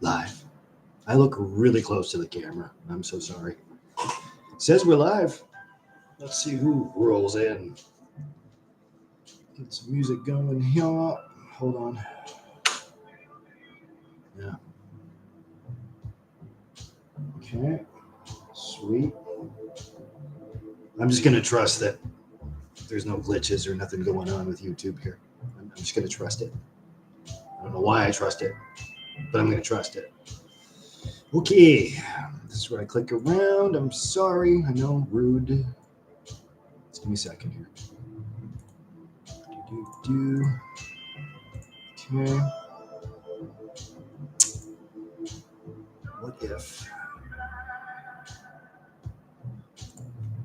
Live. I look really close to the camera. I'm so sorry. It says we're live. Let's see who rolls in. Get some music going here. Hold on. Yeah. Okay. Sweet. I'm just going to trust that there's no glitches or nothing going on with YouTube here. I'm just going to trust it. I don't know why I trust it, but I'm going to trust it. Okay. This is where I click around. I'm sorry. I know, rude. Just give me a second here. Okay. What if?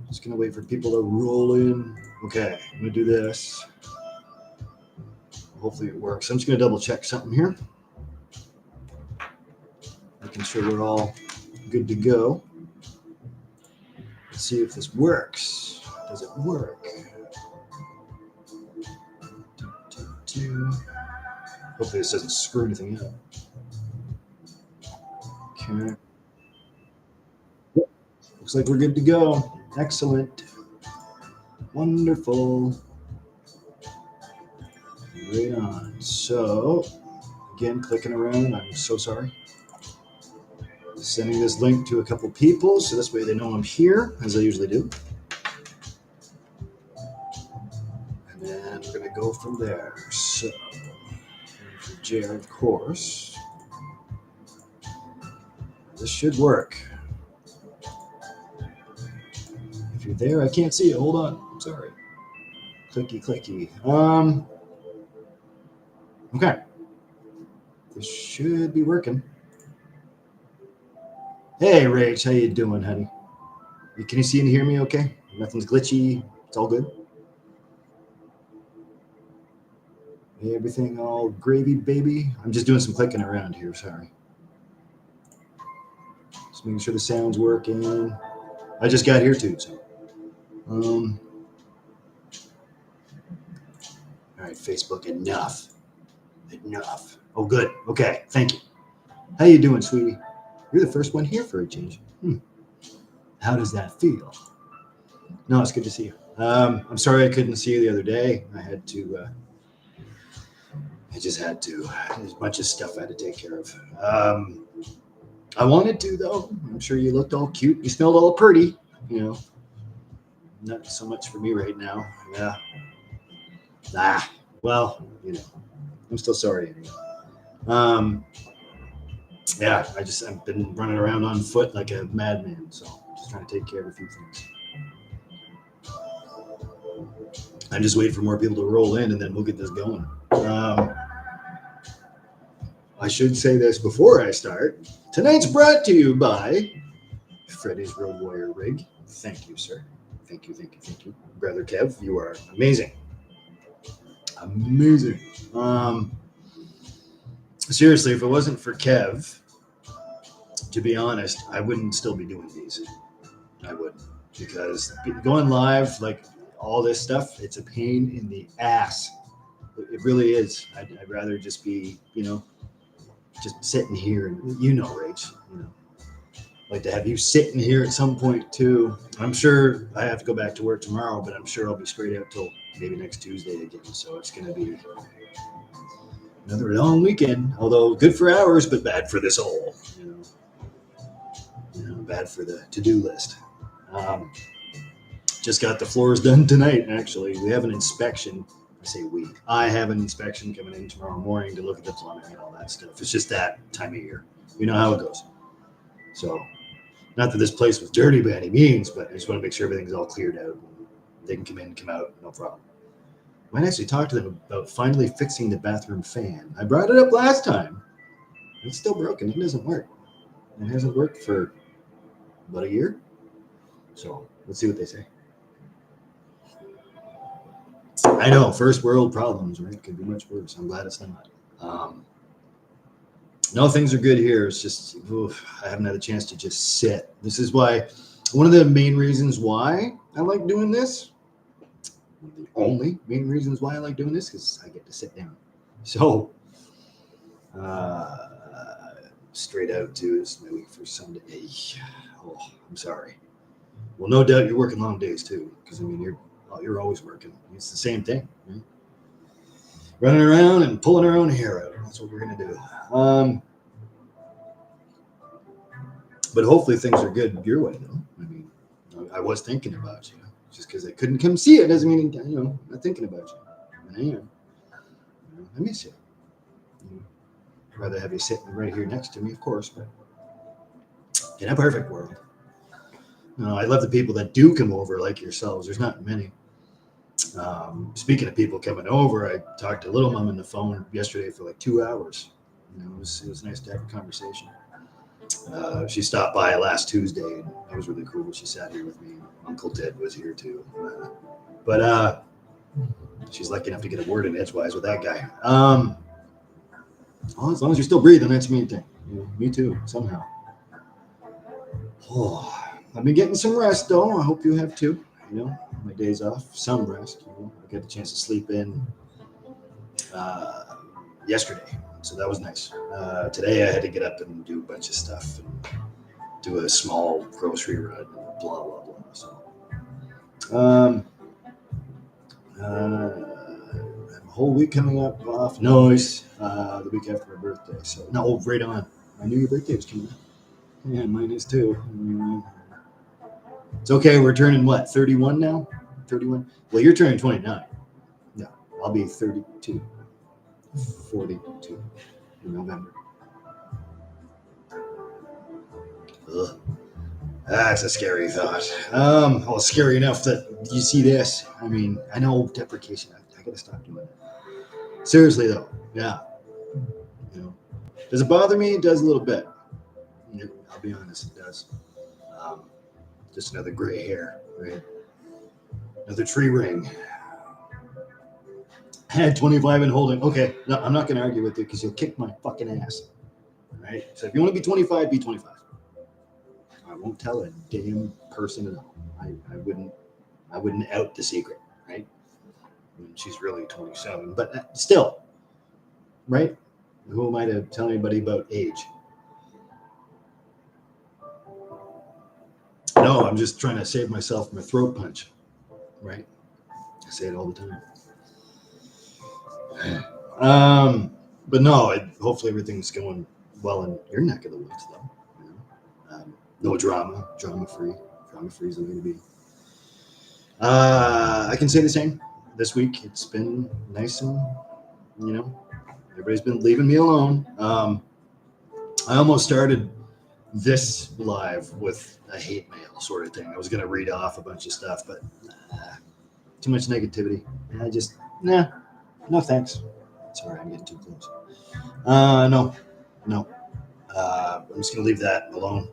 Just gonna wait for people to roll in. Okay, I'm gonna do this. Hopefully it works. I'm just gonna double check something here. Making sure we're all good to go. Let's see if this works. Does it work? Hopefully this doesn't screw anything up. Okay. Looks like we're good to go. Excellent. Wonderful. Right on. So, again, clicking around. I'm so sorry. Sending this link to a couple people so this way they know I'm here, as I usually do. And then we're going to go from there. So, for Jared, of course. This should work. If you're there, I can't see it. Hold on. I'm sorry. Clicky, clicky. Okay. This should be working. Hey, Rach. How you doing, honey? Can you see and hear me okay? Nothing's glitchy. It's all good. Everything all gravy, baby. I'm just doing some clicking around here. Sorry. Just making sure the sound's working. I just got here too, so. All right, Facebook, enough. Oh, good. Okay, thank you. How you doing, sweetie? You're the first one here for a change. How does that feel? No, it's good to see you. I'm sorry I couldn't see you the other day. I just had to. There's a bunch of stuff I had to take care of. I wanted to, though. I'm sure you looked all cute. You smelled all pretty. You know, not so much for me right now. Yeah. Well, you know, I'm still sorry. Yeah, I've been running around on foot like a madman, so just trying to take care of a few things. I'm just waiting for more people to roll in, and then we'll get this going. I should say this before I start. Tonight's brought to you by Freddy's Road Warrior Rig. Thank you, sir. Thank you. Brother Kev, you are amazing. Amazing. Seriously, if it wasn't for Kev, to be honest, I wouldn't still be doing these. I wouldn't. Because going live, like all this stuff, it's a pain in the ass. It really is. I'd rather just be, just sitting here and, Rach, like to have you sitting here at some point too. I'm sure I have to go back to work tomorrow, but I'm sure I'll be straight out till maybe next Tuesday again. So it's going to be another long weekend, although good for hours, but bad for the soul, bad for the to-do list. Just got the floors done tonight, actually. We have an inspection. I say we. I have an inspection coming in tomorrow morning to look at the plumbing and all that stuff. It's just that time of year. You know how it goes. So, not that this place was dirty by any means, but I just want to make sure everything's all cleared out. They can come in, come out, no problem. I might actually talk to them about finally fixing the bathroom fan. I brought it up last time. It's still broken. It doesn't work. It hasn't worked for about a year. So, let's see what they say. I know, first world problems, right? Could be much worse. I'm glad it's not. No, things are good here. It's just, I haven't had a chance to just sit. This is why, one of the main reasons why I like doing this, the only main reasons why I like doing this, is I get to sit down. So, straight out to is my week for Sunday. Oh, I'm sorry. Well, no doubt you're working long days too, because I mean you're always working. It's the same thing, right? Running around and pulling our own hair out. That's what we're gonna do. But hopefully things are good your way, though. I mean, I was thinking about you. Just because I couldn't come see it doesn't mean I'm not thinking about you. And I am. I miss you. I'd rather have you sitting right here next to me, of course, but in a perfect world. I love the people that do come over like yourselves. There's not many. Speaking of people coming over, I talked to Little Mom on the phone yesterday for like 2 hours. It was nice to have a conversation. She stopped by last Tuesday, and that was really cool. She sat here with me. Uncle Ted was here too. But she's lucky enough to get a word in edgewise with that guy. Well, as long as you're still breathing, that's the main thing. Me too, somehow. Oh, I've been getting some rest, though. I hope you have too. My days off, some rest. I got the chance to sleep in yesterday, so that was nice. Today I had to get up and do a bunch of stuff and do a small grocery run, blah blah blah. So, I have a whole week coming up off. Nice. The week after my birthday. So no, right on. I knew your birthday was coming up. Yeah, mine is too. It's okay. We're turning what? 31 now. 31. Well, you're turning 29. No, I'll be 32. 42 in November. Ugh. That's a scary thought. Well, scary enough that you see this. I mean, I know deprecation. I gotta stop doing it. Seriously though, yeah. Does it bother me? It does a little bit. I'll be honest, it does. Just another gray hair, right? Another tree ring. Had 25 and holding. Okay, no, I'm not gonna argue with you because you'll kick my fucking ass. All right. So if you want to be 25, be 25. I won't tell a damn person at all. I wouldn't out the secret, right? I mean, she's really 27, but still, right? Who am I to tell anybody about age? No, I'm just trying to save myself from a throat punch, right? I say it all the time. But no, hopefully everything's going well in your neck of the woods, though. No drama, drama-free. Drama-free is the way to be. I can say the same. This week, it's been nice and, everybody's been leaving me alone. I almost started this live with a hate mail sort of thing. I was going to read off a bunch of stuff, but too much negativity. I just, no thanks. Sorry, I'm getting too close. No. I'm just going to leave that alone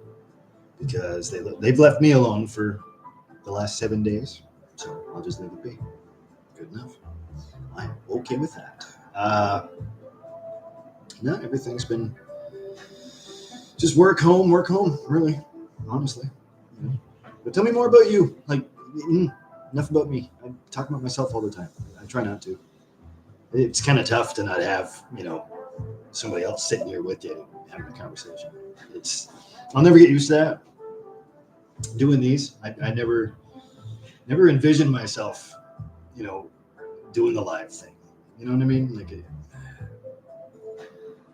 because they've left me alone for the last 7 days. So I'll just leave it be. Good enough. I'm okay with that. No, everything's been just work home, really, honestly. But tell me more about you. Like, enough about me. I talk about myself all the time. I try not to. It's kind of tough to not have, somebody else sitting here with you having a conversation. I'll never get used to that. Doing these, I never envisioned myself, doing the live thing. You know what I mean? Like,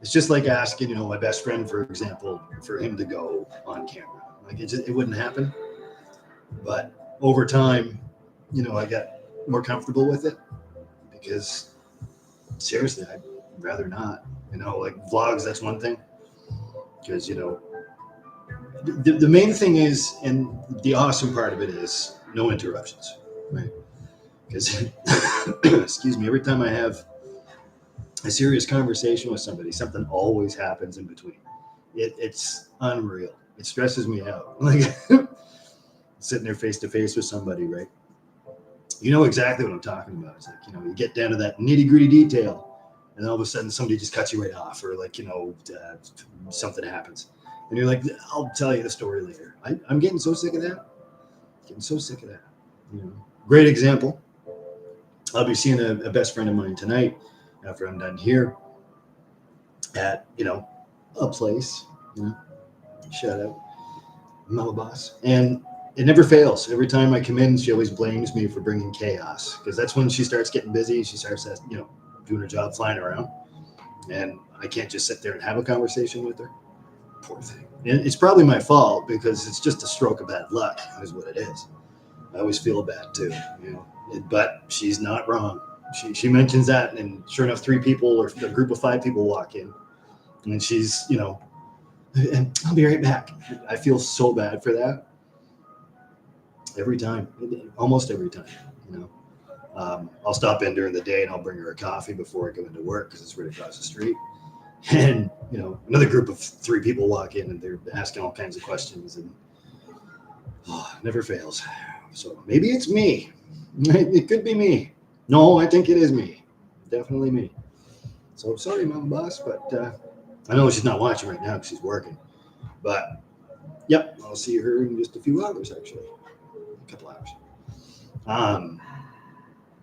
it's just like asking, my best friend, for example, for him to go on camera. Like, it wouldn't happen. But over time, I got more comfortable with it because seriously, I'd rather not. Like vlogs, that's one thing. Because, the main thing is, and the awesome part of it is no interruptions, right? Because, excuse me, every time I have a serious conversation with somebody, something always happens in between. It's unreal. It stresses me out. Like sitting there face to face with somebody, right? You know exactly what I'm talking about. It's like, you get down to that nitty gritty detail and all of a sudden somebody just cuts you right off or like, something happens. And you're like, I'll tell you the story later. I'm getting so sick of that. Great example. I'll be seeing a best friend of mine tonight after I'm done here at, a place. You know, shout out, Mama Boss. And it never fails. Every time I come in, she always blames me for bringing chaos because that's when she starts getting busy. She starts, doing her job, flying around, and I can't just sit there and have a conversation with her. Poor thing. And it's probably my fault because it's just a stroke of bad luck, is what it is. I always feel bad too, But she's not wrong. She mentions that, and sure enough, 3 people or a group of 5 people walk in, and she's, and I'll be right back. I feel so bad for that every time, almost every time. I'll stop in during the day and I'll bring her a coffee before I go into work because it's right across the street. And another group of 3 people walk in and they're asking all kinds of questions, and it never fails. So maybe it's me. It could be me. No, I think it is me. Definitely me. So sorry, Mama Boss, but I know she's not watching right now because she's working. But yep, I'll see her in just a few hours, actually. A couple hours.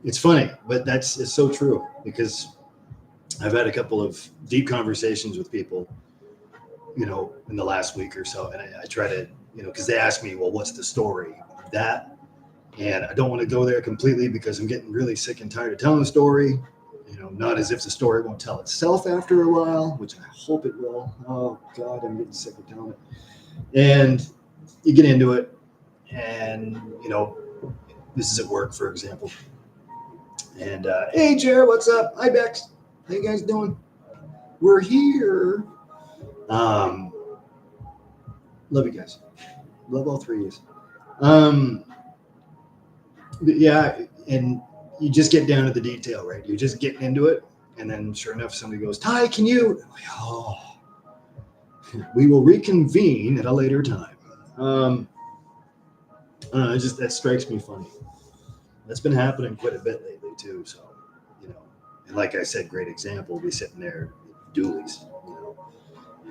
It's funny, but it's so true because I've had a couple of deep conversations with people, in the last week or so. And I try to, because they ask me, well, what's the story? And I don't want to go there completely because I'm getting really sick and tired of telling the story. Not as if the story won't tell itself after a while, which I hope it will. Oh God, I'm getting sick of telling it. And you get into it, and this is at work, for example. And hey, Jared, what's up? Hi, Bex. How you guys doing? We're here. Love you guys. Love all 3 of you. Yeah, and you just get down to the detail, right? You're just getting into it, and then sure enough, somebody goes, Ty, can you? Oh, we will reconvene at a later time. That strikes me funny. That's been happening quite a bit lately too. So, and like I said, great example. We'll be sitting there, doolies,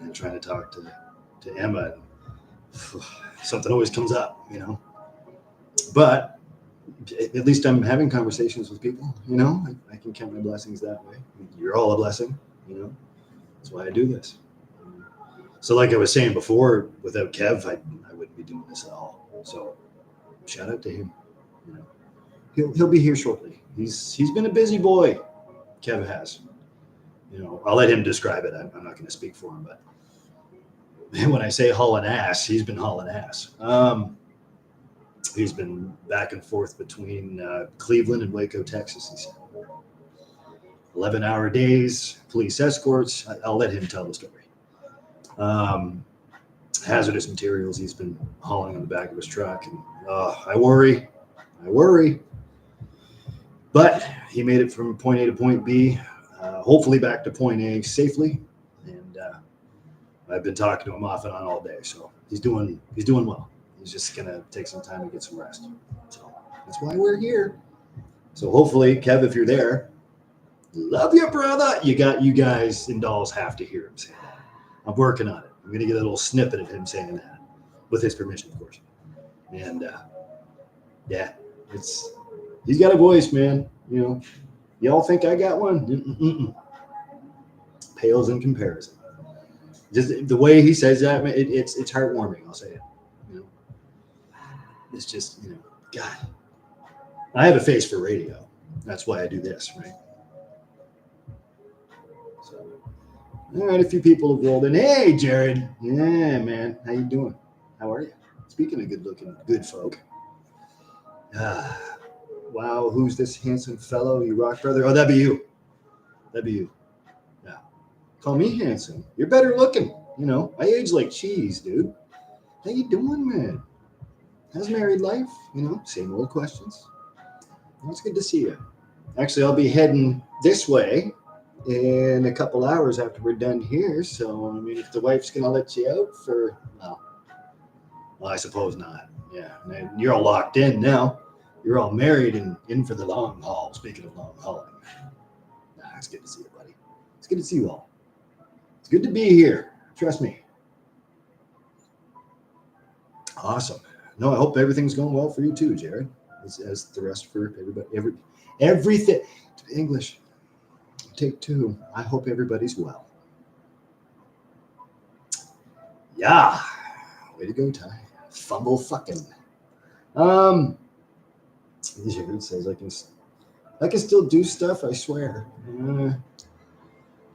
and trying to talk to Emma. And something always comes up, But at least I'm having conversations with people, I can count my blessings that way. You're all a blessing, That's why I do this. So like I was saying before, without Kev, I wouldn't be doing this at all. So shout out to him. He'll be here shortly. He's been a busy boy. Kev has. I'll let him describe it. I'm not going to speak for him, but when I say hauling ass, he's been hauling ass. He's been back and forth between Cleveland and Waco, Texas, he said. 11-hour days, police escorts. I'll let him tell the story. Hazardous materials he's been hauling on the back of his truck. And I worry. But he made it from point A to point B, hopefully back to point A safely. And I've been talking to him off and on all day. So he's doing well. He's just going to take some time to get some rest. So that's why we're here. So hopefully, Kev, if you're there, love you, brother. You guys and dolls have to hear him say that. I'm working on it. I'm going to get a little snippet of him saying that, with his permission, of course. And yeah, he's got a voice, man. Y'all think I got one? Pales in comparison. Just the way he says that, it's heartwarming. I'll say it. It's just, God, I have a face for radio. That's why I do this, right? So, all right, a few people have rolled in. Hey, Jared. Yeah, man. How you doing? How are you? Speaking of good-looking, good folk. Wow, who's this handsome fellow? You rock, brother? Oh, that'd be you. Yeah. Call me handsome. You're better looking. I age like cheese, dude. How you doing, man? How's married life? Same old questions. It's good to see you. Actually, I'll be heading this way in a couple hours after we're done here. So, if the wife's going to let you out for, well, I suppose not. Yeah. You're all locked in now. You're all married and in for the long haul. Speaking of long hauling. It's good to see you, buddy. It's good to see you all. It's good to be here. Trust me. Awesome. No, I hope everything's going well for you too, Jared. As the rest for everybody, everything. English. Take 2. I hope everybody's well. Yeah. Way to go, Ty. Fumble fucking. Jared says I can still do stuff, I swear.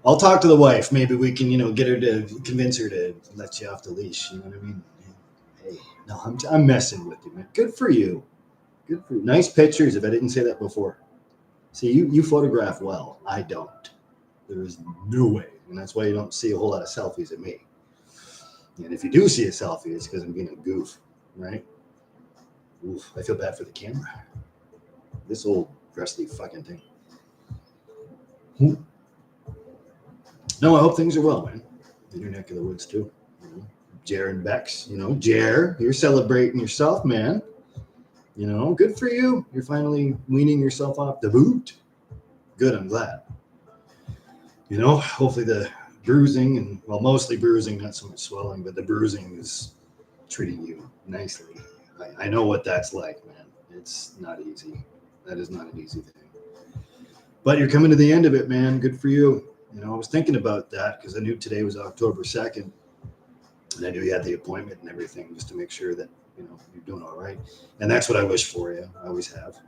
I'll talk to the wife. Maybe we can, get her to convince her to let you off the leash. You know what I mean? Hey, no, I'm messing with you, man. Good for you. Good for you. Nice pictures. If I didn't say that before, see, you photograph well. I don't. There is no way, and that's why you don't see a whole lot of selfies of me. And if you do see a selfie, it's because I'm being a goof, right? Oof, I feel bad for the camera. This old rusty fucking thing. No, I hope things are well, man. In your neck of the woods too. Jer and Bex, Jer, you're celebrating yourself, man. Good for you. You're finally weaning yourself off the boot. Good, I'm glad. Hopefully the bruising and, well, mostly bruising, not so much swelling, but the bruising is treating you nicely. I know what that's like, man. It's not easy. That is not an easy thing. But you're coming to the end of it, man. Good for you. I was thinking about that because I knew today was October 2nd. And I knew you had the appointment and everything just to make sure that, you're doing all right. And that's what I wish for you. I always have.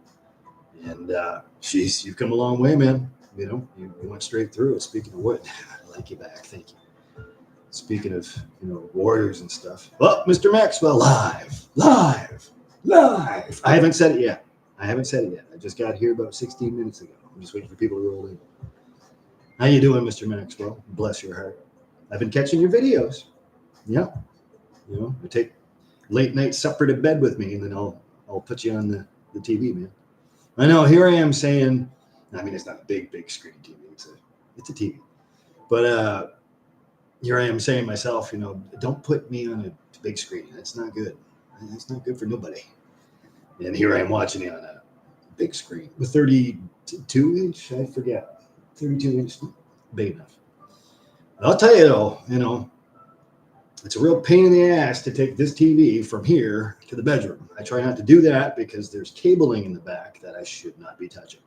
And, geez, you've come a long way, man. You went straight through it. Speaking of what, I like you back. Thank you. Speaking of, warriors and stuff. Well, Mr. Maxwell, live. I haven't said it yet. I just got here about 16 minutes ago. I'm just waiting for people to roll in. How you doing, Mr. Maxwell? Bless your heart. I've been catching your videos. Yeah. I take late night supper to bed with me, and then I'll put you on the TV, man. I know, here I am saying, I mean, it's not a big screen TV. It's a TV. But here I am saying myself, don't put me on a big screen. That's not good. That's not good for nobody. And here I am watching it on a big screen with 32-inch, I forget. 32-inch, big enough. But I'll tell you though, it's a real pain in the ass to take this TV from here to the bedroom. I try not to do that because there's cabling in the back that I should not be touching.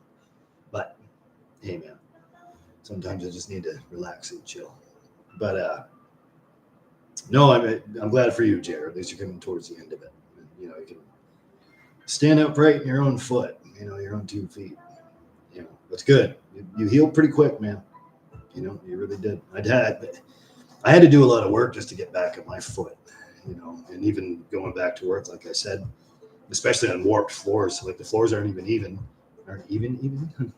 But hey, man, sometimes I just need to relax and chill. But no, I'm glad for you, Jared. At least you're coming towards the end of it. You can stand upright in your own foot. Your own 2 feet. That's good. You healed pretty quick, man. You really did. I had to do a lot of work just to get back on my foot, and even going back to work, like I said, especially on warped floors. Like the floors aren't even.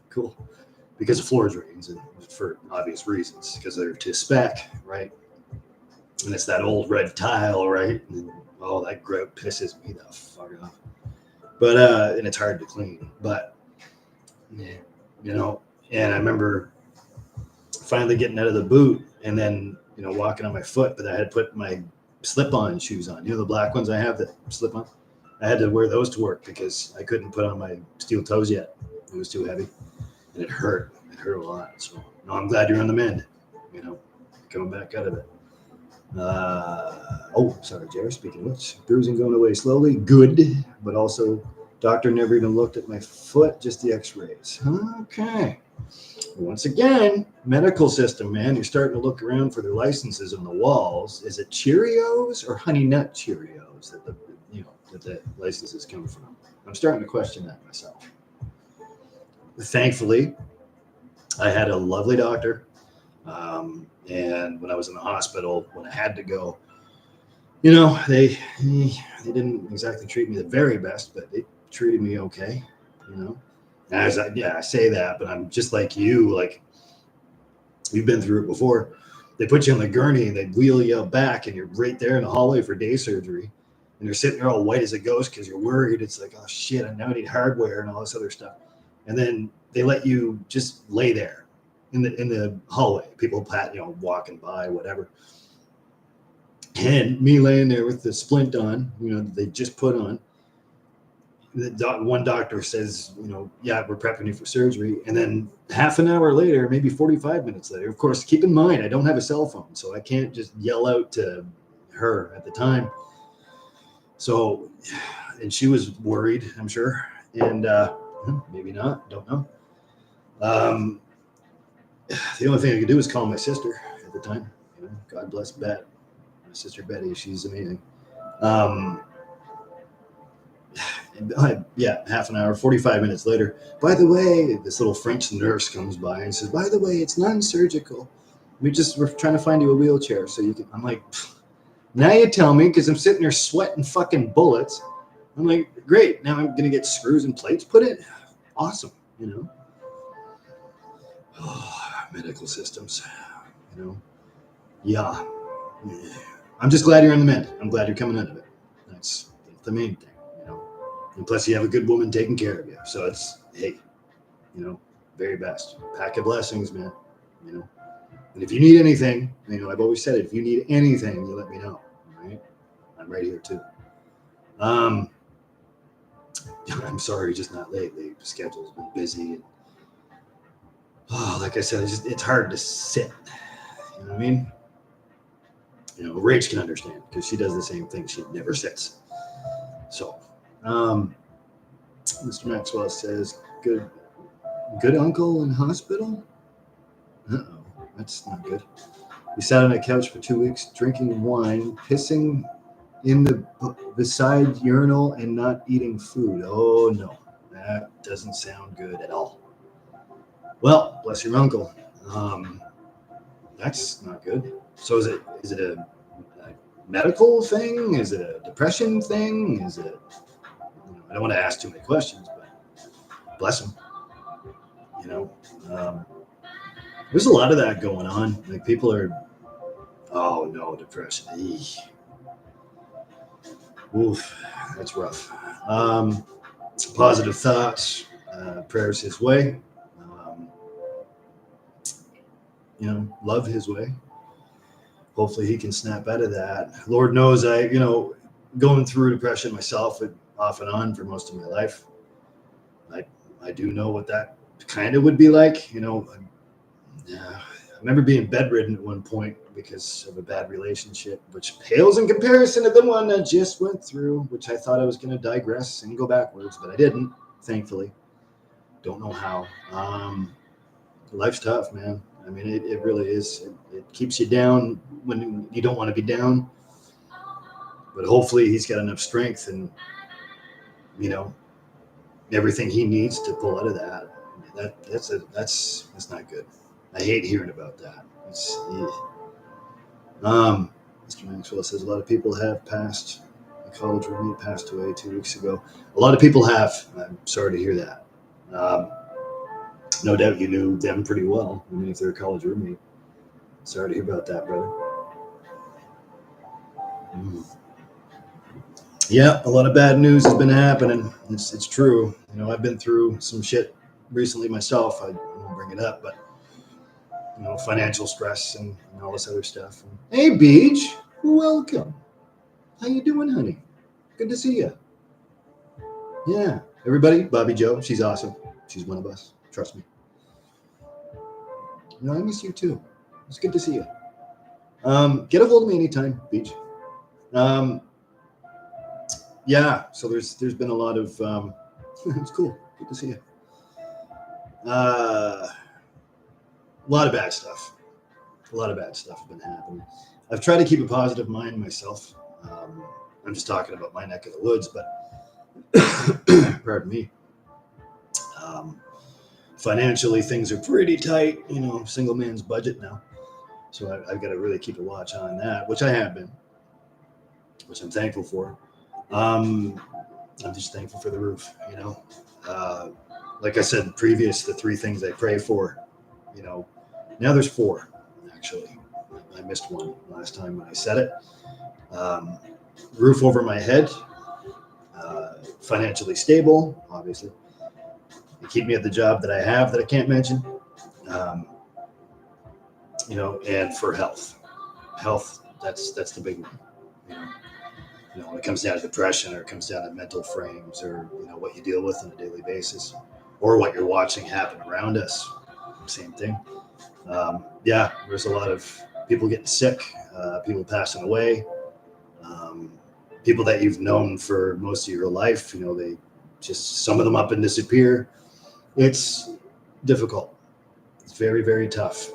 Cool. Because of floor drains and for obvious reasons, because they're to spec, right? And it's that old red tile, right? And, that grout pisses me the fuck off. But, and it's hard to clean, but, and I remember finally getting out of the boot and then, walking on my foot, but I had put my slip-on shoes on. The black ones I have that slip on? I had to wear those to work because I couldn't put on my steel toes yet. It was too heavy. And it hurt. It hurt a lot. So, no, I'm glad you're on the mend, coming back out of it. Sorry, Jared. Speaking of which, bruising going away slowly. Good. But also, doctor never even looked at my foot, just the x-rays. Okay. Once again, medical system, man, you're starting to look around for their licenses on the walls. Is it Cheerios or Honey Nut Cheerios that the licenses come from? I'm starting to question that myself. Thankfully, I had a lovely doctor. And when I was in the hospital, when I had to go, they didn't exactly treat me the very best, but they treated me okay, I say that, but I'm just like you, like you've been through it before. They put you on the gurney and they wheel you out back and you're right there in the hallway for day surgery. And you're sitting there all white as a ghost because you're worried. It's like, oh shit, I now need hardware and all this other stuff. And then they let you just lay there in the hallway. People walking by, whatever. And me laying there with the splint on, they just put on. One doctor says, yeah, we're prepping you for surgery. And then half an hour later, maybe 45 minutes later, of course, keep in mind, I don't have a cell phone, so I can't just yell out to her at the time. So, and she was worried, I'm sure. And maybe not, don't know. The only thing I could do was call my sister at the time. God bless Bet. My sister Betty, she's amazing. Yeah, half an hour, 45 minutes later. By the way, this little French nurse comes by and says, by the way, it's non-surgical. We're trying to find you a wheelchair so you can. I'm like, now you tell me, because I'm sitting there sweating fucking bullets. I'm like, great. Now I'm gonna get screws and plates put in. Awesome, you know. Oh, medical systems, you know. Yeah. I'm just glad you're in the med. I'm glad you're coming out of it. That's the main thing, you know. And plus, you have a good woman taking care of you. So it's, hey, you know, very best. Pack of blessings, man. You know. And if you need anything, you know, I've always said it. If you need anything, you let me know. All right. I'm right here too. I'm sorry, just not lately. The schedule's been busy. And, like I said, it's hard to sit. You know what I mean? You know, Rach can understand because she does the same thing. She never sits. So, Mr. Maxwell says, good uncle in hospital? Uh-oh, that's not good. We sat on a couch for 2 weeks drinking wine, pissing in the beside urinal, and not eating food. Oh, no. That doesn't sound good at all. Well, bless your uncle. That's not good. So is it a medical thing? Is it a depression thing? Is it, you know, I don't want to ask too many questions, but bless him. You know, there's a lot of that going on. Like people are, oh no, depression. Eesh. Oof, that's rough. Positive thoughts, prayers his way. You know, love his way. Hopefully he can snap out of that. Lord knows you know, going through depression myself off and on for most of my life. I do know what that kind of would be like. You know, I remember being bedridden at one point because of a bad relationship, which pales in comparison to the one I just went through, which I thought I was going to digress and go backwards, but I didn't, thankfully. Don't know how. Life's tough, man. I mean, it really is. It keeps you down when you don't want to be down. But hopefully he's got enough strength and, you know, everything he needs to pull out of that. That's not good. I hate hearing about that. Mr. Maxwell says a lot of people have passed. A college roommate passed away 2 weeks ago. A lot of people have. I'm sorry to hear that. No doubt you knew them pretty well. I mean, if they're a college roommate. Sorry to hear about that, brother. Yeah, a lot of bad news has been happening. It's true. You know, I've been through some shit recently myself. I won't bring it up, but you know, financial stress and all this other stuff. Hey, Beach, welcome. How you doing, honey? Good to see you. Yeah, everybody, Bobby Joe, she's awesome. She's one of us. Trust me. You know, I miss you too. It's good to see you. Get a hold of me anytime, Beach. Yeah, so there's been a lot of it's cool. Good to see you. A lot of bad stuff. A lot of bad stuff has been happening. I've tried to keep a positive mind myself. I'm just talking about my neck of the woods, but pardon me. Financially, things are pretty tight. You know, single man's budget now. So I've got to really keep a watch on that, which I have been, which I'm thankful for. I'm just thankful for the roof, you know. Like I said previous, the 3 things I pray for, you know. Now there's 4, actually. I missed one last time when I said it. Roof over my head, financially stable, obviously. They keep me at the job that I have that I can't mention. You know, and for health. Health, that's the big one. You know, when it comes down to depression or it comes down to mental frames or, you know, what you deal with on a daily basis or what you're watching happen around us, same thing. Yeah, there's a lot of people getting sick, people passing away, people that you've known for most of your life, you know, they just sum them up and disappear. It's difficult. It's very, very tough.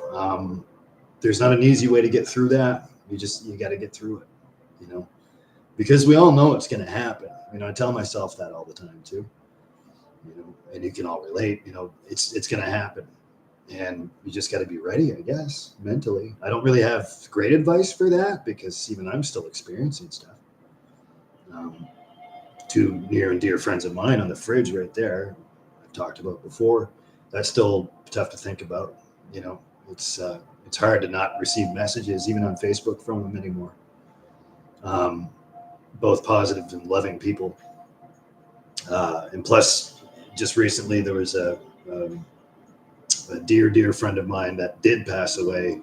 There's not an easy way to get through that. You got to get through it, you know, because we all know it's going to happen. You know, I tell myself that all the time too, you know, and you can all relate, you know, it's going to happen, and you just got to be ready, I guess, mentally. I don't really have great advice for that because even I'm still experiencing stuff. Two near and dear friends of mine on the fridge right there, I've talked about before. That's still tough to think about. You know, it's hard to not receive messages even on Facebook from them anymore. Both positive and loving people, and plus, just recently there was a dear friend of mine that did pass away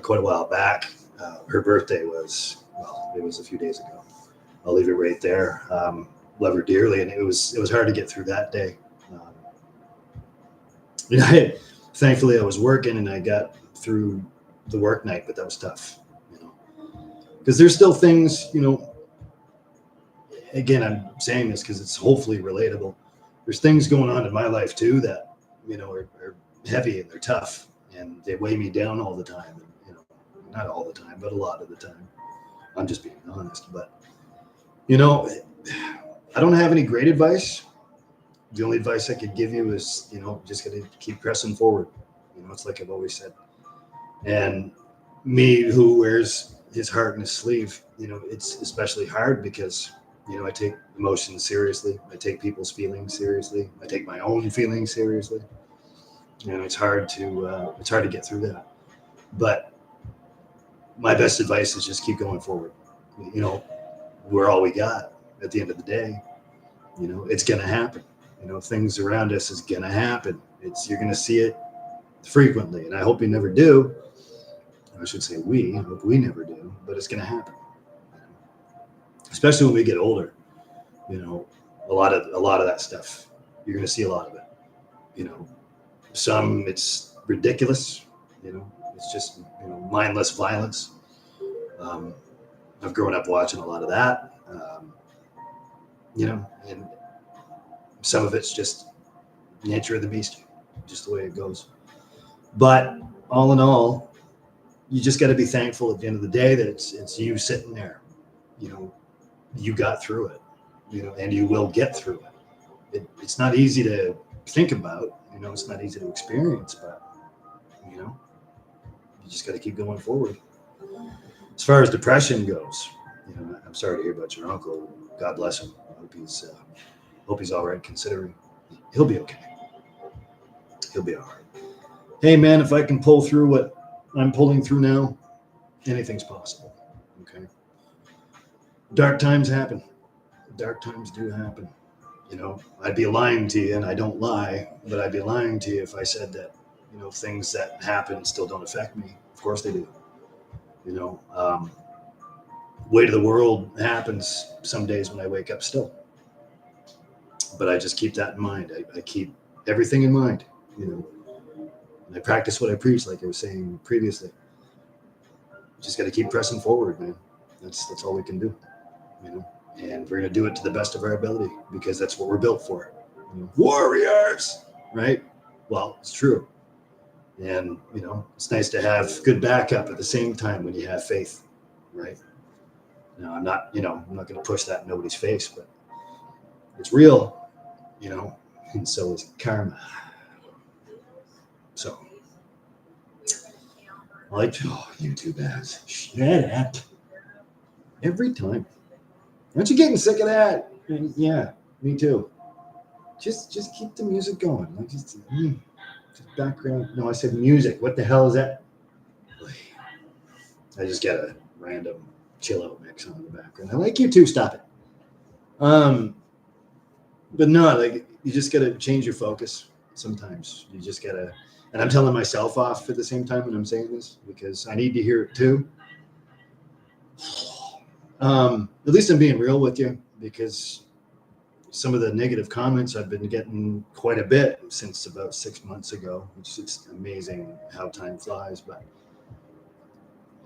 quite a while back. Her birthday was, well, it was a few days ago. I'll leave it right there. Love her dearly, and it was hard to get through that day. You know, thankfully I was working and I got through the work night, but that was tough. You know, because there's still things. You know, again, I'm saying this because it's hopefully relatable. There's things going on in my life too that, you know, are heavy and they're tough and they weigh me down all the time. And, you know, not all the time, but a lot of the time. I'm just being honest, but. You know, I don't have any great advice. The only advice I could give you is, you know, just got to keep pressing forward. You know, it's like I've always said. And me, who wears his heart in his sleeve, you know, it's especially hard because, you know, I take emotions seriously. I take people's feelings seriously. I take my own feelings seriously. And it's hard to get through that. But my best advice is just keep going forward. You know, we're all we got at the end of the day. You know, it's going to happen. You know, things around us is going to happen. You're going to see it frequently, and I hope you never do. I should say I hope we never do, but it's going to happen. Especially when we get older. You know, a lot of that stuff, you're going to see a lot of it. You know, some it's ridiculous. You know, it's just, you know, mindless violence. I've grown up watching a lot of that. You know, and some of it's just nature of the beast, just the way it goes. But all in all, you just got to be thankful at the end of the day that it's you sitting there. You know, you got through it. You know, and you will get through it. It's not easy to think about. You know, it's not easy to experience, but you know, you just got to keep going forward. As far as depression goes, you know, I'm sorry to hear about your uncle. God bless him. I hope he's all right. Considering he'll be okay. He'll be all right. Hey man, if I can pull through what I'm pulling through now, anything's possible. Okay. Dark times happen. Dark times do happen. You know, I'd be lying to you, and I don't lie, but I'd be lying to you if I said that, you know, things that happen still don't affect me. Of course they do. You know, weight of the world happens some days when I wake up still. But I just keep that in mind. I keep everything in mind, you know. And I practice what I preach, like I was saying previously. Just got to keep pressing forward, man. That's all we can do, you know. And we're gonna do it to the best of our ability because that's what we're built for. You know? Warriors, right? Well, it's true. And you know, it's nice to have good backup at the same time when you have faith, right? Now, I'm not going to push that in nobody's face, but it's real, you know, and so is karma. So, I like YouTube ads. Shut up. Every time. Aren't you getting sick of that? Yeah, me too. Just keep the music going. Like just background. No, I said music. What the hell is that? I just got a random chill out mix on the background. I like you too. Stop it. But no, like you just gotta change your focus. Sometimes you just gotta. And I'm telling myself off at the same time when I'm saying this because I need to hear it too. At least I'm being real with you because some of the negative comments I've been getting quite a bit since about 6 months ago, which is amazing how time flies. But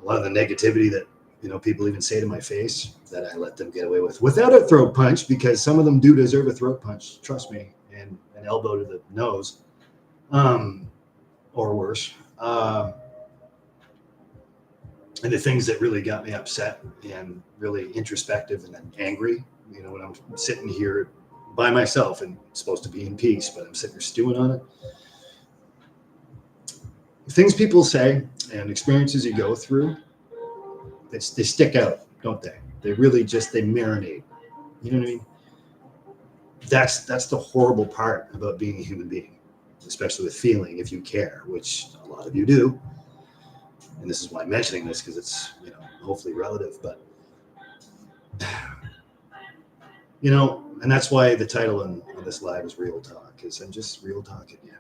a lot of the negativity that, you know, people even say to my face that I let them get away with without a throat punch, because some of them do deserve a throat punch, trust me, and an elbow to the nose, or worse. And the things that really got me upset and really introspective and then angry, you know, when I'm sitting here by myself and supposed to be in peace, but I'm sitting here stewing on it. Things people say and experiences you go through, they stick out, don't they? They really just, they marinate. You know what I mean? That's the horrible part about being a human being, especially with feeling, if you care, which a lot of you do. And this is why I'm mentioning this, because it's, you know, hopefully relative, but you know, and that's why the title on this live is Real Talk, because I'm just real talking, yeah.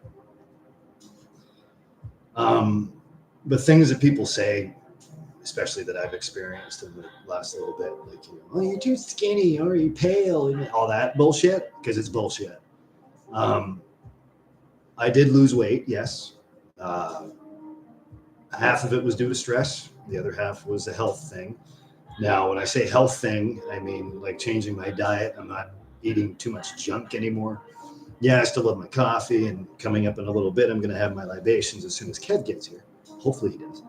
But things that people say, especially that I've experienced in the last little bit, like, you know, oh, you're too skinny, or you're pale, and all that bullshit, because it's bullshit. I did lose weight, yes. Half of it was due to stress. The other half was a health thing. Now, when I say health thing, I mean like changing my diet. I'm not eating too much junk anymore. Yeah, I still love my coffee, and coming up in a little bit, I'm going to have my libations as soon as Kev gets here. Hopefully he does.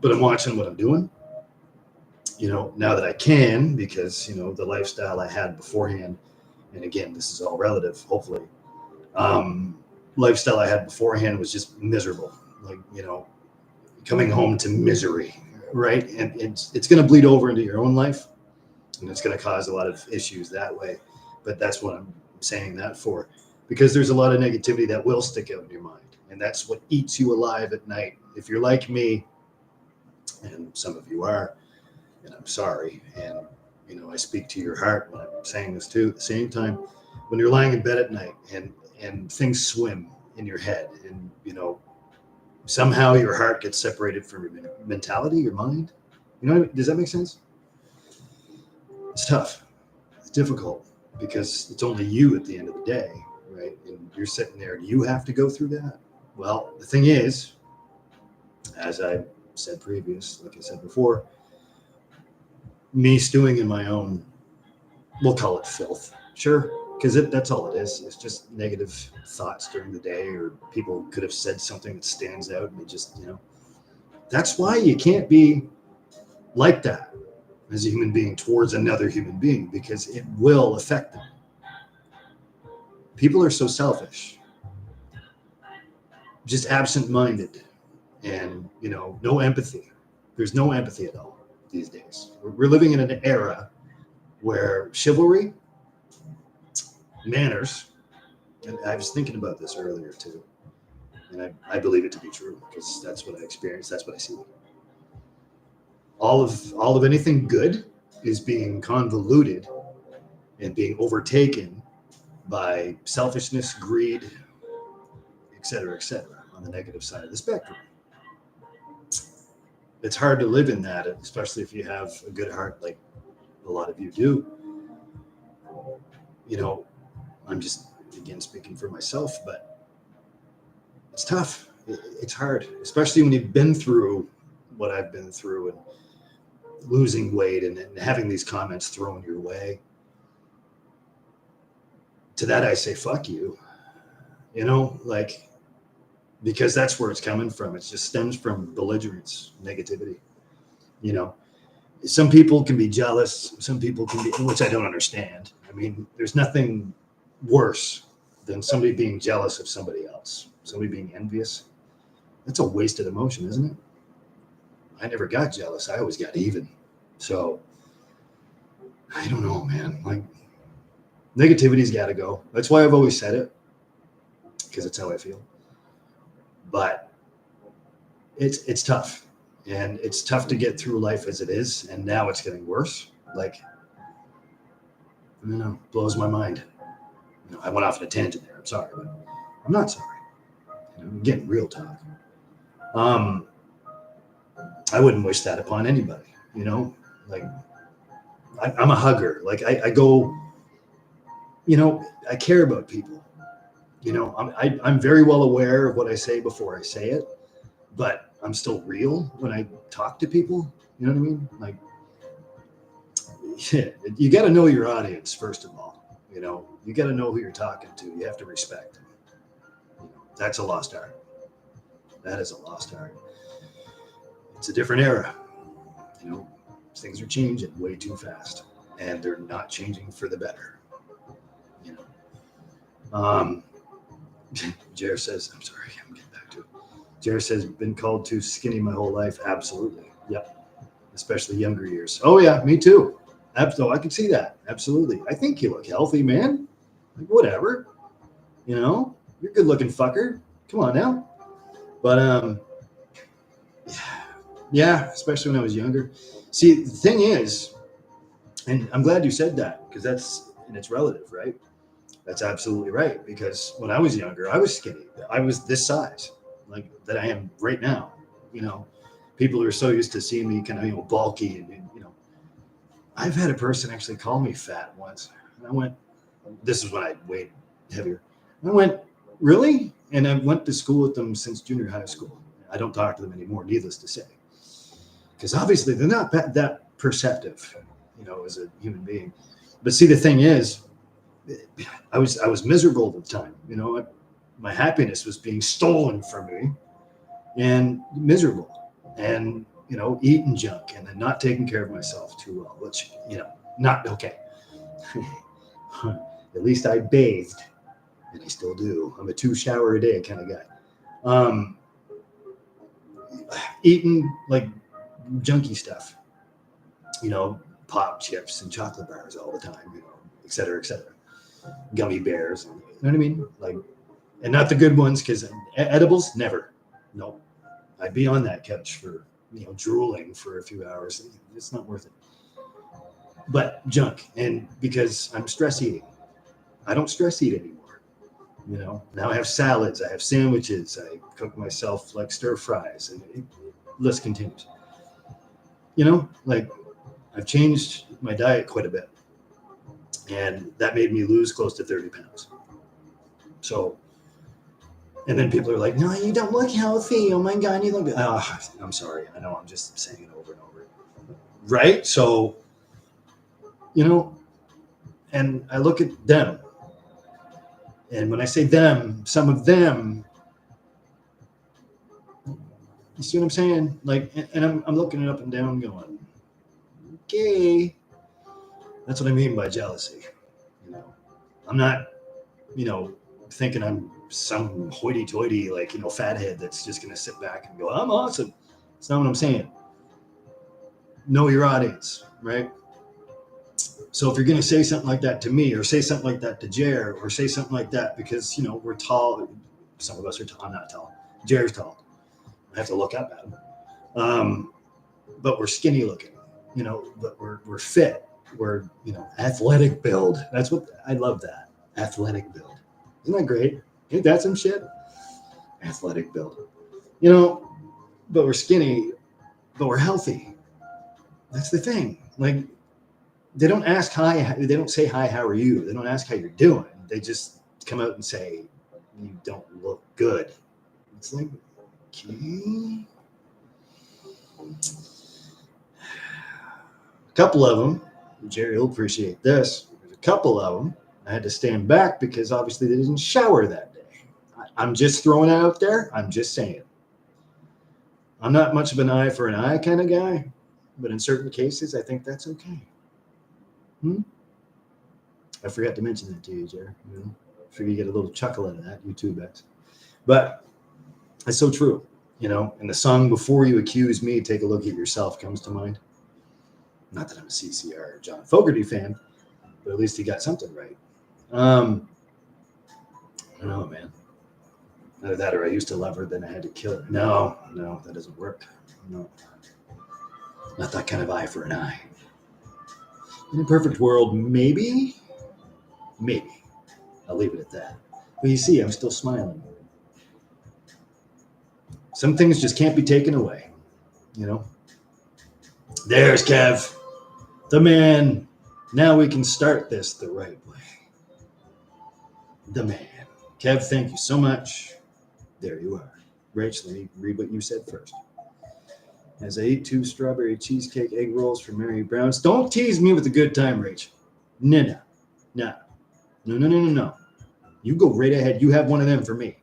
But I'm watching what I'm doing, you know, now that I can, because, you know, the lifestyle I had beforehand, and again, this is all relative, hopefully. Lifestyle I had beforehand was just miserable, like, you know, coming home to misery, right? And it's going to bleed over into your own life, and it's going to cause a lot of issues that way. But that's what I'm saying that for, because there's a lot of negativity that will stick out in your mind, and that's what eats you alive at night. If you're like me, and some of you are, and I'm sorry, and, you know, I speak to your heart when I'm saying this too. At the same time, when you're lying in bed at night and things swim in your head, and, you know, somehow your heart gets separated from your mentality, your mind. You know what I mean? Does that make sense? It's tough. It's difficult, because it's only you at the end of the day, right? And you're sitting there, and you have to go through that. Well, the thing is, as I said previous, like I said before, me stewing in my own, we'll call it filth, sure, because that's all it is. It's just negative thoughts during the day, or people could have said something that stands out, and it just, you know, that's why you can't be like that as a human being towards another human being, because it will affect them. People are so selfish, just absent-minded, and, you know, no empathy. There's no empathy at all these days. We're living in an era where chivalry, manners, and I was thinking about this earlier too, and I believe it to be true, because that's what I experienced, that's what I see. All of anything good is being convoluted and being overtaken by selfishness, greed, et cetera, on the negative side of the spectrum. It's hard to live in that, especially if you have a good heart, like a lot of you do. You know, I'm just, again, speaking for myself, but it's tough. It's hard, especially when you've been through what I've been through, and losing weight, and having these comments thrown your way. To that, I say, fuck you, you know, like, because that's where it's coming from. It just stems from belligerence, negativity. You know, some people can be jealous. Some people can be, which I don't understand. I mean, there's nothing worse than somebody being jealous of somebody else, somebody being envious. That's a wasted emotion, isn't it? I never got jealous. I always got even. So I don't know, man. Like, negativity's got to go. That's why I've always said it, because it's how I feel. But it's tough, and it's tough to get through life as it is, and now it's getting worse. Like, I don't know, blows my mind. You know, I went off on a tangent there. I'm sorry, but I'm not sorry. You know, again, real talk. I wouldn't wish that upon anybody. You know, like, I'm a hugger. Like, I go, you know, I care about people. You know, I'm very well aware of what I say before I say it, but I'm still real when I talk to people. You know what I mean? Like, you got to know your audience, first of all. You know, you got to know who you're talking to. You have to respect them. You know, that's a lost art. That is a lost art. It's a different era. You know, things are changing way too fast, and they're not changing for the better. You know, Jer says, I'm sorry, I'm getting back to it. Jer says, been called too skinny my whole life. Absolutely. Yep. Especially younger years. Oh, yeah, me too. Absolutely. I can see that. Absolutely. I think you look healthy, man. Like, whatever. You know, you're a good looking fucker. Come on now. But, yeah, especially when I was younger. See, the thing is, and I'm glad you said that because it's relative, right? That's absolutely right. Because when I was younger, I was skinny. I was this size, like that I am right now. You know, people are so used to seeing me kind of, bulky and I've had a person actually call me fat once. And I went, this is when I weighed heavier. I went, really? And I went to school with them since junior high school. I don't talk to them anymore, needless to say. Because obviously they're not that perceptive, as a human being. But see, the thing is, I was miserable at the time. My happiness was being stolen from me and miserable. And eating junk and then not taking care of myself too well, which, not okay. At least I bathed, and I still do. I'm a 2 shower a day kind of guy. Eating like junky stuff, pop chips and chocolate bars all the time, et cetera, gummy bears, you know what I mean? Like, and not the good ones, because edibles, never. No, I'd be on that couch for drooling for a few hours. It's not worth it. But junk, and because I'm stress eating, I don't stress eat anymore. Now I have salads, I have sandwiches, I cook myself like stir fries, and list continues. Like, I've changed my diet quite a bit, and that made me lose close to 30 pounds. So, and then people are like, no, you don't look healthy. Oh my God, you look good. Oh, I'm sorry. I know, I'm just saying it over and over. Right? So, and I look at them. And when I say them, some of them, you see what I'm saying? Like, and I'm looking it up and down going, okay. That's what I mean by jealousy. I'm not, thinking I'm some hoity-toity, like, fathead that's just going to sit back and go, I'm awesome. It's not what I'm saying. Know your audience, right? So if you're going to say something like that to me, or say something like that to Jer, or say something like that because, we're tall, some of us are tall, I'm not tall, Jer's tall. I have to look up at him. But we're skinny looking, but we're fit. We're, athletic build. That's what, I love that. Athletic build. Isn't that great? Ain't that some shit? Athletic build. But we're skinny, but we're healthy. That's the thing. Like, they don't ask hi. They don't say, hi, how are you? They don't ask how you're doing. They just come out and say, you don't look good. It's like, okay. A couple of them, Jerry will appreciate this. There's a couple of them I had to stand back because obviously they didn't shower that day. I'm just throwing it out there. I'm just saying. I'm not much of an eye for an eye kind of guy, but in certain cases, I think that's okay. I forgot to mention that to you, Jerry. I figure you get a little chuckle out of that. You too, Bex. But it's so true. And the song "Before You Accuse Me, Take a Look at Yourself" comes to mind. Not that I'm a CCR or John Fogerty fan, but at least he got something right. I don't know, man. Either that or I used to love her, then I had to kill her. No, that doesn't work. No. Not that kind of eye for an eye. In a perfect world, maybe. I'll leave it at that. But you see, I'm still smiling. Some things just can't be taken away, There's Kev, the man. Now we can start this the right way. The man. Kev, thank you so much. There you are. Rach, let me read what you said first. As I eat 2 strawberry cheesecake egg rolls from Mary Brown's. Don't tease me with a good time, Rach. No. You go right ahead. You have one of them for me.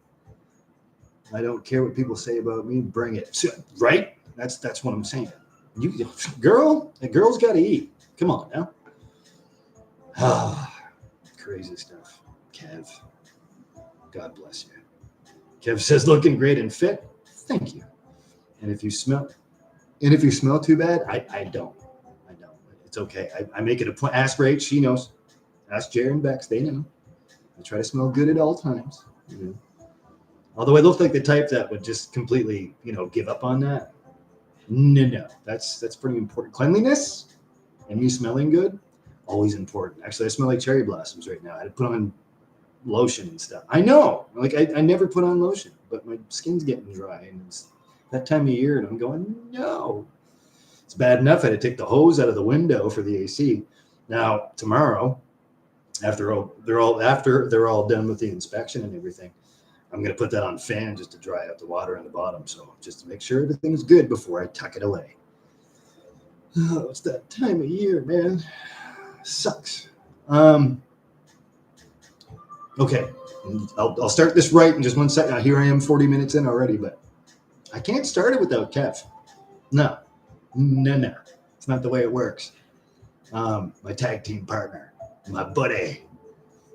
I don't care what people say about me. Bring it. Right? That's what I'm saying. You, girl, a girl's got to eat. Come on now. Ah, crazy stuff. Kev, God bless you. Kev says, looking great and fit. Thank you. And if you smell too bad, I don't. I don't. It's okay. I make it a point. Ask Rach, she knows. Ask Jared and Bex, they know. I try to smell good at all times. You know. Although I look like the type that would just completely, give up on that. No. That's pretty important. Cleanliness and me smelling good, always important. Actually, I smell like cherry blossoms right now. I had to put on lotion and stuff. I know. Like I never put on lotion, but my skin's getting dry and it's that time of year and I'm going, no. It's bad enough I had to take the hose out of the window for the AC. Now, tomorrow, after they're all done with the inspection and everything, I'm going to put that on fan just to dry out the water in the bottom. So just to make sure everything's good before I tuck it away. Oh, it's that time of year, man. Sucks. Okay. I'll start this right in just 1 second. Now, here I am 40 minutes in already, but I can't start it without Kev. No. It's not the way it works. My tag team partner, my buddy.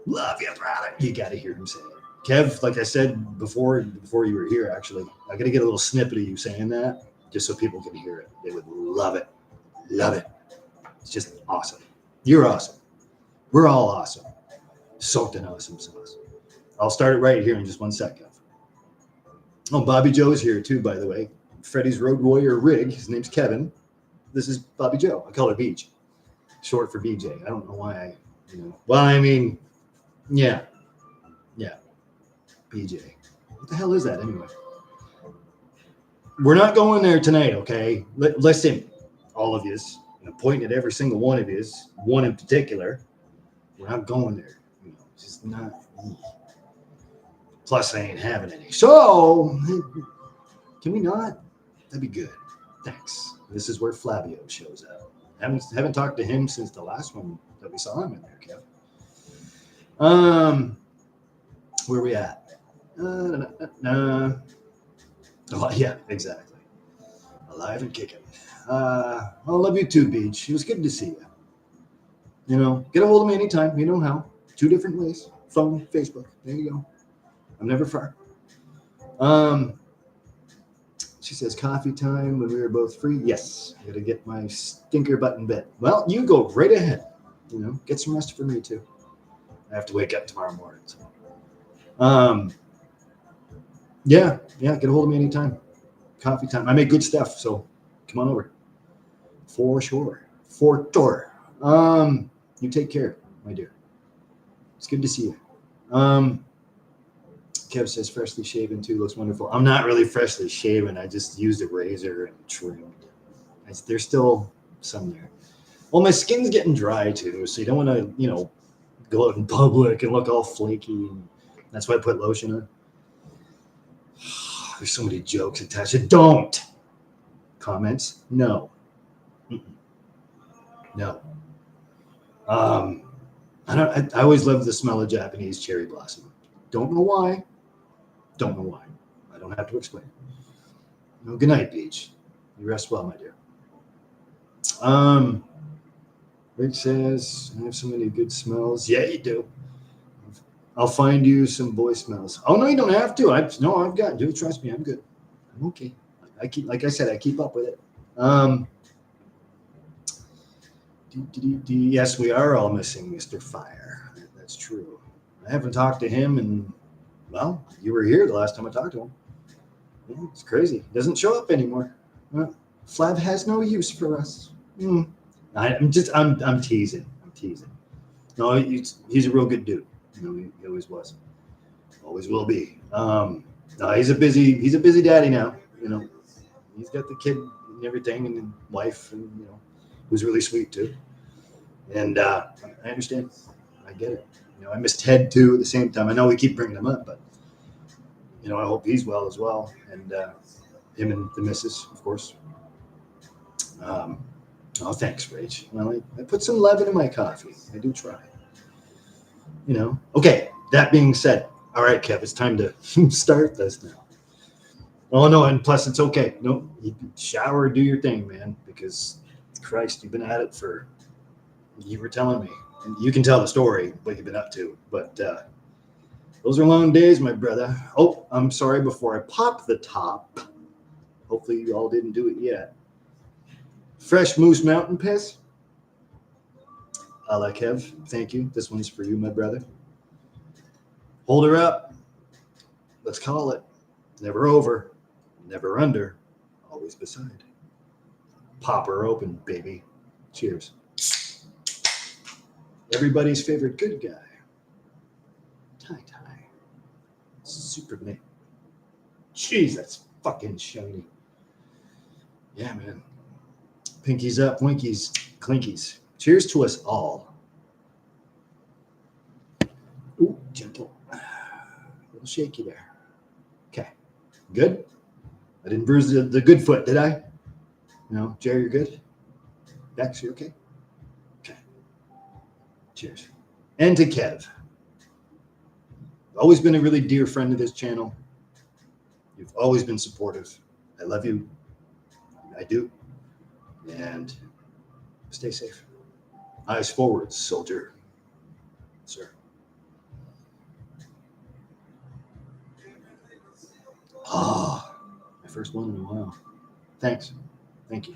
Love you, brother. You got to hear him say it. Kev, like I said before you were here, actually, I got to get a little snippet of you saying that just so people can hear it. They would love it. Love it. It's just awesome. You're awesome. We're all awesome. Soaked in awesome sauce. I'll start it right here in just 1 second. Oh, Bobby Joe's here too, by the way. Freddie's Road Warrior rig. His name's Kevin. This is Bobby Joe. I call her Beach. Short for BJ. I don't know why Well, I mean, yeah. BJ. What the hell is that anyway? We're not going there tonight, okay? Listen, all of yous, and I'm pointing at every single one of yous, one in particular. We're not going there. It's just not. Plus, I ain't having any. So, can we not? That'd be good. Thanks. This is where Flavio shows up. Haven't talked to him since the last one that we saw him in there, Kev. Where we at? Oh, yeah, exactly. Alive and kicking. I love you too, Beach. It was good to see you. Get a hold of me anytime. You know how. 2 different ways. Phone, Facebook. There you go. I'm never far. She says, coffee time when we were both free. Yes. I got to get my stinker button bit. Well, you go right ahead. Get some rest for me too. I have to wake up tomorrow morning. So. Yeah, get a hold of me anytime. Coffee time. I make good stuff, so come on over. For sure. You take care, my dear. It's good to see you. Kev says freshly shaven too, looks wonderful. I'm not really freshly shaven. I just used a razor and trimmed. There's still some there. Well, my skin's getting dry too, so you don't want to, go out in public and look all flaky. That's why I put lotion on. There's so many jokes attached. Don't. Comments? No. No. I always love the smell of Japanese cherry blossom. Don't know why. I don't have to explain. Good night, Beach. You rest well, my dear. Rick says, I have so many good smells. Yeah, you do. I'll find you some boy smells. Oh, no, you don't have to. I've got, dude, trust me, I'm good. I'm okay. I keep up with it. Yes, we are all missing Mr. Fire. That's true. I haven't talked to him and, well, you were here the last time I talked to him. Yeah, it's crazy. He doesn't show up anymore. Flav has no use for us. I'm teasing. No, he's a real good dude. He always was. Always will be. No, he's a busy daddy now. He's got the kid and everything and the wife and, who's really sweet too. And I understand. I get it. I miss Ted too at the same time. I know we keep bringing him up, but, I hope he's well as well. And him and the missus, of course. Oh, thanks, Rach. Well, I put some leaven in my coffee. I do try. Okay, that being said, all right, Kev, it's time to start this now. Oh no, and plus it's okay. No, you can shower, do your thing, man. Because Christ, you've been at it for. You were telling me, and you can tell the story what you've been up to. But those are long days, my brother. Oh, I'm sorry. Before I pop the top, hopefully you all didn't do it yet. Fresh Moose Mountain piss. I like Kev. Thank you. This one's for you, my brother. Hold her up. Let's call it. Never over, never under, always beside. Pop her open, baby. Cheers. Everybody's favorite good guy. Tie. Superman. Jeez, that's fucking shiny. Yeah, man. Pinkies up, winkies, clinkies. Cheers to us all. Ooh, gentle. A little shaky there. Okay. Good? I didn't bruise the good foot, did I? No? Jerry, you're good? Bex, you okay? Okay. Cheers. And to Kev. Always been a really dear friend of this channel. You've always been supportive. I love you. I do. And stay safe. Eyes forward, soldier. Sir. Oh, my first one in a while. Thanks. Thank you.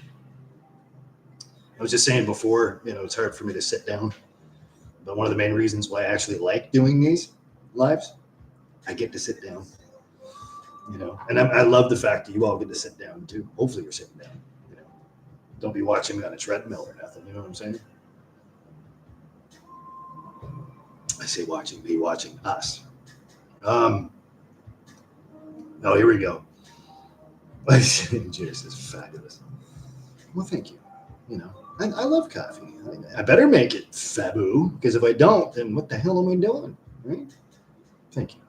I was just saying before, it's hard for me to sit down. But one of the main reasons why I actually like doing these lives, I get to sit down. And I love the fact that you all get to sit down too. Hopefully you're sitting down. Don't be watching me on a treadmill or nothing. You know what I'm saying? I say watching, be watching us. Oh, here we go. Cheers, is fabulous. Well, thank you. I love coffee. I better make it fabu, because if I don't, then what the hell am I doing? Right? Thank you.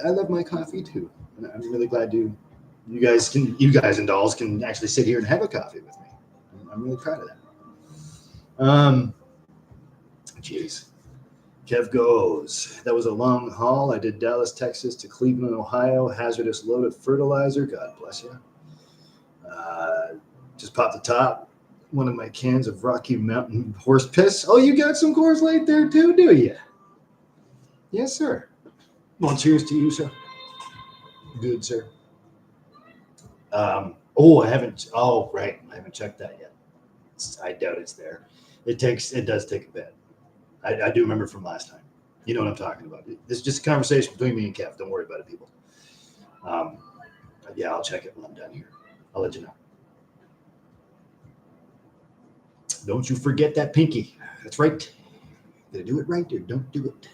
I love my coffee too. And I'm really glad you guys and dolls can actually sit here and have a coffee with me. I'm really proud of that. Jeez. Kev goes, that was a long haul. I did Dallas, Texas to Cleveland, Ohio. Hazardous load of fertilizer. God bless you. Just popped the top. One of my cans of Rocky Mountain horse piss. Oh, you got some Coors Light there too, do you? Yes, sir. Well, cheers to you, sir. Good, sir. I haven't. Oh, right. I haven't checked that yet. I doubt it's there. It does take a bit. I do remember from last time. You know what I'm talking about. This is just a conversation between me and Kev. Don't worry about it, people. Yeah, I'll check it when I'm done here. I'll let you know. Don't you forget that pinky. That's right. Did I do it right or don't do it?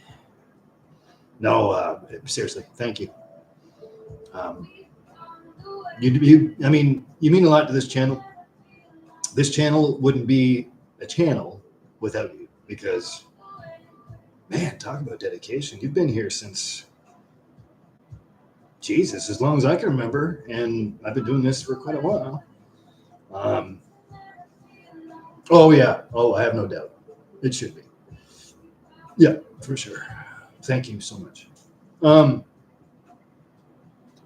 No, seriously, thank you. You mean a lot to this channel. This channel wouldn't be a channel without you, because, man, talk about dedication. You've been here since, Jesus, as long as I can remember, and I've been doing this for quite a while. Oh, yeah. Oh, I have no doubt. It should be. Yeah, for sure. Thank you so much.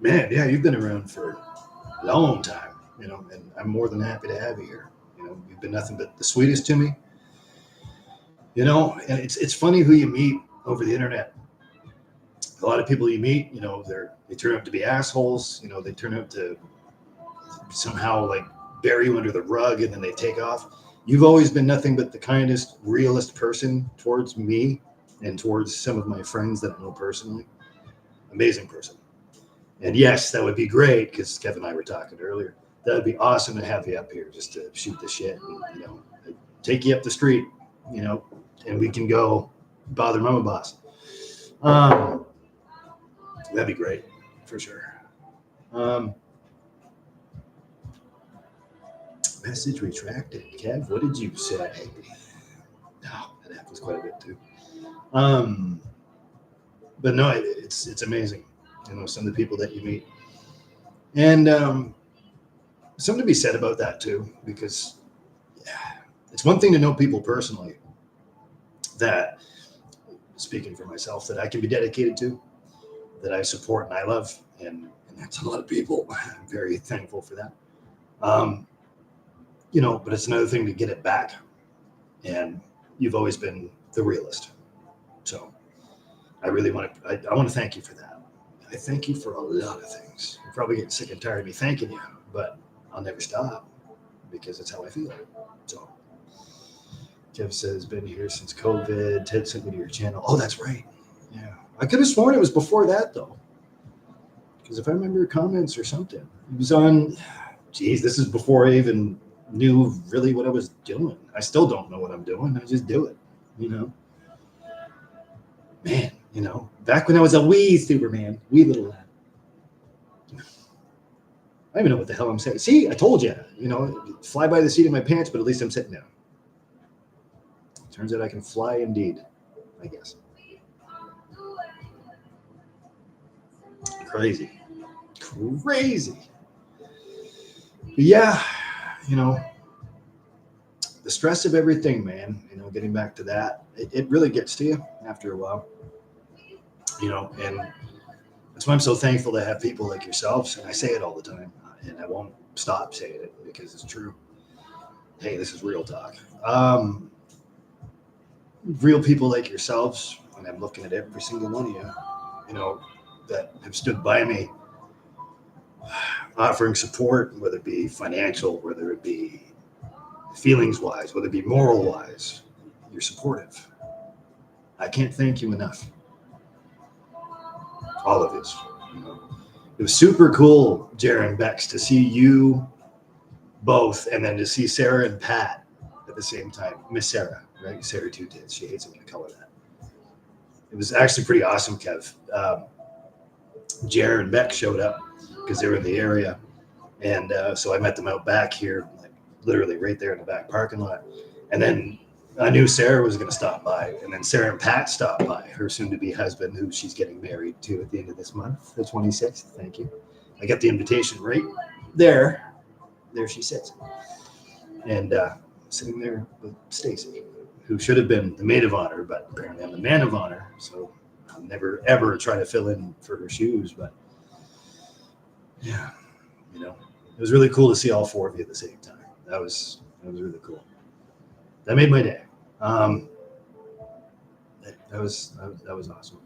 Man, yeah, you've been around for a long time, and I'm more than happy to have you here. You've been nothing but the sweetest to me. And it's funny who you meet over the internet. A lot of people you meet, they turn out to be assholes. They turn out to somehow like bury you under the rug, and then they take off. You've always been nothing but the kindest, realest person towards me and towards some of my friends that I know personally. Amazing person. And yes, that would be great, because Kevin and I were talking earlier. That would be awesome to have you up here just to shoot the shit. And, take you up the street, and we can go bother Mama Boss. That'd be great, for sure. Message retracted. Kev, what did you say? No, that happens quite a bit too. But no, it's amazing. Some of the people that you meet, and something to be said about that too, because it's one thing to know people personally that, speaking for myself, that I can be dedicated to, that I support and I love, and And that's a lot of people. I'm very thankful for that. But it's another thing to get it back. And you've always been the realist. So I really want to, I want to thank you for that. I thank you for a lot of things. You're probably getting sick and tired of me thanking you, but I'll never stop because it's how I feel. So Kev says, been here since COVID. Ted sent me to your channel. Oh, that's right. Yeah. I could have sworn it was before that, though. Because if I remember your comments or something, it was on, geez, this is before I even knew really what I was doing. I still don't know what I'm doing. I just do it, Man, back when I was a wee Superman, wee little lad. I don't even know what the hell I'm saying. See, I told you, fly by the seat of my pants, but at least I'm sitting down. Turns out I can fly indeed, I guess. Crazy. But yeah, the stress of everything, man, getting back to that, it really gets to you after a while, and that's why I'm so thankful to have people like yourselves. And I say it all the time, and I won't stop saying it because it's true. Hey, this is real talk. Real people like yourselves, and I'm looking at every single one of you, that have stood by me, offering support, whether it be financial, whether it be feelings-wise, whether it be moral-wise. You're supportive. I can't thank you enough. All of it. It was super cool, Jared and Bex, to see you both, and then to see Sarah and Pat at the same time. Miss Sarah, right? Sarah Two Tits. She hates it when I call her that. It was actually pretty awesome, Kev. Jared and Beck showed up because they were in the area, and so I met them out back here, like literally right there in the back parking lot. And then I knew Sarah was going to stop by, and then Sarah and Pat stopped by, her soon-to-be husband, who she's getting married to at the end of this month, the 26th. Thank you. I got the invitation right there. There she sits, and sitting there with Stacy, who should have been the maid of honor, but apparently I'm the man of honor. So I'll never ever try to fill in for her shoes. But yeah, it was really cool to see all four of you at the same time. That was really cool. That made my day. That was awesome.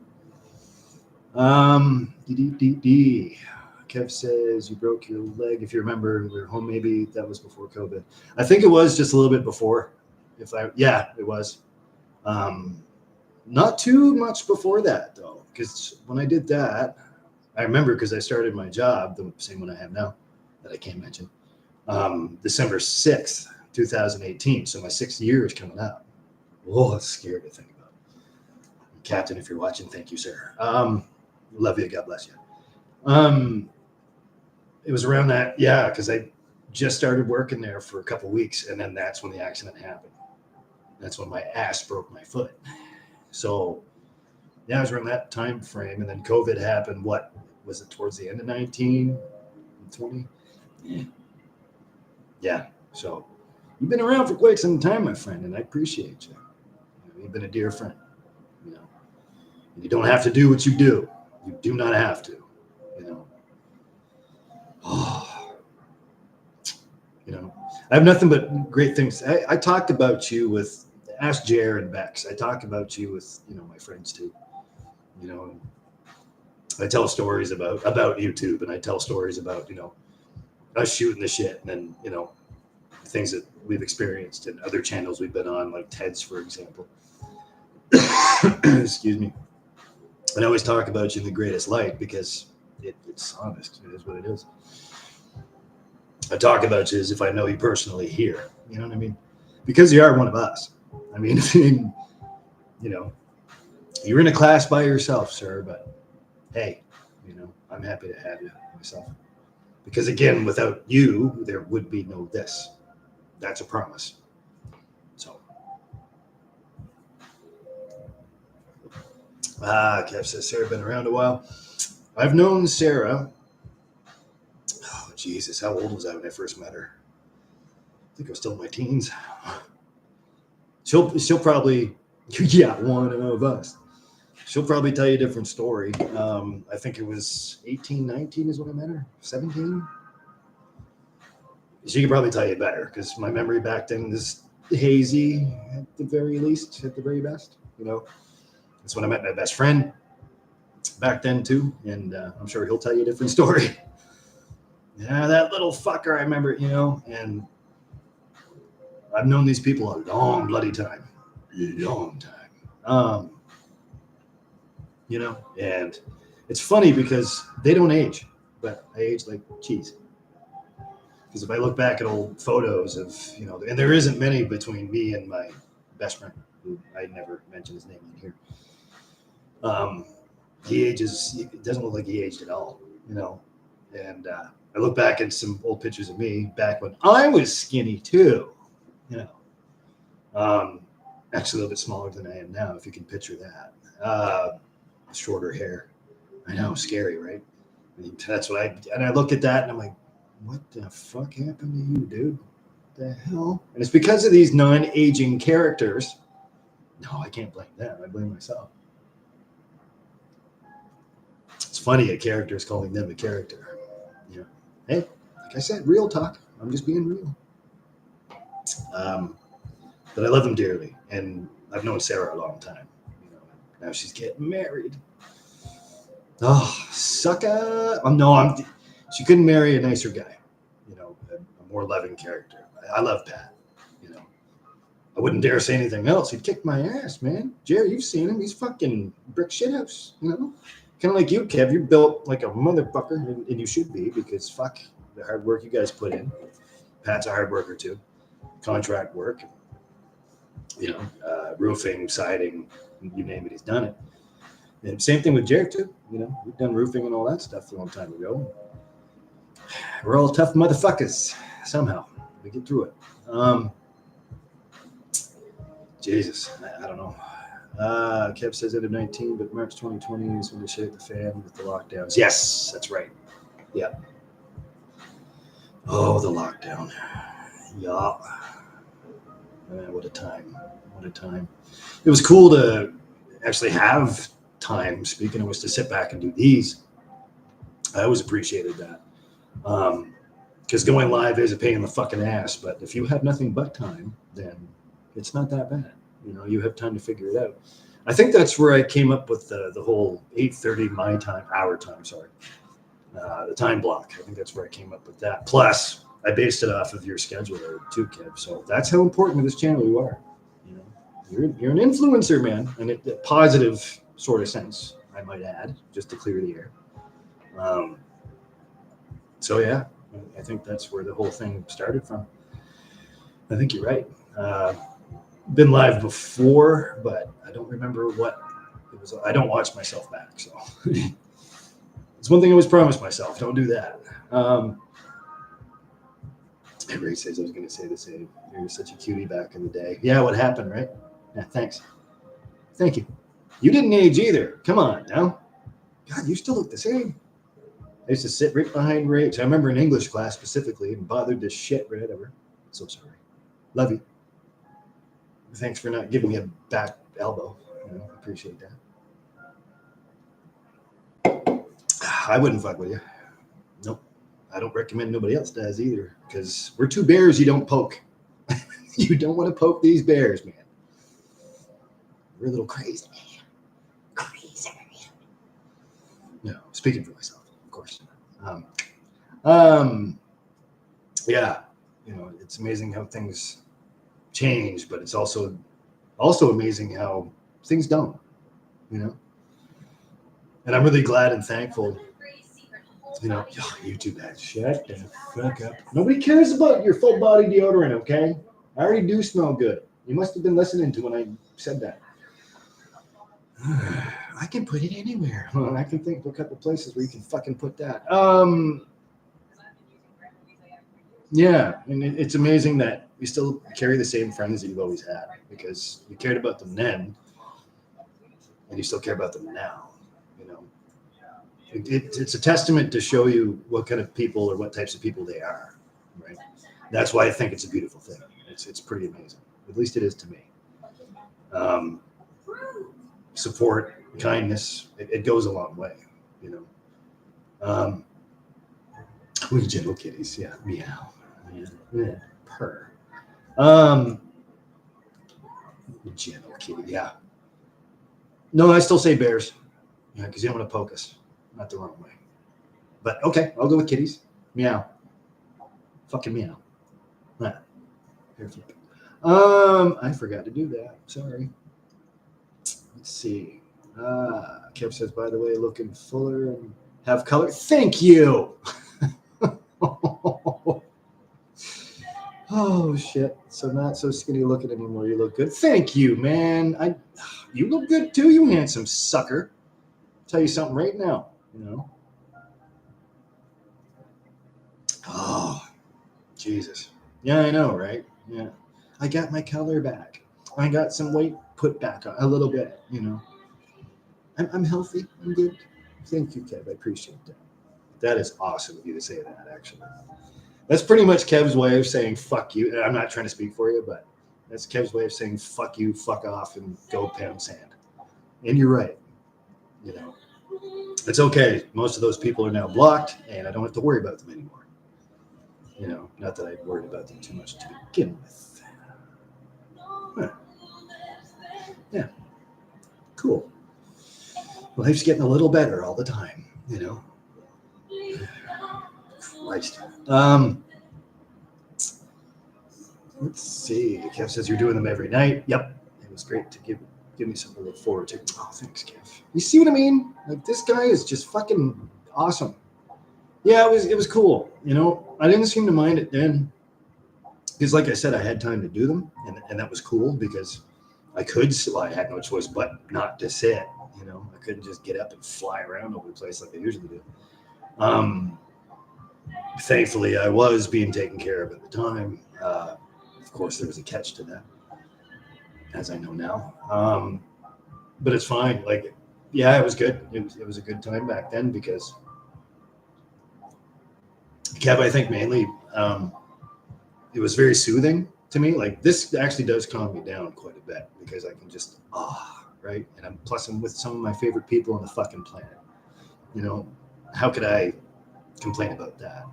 Kev says you broke your leg. If you remember, we were home. Maybe that was before COVID. I think it was just a little bit before. It was. Not too much before that though, because when I did that, I remember because I started my job, the same one I have now, that I can't mention, December 6th, 2018. So my 6th year is coming up. Oh, it's scary to think about. Captain, if you're watching, thank you, sir. Love you. God bless you. It was around that, yeah, because I just started working there for a couple of weeks, and then that's when the accident happened. That's when my ass broke my foot. So, yeah, it was around that time frame, and then COVID happened. What was it, towards the end of 19, 20? Yeah. So you've been around for quite some time, my friend, and I appreciate you. You've been a dear friend. You don't have to do what you do. You do not have to. I have nothing but great things. I talked about you with, ask Jer and Bex. I talk about you with, my friends too. I tell stories about YouTube, and I tell stories about, us shooting the shit, and then, things that we've experienced in other channels we've been on, like Ted's, for example. Excuse me. And I always talk about you in the greatest light because it's honest. It is what it is. I talk about you as if I know you personally here. You know what I mean? Because you are one of us. I mean, you're in a class by yourself, sir, but hey, I'm happy to have you myself. Because again, without you, there would be no this. That's a promise. So. Kev says, Sarah been around a while. I've known Sarah. Oh, Jesus. How old was I when I first met her? I think I was still in my teens. She'll probably, yeah, one of us. She'll probably tell you a different story. I think it was 18, 19 is when I met her. 17. She could probably tell you better because my memory back then is hazy at the very least, at the very best. That's when I met my best friend back then too, and I'm sure he'll tell you a different story. Yeah, that little fucker, I remember, and I've known these people a long bloody time. Long time. And it's funny because they don't age, but I age like cheese. Because if I look back at old photos of, and there isn't many between me and my best friend, who I never mentioned his name in here. It doesn't look like he aged at all, and I look back at some old pictures of me back when I was skinny too, actually a little bit smaller than I am now, if you can picture that. Shorter hair. I know, scary, right? That's what I look at that and I'm like, what the fuck happened to you, dude? What the hell? And it's because of these non-aging characters. No, I can't blame them. I blame myself. It's funny, a character is calling them a character. Hey, like I said, real talk. I'm just being real. But I love them dearly, and I've known Sarah a long time. Now she's getting married. Oh, sucker! She couldn't marry a nicer guy. A more loving character. I love Pat. I wouldn't dare say anything else. He'd kick my ass, man. Jerry, you've seen him. He's fucking brick shithouse. Kind of like you, Kev. You're built like a motherfucker, and you should be, because fuck the hard work you guys put in. Pat's a hard worker too. Contract work, roofing, siding, you name it, he's done it. And same thing with Jared too. We've done roofing and all that stuff a long time ago. We're all tough motherfuckers. Somehow we get through it. Jesus, I don't know. Kev says end of 19, but March 2020 is when they shit hit the fan with the lockdowns. Yes, that's right. Yeah. Oh, the lockdown. Yeah. Man, what a time. What a time. It was cool to actually have time, speaking of which, to sit back and do these. I always appreciated that. Because going live is a pain in the fucking ass, but if you have nothing but time, then it's not that bad. You have time to figure it out. I think that's where I came up with the whole 8:30 my time, our time, sorry. The time block. I think that's where I came up with that. Plus, I based it off of your schedule there too, Kev. So that's how important with this channel you are. You're an influencer, man, and in a positive sort of sense, I might add, just to clear the air. So yeah, I think that's where the whole thing started from. I think you're right. Been live before, but I don't remember what it was. I don't watch myself back, so it's one thing I always promised myself: don't do that. Ray says I was going to say the same. You were such a cutie back in the day. Yeah, what happened, right? Yeah, thanks. Thank you. You didn't age either. Come on now. God, you still look the same. I used to sit right behind Ray. I remember in English class specifically and bothered this shit right ever. So sorry. Love you. Thanks for not giving me a back elbow. Appreciate that. I wouldn't fuck with you. Nope. I don't recommend nobody else does either, because we're two bears you don't poke. You don't want to poke these bears, man. We're a little crazy. Crazy. No, speaking for myself, of course. Yeah, it's amazing how things change, but it's also amazing how things don't, And I'm really glad and thankful. YouTube that. Shut the fuck up. Nobody cares about your full body deodorant, okay? I already do smell good. You must have been listening to when I said that. I can put it anywhere. Well, I can think of a couple places where you can fucking put that. Yeah, and it's amazing that you still carry the same friends that you've always had, because you cared about them then, and you still care about them now. It's a testament to show you what kind of people or what types of people they are, right? That's why I think it's a beautiful thing. It's pretty amazing. At least it is to me. support, kindness, it goes a long way, you know. We gentle kitties, yeah, meow, yeah, purr. Gentle kitty, yeah. No, I still say bears, yeah, because you don't want to poke us, not the wrong way. But okay, I'll go with kitties. Meow, fucking meow. Nah, hair flip. I forgot to do that. Sorry. Let's see. Kev says, by the way, looking fuller and have color. Thank you. Oh shit! So not so skinny looking anymore. You look good. Thank you, man. You look good too, you handsome sucker. I'll tell you something right now. You know. Oh, Jesus. Yeah, I know, right? Yeah. I got my color back. I got some weight put back on a little bit. You know. I'm healthy. I'm good. Thank you, Kev. I appreciate that. That is awesome of you to say that. Actually. That's pretty much Kev's way of saying fuck you. I'm not trying to speak for you, but that's Kev's way of saying fuck you, fuck off, and go pound sand. And you're right. You know, it's okay. Most of those people are now blocked, and I don't have to worry about them anymore. You know, not that I worried about them too much to begin with. Huh. Yeah. Cool. Life's getting a little better all the time, you know. Christ. Let's see. Kev says you're doing them every night. Yep. It was great to give me something to look forward to. Oh, thanks, Kev. You see what I mean? Like, this guy is just fucking awesome. Yeah, it was cool. You know, I didn't seem to mind it then. Because like I said, I had time to do them, and that was cool because I could, well, I had no choice but not to sit. You know, I couldn't just get up and fly around over the place like I usually do. Thankfully, I was being taken care of at the time. Of course, there was a catch to that, as I know now. But it's fine. Like, yeah, it was good. It was a good time back then because Kev, I think mainly it was very soothing to me. Like, this actually does calm me down quite a bit because I can just right. And I'm with some of my favorite people on the fucking planet. You know, how could I complain about that?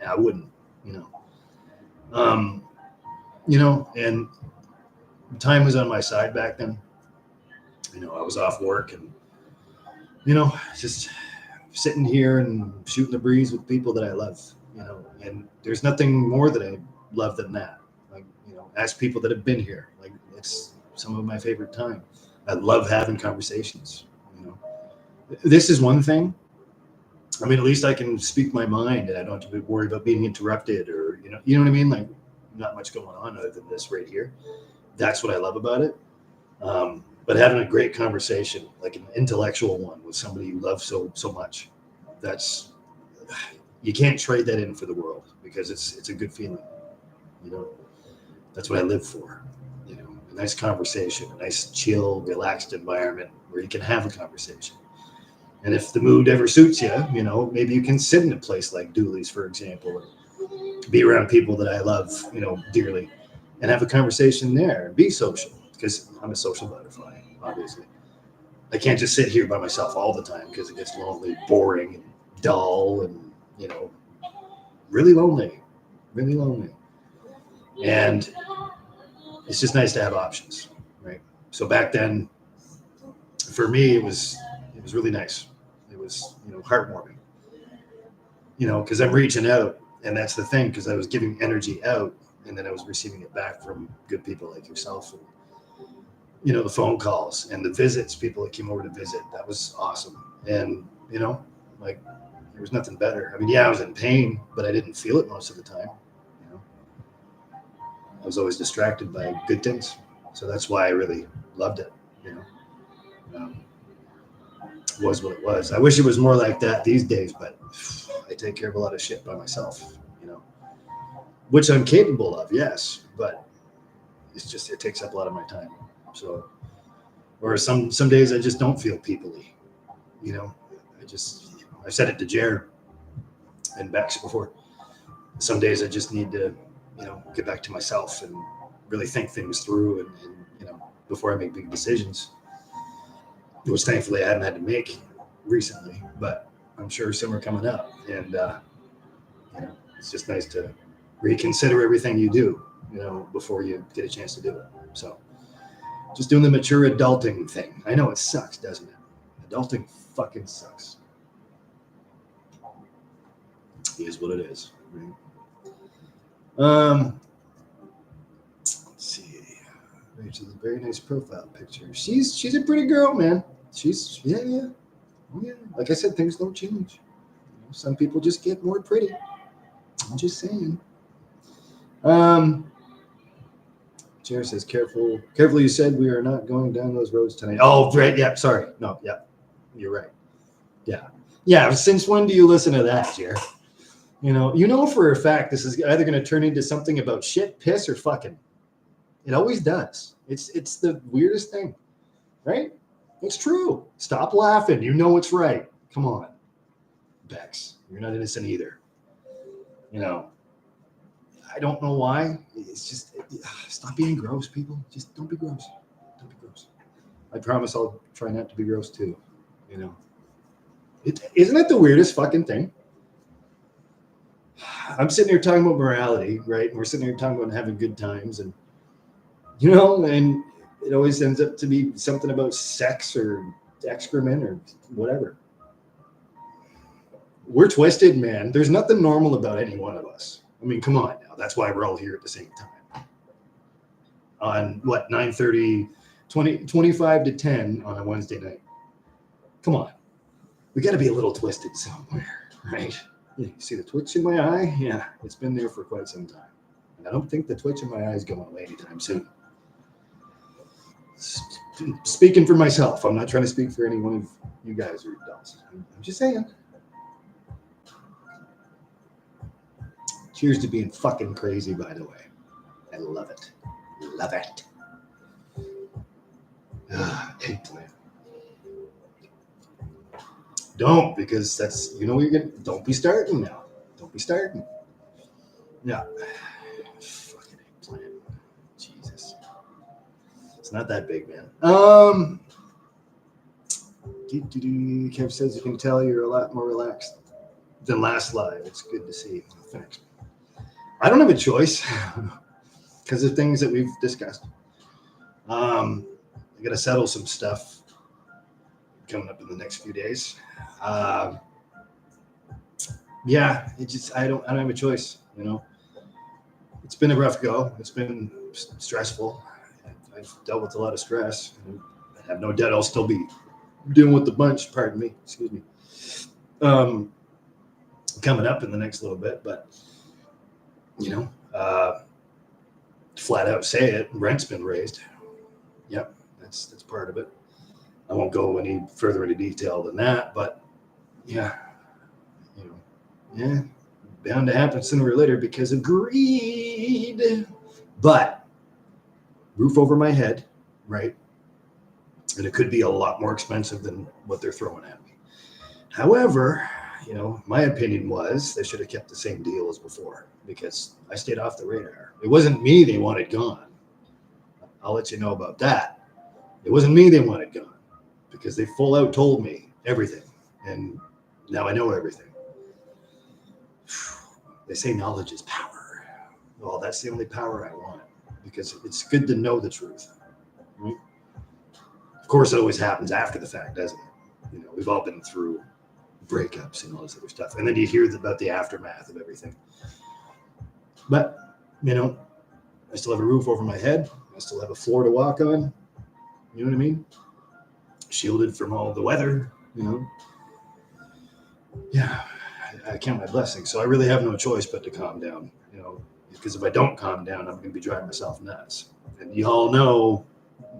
I wouldn't. You know, and time was on my side back then. You know, I was off work and, you know, just sitting here and shooting the breeze with people that I love, you know, and there's nothing more that I love than that. Like, you know, ask people that have been here. Like, it's some of my favorite time. I love having conversations, you know. This is one thing. I mean, at least I can speak my mind and I don't have to be worried about being interrupted or, you know what I mean? Like, not much going on other than this right here. That's what I love about it. But having a great conversation, like an intellectual one with somebody you love so much, you can't trade that in for the world because it's a good feeling. You know, that's what I live for. You know, a nice conversation, a nice chill, relaxed environment where you can have a conversation. And if the mood ever suits you, you know, maybe you can sit in a place like Dooley's, for example, or be around people that I love, you know, dearly, and have a conversation there and be social because I'm a social butterfly, obviously. I can't just sit here by myself all the time because it gets lonely, boring, and dull, and, you know, really lonely. And it's just nice to have options, right? So back then, for me, it was really nice. It was, you know, heartwarming, you know, because I'm reaching out, and that's the thing, because I was giving energy out, and then I was receiving it back from good people like yourself, and, you know, the phone calls and the visits, people that came over to visit. That was awesome, and, you know, like, there was nothing better. I mean, yeah, I was in pain, but I didn't feel it most of the time. You know, I was always distracted by good things, so that's why I really loved it. You know. Was what it was. I wish it was more like that these days, but I take care of a lot of shit by myself, you know, which I'm capable of, yes, but it's just, it takes up a lot of my time. So, or some days I just don't feel peoply, you know. I said it to Jer and Bex before. Some days I just need to, you know, get back to myself and really think things through and you know, before I make big decisions. which thankfully I haven't had to make recently, but I'm sure some are coming up. And, you know, it's just nice to reconsider everything you do, you know, before you get a chance to do it. So just doing the mature adulting thing. I know it sucks, doesn't it? Adulting fucking sucks. It is what it is, right? Let's see. Rachel's a very nice profile picture. She's a pretty girl, man. Yeah. Oh, yeah. Like I said, things don't change. You know, some people just get more pretty. I'm just saying. Chair says, careful, you said we are not going down those roads tonight. Oh, right. Yeah. Sorry. No. Yeah. You're right. Yeah. Yeah. Since when do you listen to that, Chair? You know for a fact this is either going to turn into something about shit, piss, or fucking. It always does. It's the weirdest thing, right? It's true. Stop laughing. You know it's right. Come on, Bex. You're not innocent either. You know, I don't know why. It's just stop being gross, people. Just don't be gross. Don't be gross. I promise I'll try not to be gross too. You know, isn't it the weirdest fucking thing? I'm sitting here talking about morality, right? And we're sitting here talking about having good times, and you know, and it always ends up to be something about sex or excrement or whatever. We're twisted, man. There's nothing normal about any one of us. I mean, come on now. That's why we're all here at the same time. On what, 9:30, 25 to 10 on a Wednesday night. Come on. We got to be a little twisted somewhere, right? You see the twitch in my eye? Yeah, it's been there for quite some time. And I don't think the twitch in my eye is going away anytime soon. Speaking for myself, I'm not trying to speak for any one of you guys or dolls. I'm just saying. Cheers to being fucking crazy, by the way. I love it. Love it. Eggplant. Don't, because that's, you know, you're gonna, don't be starting now. Don't be starting. Yeah. Fucking eggplant. Jesus. It's not that big, man. Kev says you can tell you're a lot more relaxed than last live. It's good to see. Thanks. I don't have a choice because of things that we've discussed. I got to settle some stuff coming up in the next few days. Yeah, it just I don't have a choice. You know, it's been a rough go. It's been stressful. I've dealt with a lot of stress. I have no doubt I'll still be dealing with the bunch. Pardon me. Excuse me. Coming up in the next little bit, but you know, flat out say it. Rent's been raised. Yep, that's part of it. I won't go any further into detail than that, but yeah, you know, yeah, bound to happen sooner or later because of greed. But roof over my head, right? And it could be a lot more expensive than what they're throwing at me. However, you know, my opinion was they should have kept the same deal as before because I stayed off the radar. It wasn't me they wanted gone. I'll let you know about that. It wasn't me they wanted gone because they full out told me everything. And now I know everything. They say knowledge is power. Well, that's the only power I want because it's good to know the truth. Right? Of course, it always happens after the fact, doesn't it? You know, we've all been through breakups and all this other stuff. And then you hear about the aftermath of everything. But, you know, I still have a roof over my head. I still have a floor to walk on. You know what I mean? Shielded from all the weather, you know. Yeah, I count my blessings. So I really have no choice but to calm down, you know, because if I don't calm down, I'm going to be driving myself nuts. And you all know,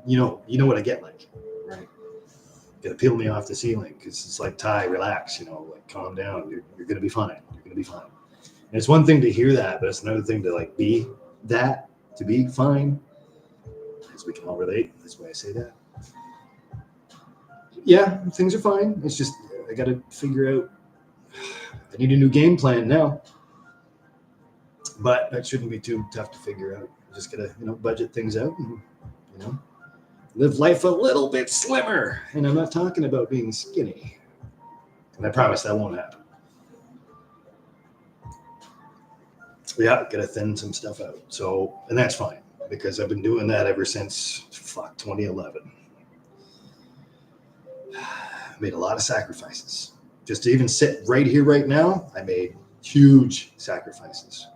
you know what I get like, right? Gonna peel me off the ceiling because it's like, Ty, relax, you know, like calm down. You're gonna be fine. You're gonna be fine. And it's one thing to hear that, but it's another thing to like be that, to be fine. As we can all relate. That's why I say that. Yeah, things are fine. It's just I gotta figure out. I need a new game plan now. But that shouldn't be too tough to figure out. I just gotta, you know, budget things out and, you know, live life a little bit slimmer. And I'm not talking about being skinny. And I promise that won't happen. Yeah, gotta thin some stuff out. So, and that's fine because I've been doing that ever since 2011. I made a lot of sacrifices. Just to even sit right here, right now, I made huge sacrifices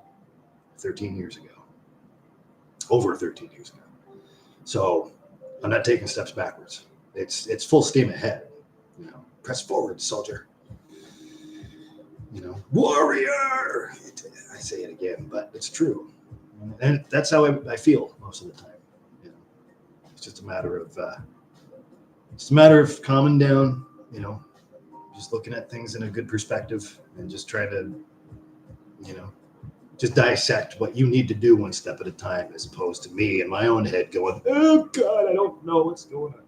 13 years ago, over 13 years ago. So I'm not taking steps backwards. It's full steam ahead. You know, press forward, soldier. You know, warrior. I say it again, but it's true, and that's how I feel most of the time. You know, it's just a matter of calming down. You know, just looking at things in a good perspective and just trying to, you know, just dissect what you need to do one step at a time, as opposed to me in my own head going, oh God, I don't know what's going on.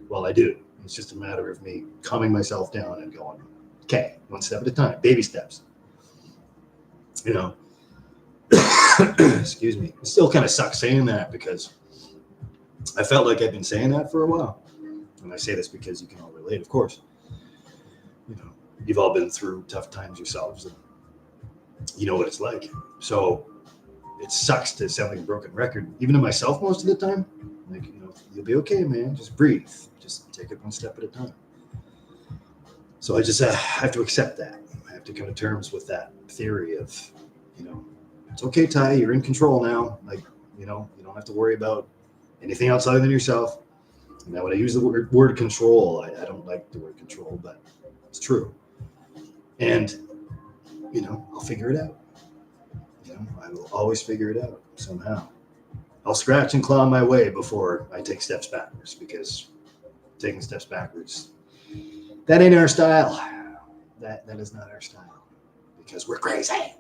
Well, I do. It's just a matter of me calming myself down and going, okay, one step at a time, baby steps. You know, excuse me. It still kind of sucks saying that because I felt like I've been saying that for a while. And I say this because you can all relate, of course. You know, you've all been through tough times yourselves and you know what it's like. So it sucks to sound like a broken record, even to myself most of the time. Like, you know, you'll be okay, man. Just breathe. Just take it one step at a time. So I just have to accept that. I have to come to terms with that theory of, you know, it's okay, Ty, you're in control now. Like, you know, you don't have to worry about anything else other than yourself. Now, when I use the word control, I don't like the word control, but it's true. And, you know, I'll figure it out. You know, I will always figure it out somehow. I'll scratch and claw my way before I take steps backwards, because taking steps backwards, that ain't our style. That is not our style, because we're crazy.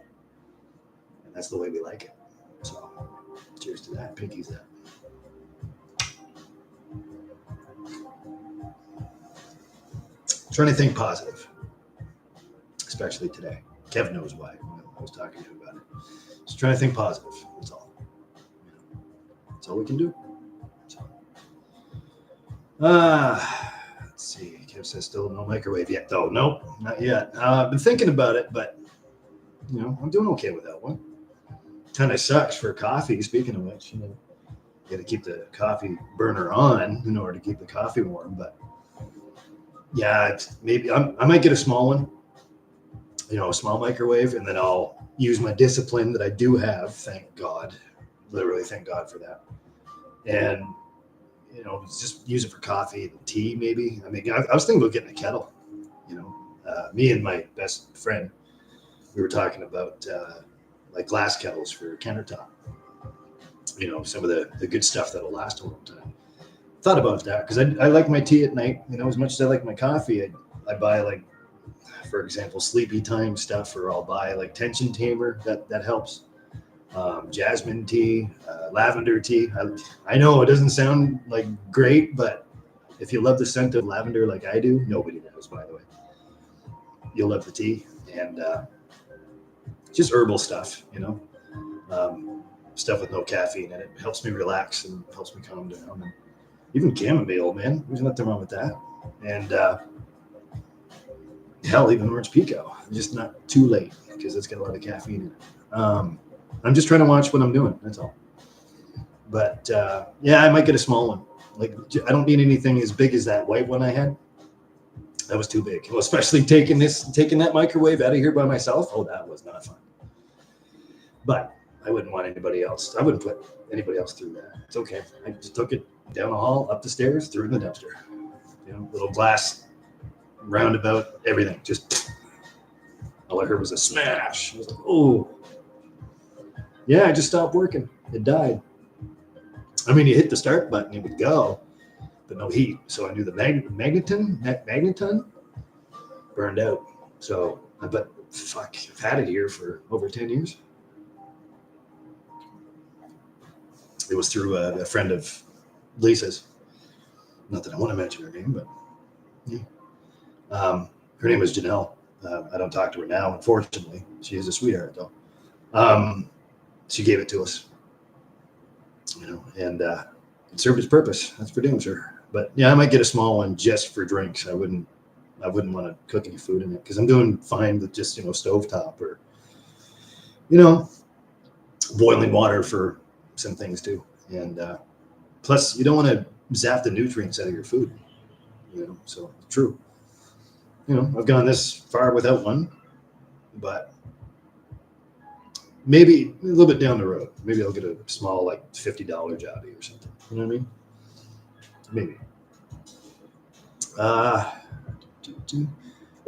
And that's the way we like it. So cheers to that. Pinkies up. Trying to think positive, especially today. Kevin knows why. I was talking to him about it. Just trying to think positive. That's all. That's all we can do. So, let's see. Kev says still no microwave yet, though. Nope, not yet. I've been thinking about it, but you know, I'm doing okay with that one. Kind of sucks for coffee. Speaking of which, you know, you got to keep the coffee burner on in order to keep the coffee warm. But yeah, maybe I might get a small one. You know, a small microwave, and then I'll use my discipline that I do have. Thank God, literally, thank God for that. And you know, just use it for coffee and tea, maybe. I mean, I was thinking about getting a kettle. You know, me and my best friend, we were talking about like glass kettles for countertop. You know, some of the good stuff that'll last a long time. Thought about that because I like my tea at night. You know, as much as I like my coffee, I buy like, for example, sleepy time stuff, or I'll buy like tension tamer. That helps. Jasmine tea, lavender tea. I know it doesn't sound like great, but if you love the scent of lavender like I do, nobody knows, by the way. You'll love the tea, and just herbal stuff, you know, stuff with no caffeine, and it helps me relax and helps me calm down. And even chamomile, man, there's nothing wrong with that. And hell, even orange pico, just not too late because it's got a lot of caffeine in it. I'm just trying to watch what I'm doing. That's all. But yeah, I might get a small one. Like, I don't need anything as big as that white one I had. That was too big. Well, especially taking that microwave out of here by myself. Oh, that was not fun. But I wouldn't want anybody else. I wouldn't put anybody else through that. It's okay. I just took it down the hall, up the stairs, threw it in the dumpster. You know, little glass roundabout, everything. Just all I heard was a smash. I was like, oh. Yeah, I just stopped working. It died. I mean, you hit the start button, it would go, but no heat. So I knew the magneton burned out. So, but fuck, I've had it here for over 10 years. It was through a friend of Lisa's. Not that I want to mention her name, but yeah. Her name is Janelle. I don't talk to her now, unfortunately. She is a sweetheart, though. She gave it to us, you know, and it served its purpose. That's for damn sure. But yeah, I might get a small one just for drinks. I wouldn't want to cook any food in it because I'm doing fine with just, stovetop or, boiling water for some things too. And plus, you don't want to zap the nutrients out of your food, so true. I've gone this far without one, but maybe a little bit down the road, maybe I'll get a small, like $50 jobby or something. You know what I mean? Maybe.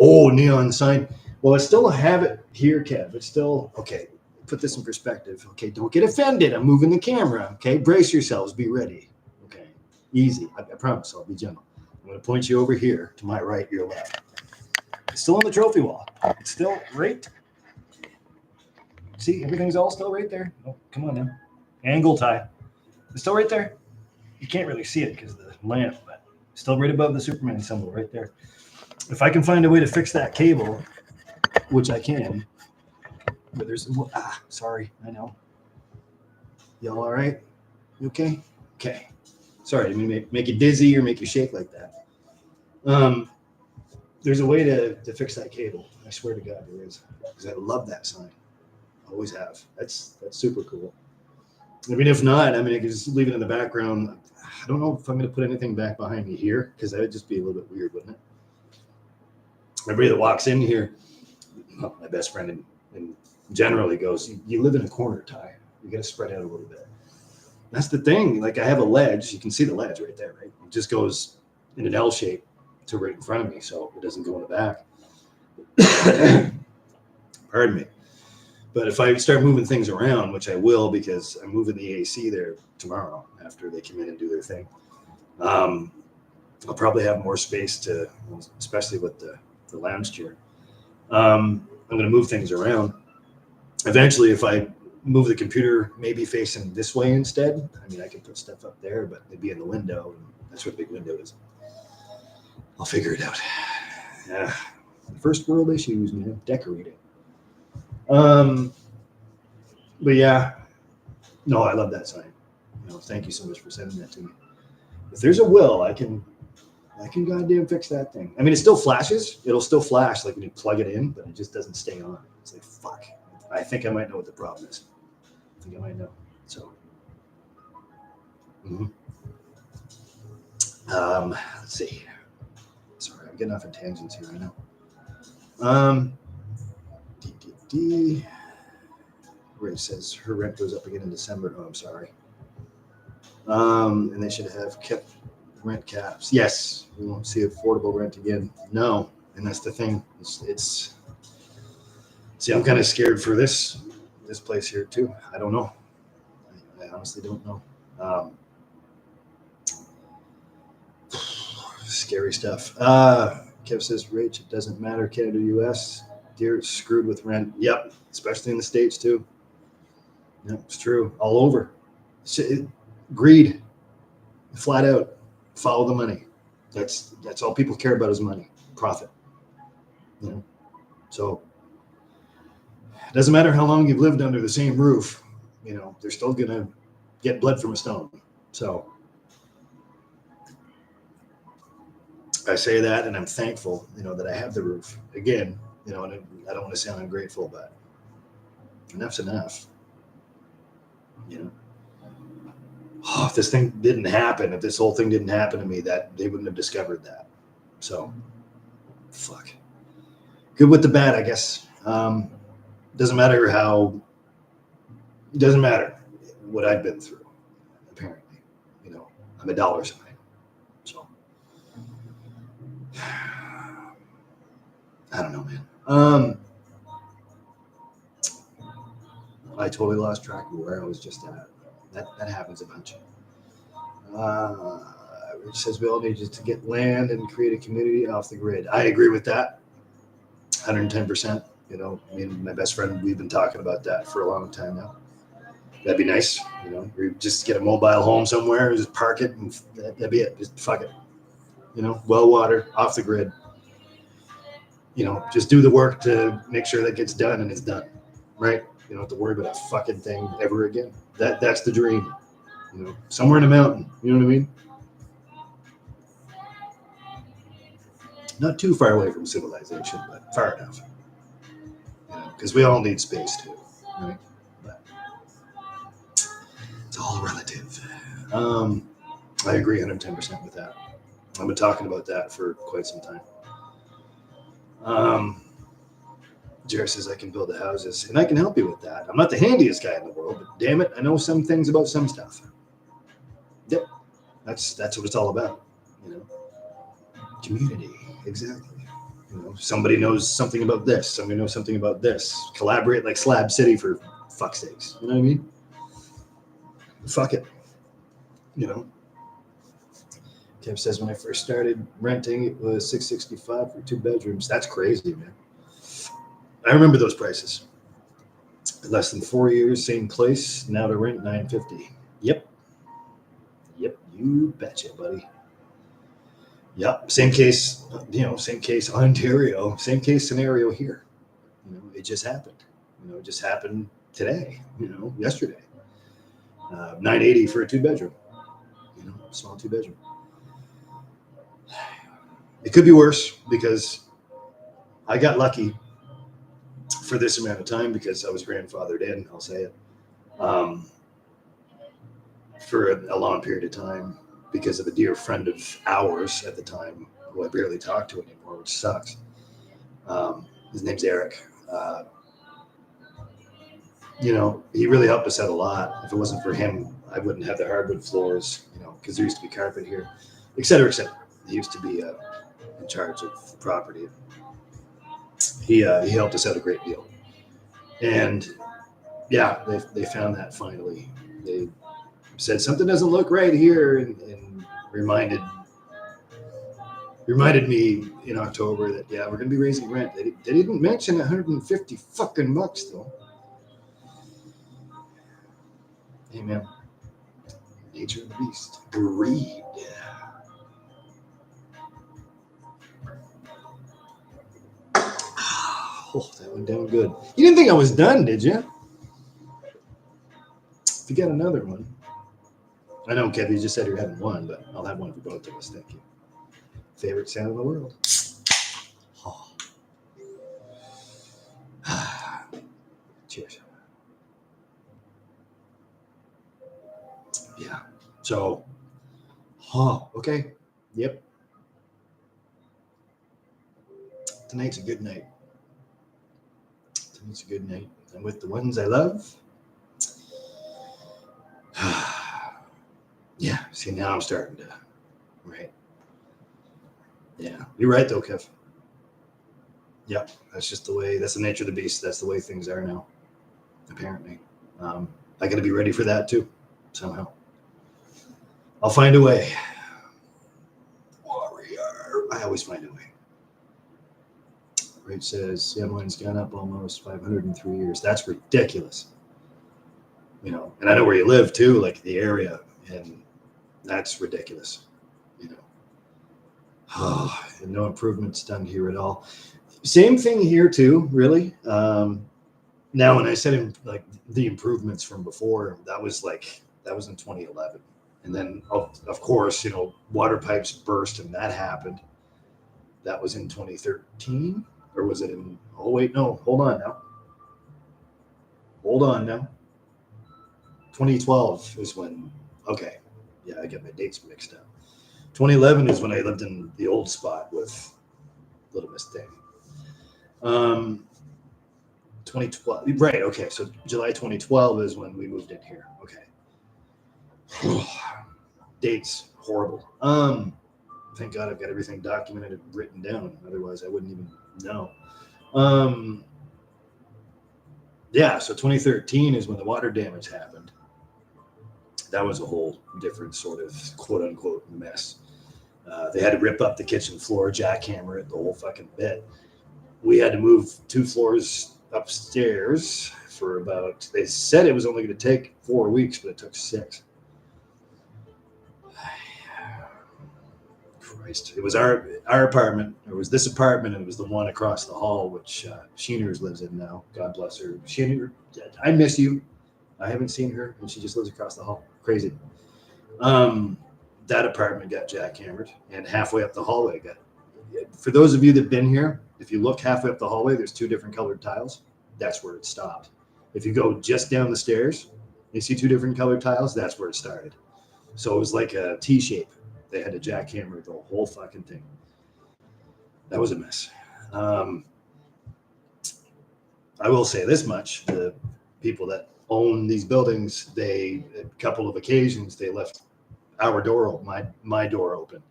Oh, neon sign. Well, I still have it here, Kev. It's still, okay, put this in perspective. Okay, don't get offended. I'm moving the camera. Okay, brace yourselves. Be ready. Okay, easy. I promise I'll be gentle. I'm going to point you over here to my right, your left. It's still on the trophy wall. It's still right. See, everything's all still right there. Oh, come on now. Angle tie. It's still right there. You can't really see it because of the lamp, but still right above the Superman symbol right there. If I can find a way to fix that cable, which I can, but there's, sorry, I know. Y'all all right? You okay? Okay. Sorry, I mean, make you dizzy or make you shake like that. There's a way to fix that cable. I swear to God there is, because I love that sign. Always have. That's super cool. I mean, if not, I can just leave it in the background. I don't know if I'm going to put anything back behind me here, because that would just be a little bit weird, wouldn't it? Everybody that walks in here, well, my best friend and generally goes, you live in a corner, Ty. You got to spread out a little bit. That's the thing. Like, I have a ledge. You can see the ledge right there, right? It just goes in an L shape to right in front of me, so it doesn't go in the back. Pardon me. But if I start moving things around, which I will, because I'm moving the AC there tomorrow after they come in and do their thing, I'll probably have more space to, especially with the lounge chair. I'm going to move things around. Eventually, if I move the computer maybe facing this way instead, I can put stuff up there, but it'd be in the window. And that's what a big window is. I'll figure it out. Yeah. First world issues, man. Decorating. But yeah, no, I love that sign. Thank you so much for sending that to me. If there's a will, I can goddamn fix that thing. It still flashes. It'll still flash like when you plug it in, but it just doesn't stay on. It's like, fuck. I think I might know what the problem is. I think I might know. So, let's see. Sorry, I'm getting off on tangents here. I know. Where it says her rent goes up again in December. Oh, I'm sorry. And they should have kept rent caps. Yes, we won't see affordable rent again. No, and that's the thing. It's see, I'm kind of scared for this place here too. I don't know. I honestly don't know. Scary stuff. Kev says, Rach, it doesn't matter, Canada, US. Deer is screwed with rent. Yep, especially in the States too. Yep, it's true. All over. Greed. Flat out. Follow the money. That's all people care about is money. Profit. So it doesn't matter how long you've lived under the same roof. They're still going to get blood from a stone. So I say that, and I'm thankful, that I have the roof. Again, and I don't want to sound ungrateful, but enough's enough. If this thing didn't happen, if this whole thing didn't happen to me, that they wouldn't have discovered that. So, fuck. Good with the bad, I guess. Doesn't matter what I've been through, apparently. I'm a dollar sign. So, I don't know, man. I totally lost track of where I was just at. That happens a bunch. Rich says we all need to get land and create a community off the grid. I agree with that, 110%. My best friend, we've been talking about that for a long time now. That'd be nice. We just get a mobile home somewhere, just park it, and that'd be it. Just fuck it. Well water, off the grid. Just do the work to make sure that gets done, and it's done, right? You don't have to worry about a fucking thing ever again. That's the dream. You know, somewhere in a mountain. You know what I mean? Not too far away from civilization, but far enough. You know, because we all need space too, right? But it's all relative. I agree 110% with that. I've been talking about that for quite some time. Jared says I can build the houses, and I can help you with that. I'm not the handiest guy in the world, but damn it, I know some things about some stuff. Yep, that's what it's all about. You know, community, exactly. You know, somebody knows something about this. Somebody knows something about this. Collaborate like Slab City for fuck's sakes. You know what I mean? Fuck it. You know. Kev says when I first started renting, it was $665 for 2 bedrooms. That's crazy, man. I remember those prices. Less than 4 years, same place. Now to rent $950. Yep. You betcha, buddy. Yep. Same case. You know, same case. Ontario. Same case scenario here. You know, it just happened. You know, it just happened today. You know, yesterday. $980 for a 2 bedroom. You know, small 2 bedroom. It could be worse because I got lucky for this amount of time because I was grandfathered in, I'll say it, for a long period of time because of a dear friend of ours at the time who I barely talk to anymore, which sucks. His name's Eric. You know, he really helped us out a lot. If it wasn't for him, I wouldn't have the hardwood floors, you know, because there used to be carpet here, et cetera, et cetera. He used to be in charge of property. He helped us out a great deal. And yeah, they found that finally. They said something doesn't look right here, and reminded me in October that we're going to be raising rent. They didn't mention 150 fucking bucks though. Hey man, nature of the beast, greed. Oh, that went down good. You didn't think I was done, did you? If you got another one. I know, Kevy, you just said you're having one, but I'll have one for both of us. Thank you. Favorite sound in the world. Oh. Cheers. Yeah. So, okay. Yep. Tonight's a good night. Tonight's a good night. I'm with the ones I love. Yeah. See, now I'm starting to. Right. Yeah. You're right, though, Kev. Yep. That's just the way. That's the nature of the beast. That's the way things are now. Apparently. I got to be ready for that, too. Somehow. I'll find a way. Warrior. I always find a way. Rach says, yeah, mine's gone up almost 500 in 3 years. That's ridiculous. You know, and I know where you live too, like the area, and that's ridiculous. You know, and no improvements done here at all. Same thing here too, really. Now, when I said like the improvements from before, that was in 2011, and then of course, you know, water pipes burst, and that happened. That was in 2013. Or was it in, oh, wait, no, hold on now. 2012 is when, okay. Yeah, I get my dates mixed up. 2011 is when I lived in the old spot with Little Miss Thing. 2012, right, okay. So July 2012 is when we moved in here. Okay. Dates, horrible. Thank God I've got everything documented and written down. Otherwise, I wouldn't even know. Yeah, so 2013 is when the water damage happened. That was a whole different sort of quote-unquote mess. They had to rip up the kitchen floor, jackhammer it, the whole fucking bit. We had to move 2 floors upstairs for about, they said it was only going to take 4 weeks, but it took 6. Christ. It was our apartment. It was this apartment, and it was the one across the hall, which Sheeners lives in now. God bless her. Sheener, I miss you. I haven't seen her, and she just lives across the hall. crazy. That apartment got jackhammered, and halfway up the hallway got. For those of you that've been here, if you look halfway up the hallway, there's 2 different colored tiles. That's where it stopped. If you go just down the stairs, you see 2 different colored tiles. That's where it started. So it was like a T shape. They had to jackhammer the whole fucking thing. That was a mess. I will say this much: the people that own these buildings, a couple of occasions, they left our door open, my door open,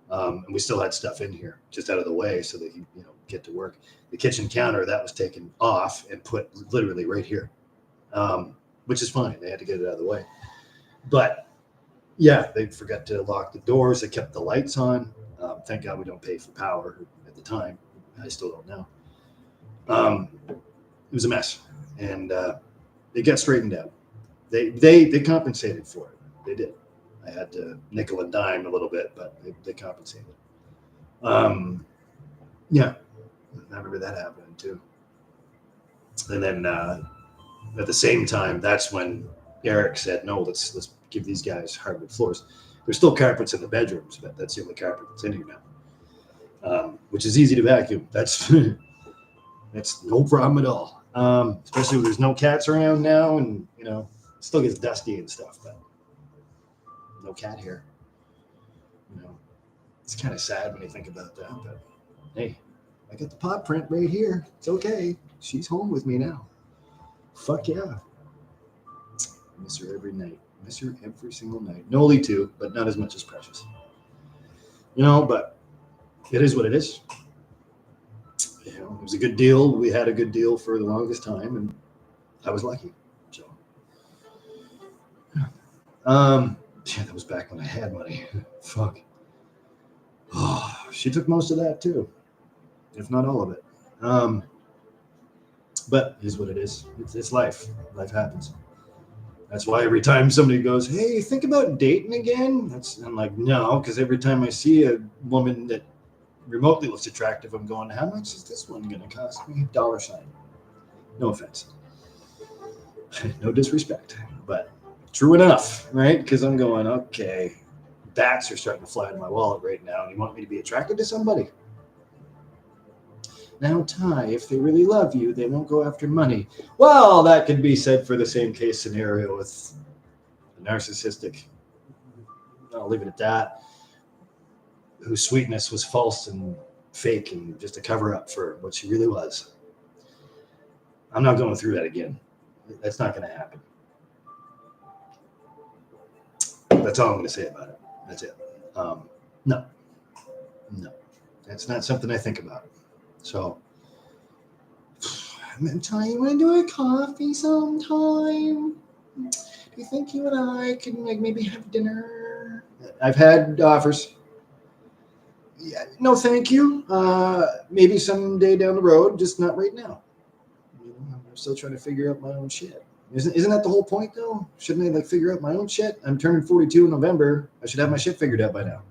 and we still had stuff in here just out of the way so they could get to work. The kitchen counter, that was taken off and put literally right here, which is fine. They had to get it out of the way, but yeah, they forgot to lock the doors. They kept the lights on. Thank God we don't pay for power at the time. I still don't know. It was a mess, and it got straightened out. They compensated for it. They did. I had to nickel and dime a little bit, but they compensated. Yeah, I remember that happening too. And then at the same time, that's when Eric said, "No, let's give these guys hardwood floors." There's still carpets in the bedrooms, but that's the only carpet that's in here now, which is easy to vacuum. That's that's no problem at all. Especially when there's no cats around now, and it still gets dusty and stuff, but no cat hair. It's kind of sad when you think about that, but hey, I got the paw print right here. It's okay. She's home with me now. Fuck yeah. I miss her every night. I miss her every single night. Noli too, but not as much as Precious. But it is what it is. It was a good deal. We had a good deal for the longest time, and I was lucky. So, yeah, that was back when I had money. Fuck. Oh, she took most of that too, if not all of it. But it is what it is. It's life. Life happens. That's why every time somebody goes, "Hey, think about dating again," I'm like, no, because every time I see a woman that remotely looks attractive, I'm going, how much is this one going to cost me? $sign. No offense. No disrespect, but true enough, right? Because I'm going, okay, bats are starting to fly in my wallet right now, and you want me to be attracted to somebody? Now, Ty, if they really love you, they won't go after money. Well, that could be said for the same case scenario with a narcissistic, I'll leave it at that, whose sweetness was false and fake and just a cover up for what she really was. I'm not going through that again. That's not going to happen. That's all I'm going to say about it. That's it. No. That's not something I think about. So, Ty, you want to do a coffee sometime? Do you think you and I could maybe have dinner? I've had offers. Yeah, no, thank you. Maybe someday down the road, just not right now. I'm still trying to figure out my own shit. Isn't that the whole point, though? Shouldn't I figure out my own shit? I'm turning 42 in November. I should have my shit figured out by now.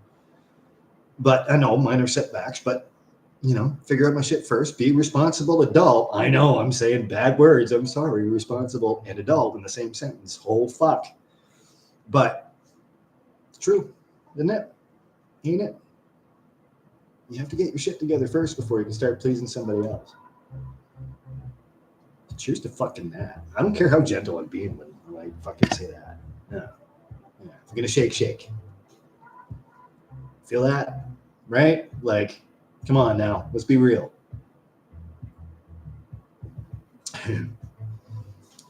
But I know minor setbacks, but figure out my shit first. Be responsible adult. I know I'm saying bad words. I'm sorry. Responsible and adult in the same sentence. Whole fuck. But it's true, isn't it? Ain't it? You have to get your shit together first before you can start pleasing somebody else. Cheers to fucking that. I don't care how gentle I'm being when I fucking say that. No. Yeah. If I'm gonna shake. Feel that? Right? Like, come on now. Let's be real. I'm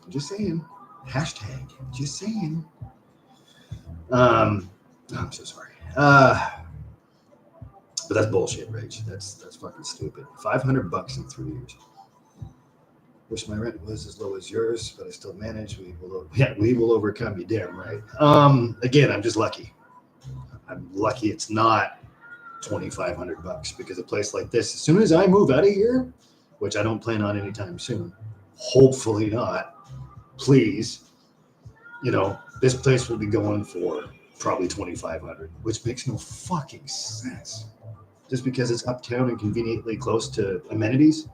just saying. Hashtag. Just saying. I'm so sorry. But that's bullshit, Rage. That's fucking stupid. $500 in 3 years. Wish my rent was as low as yours, but I still manage. We will overcome. You damn right. Again, I'm just lucky. I'm lucky it's not $2,500 because a place like this, as soon as I move out of here, which I don't plan on anytime soon, hopefully not, please, this place will be going for probably $2,500, which makes no fucking sense. Just because it's uptown and conveniently close to amenities.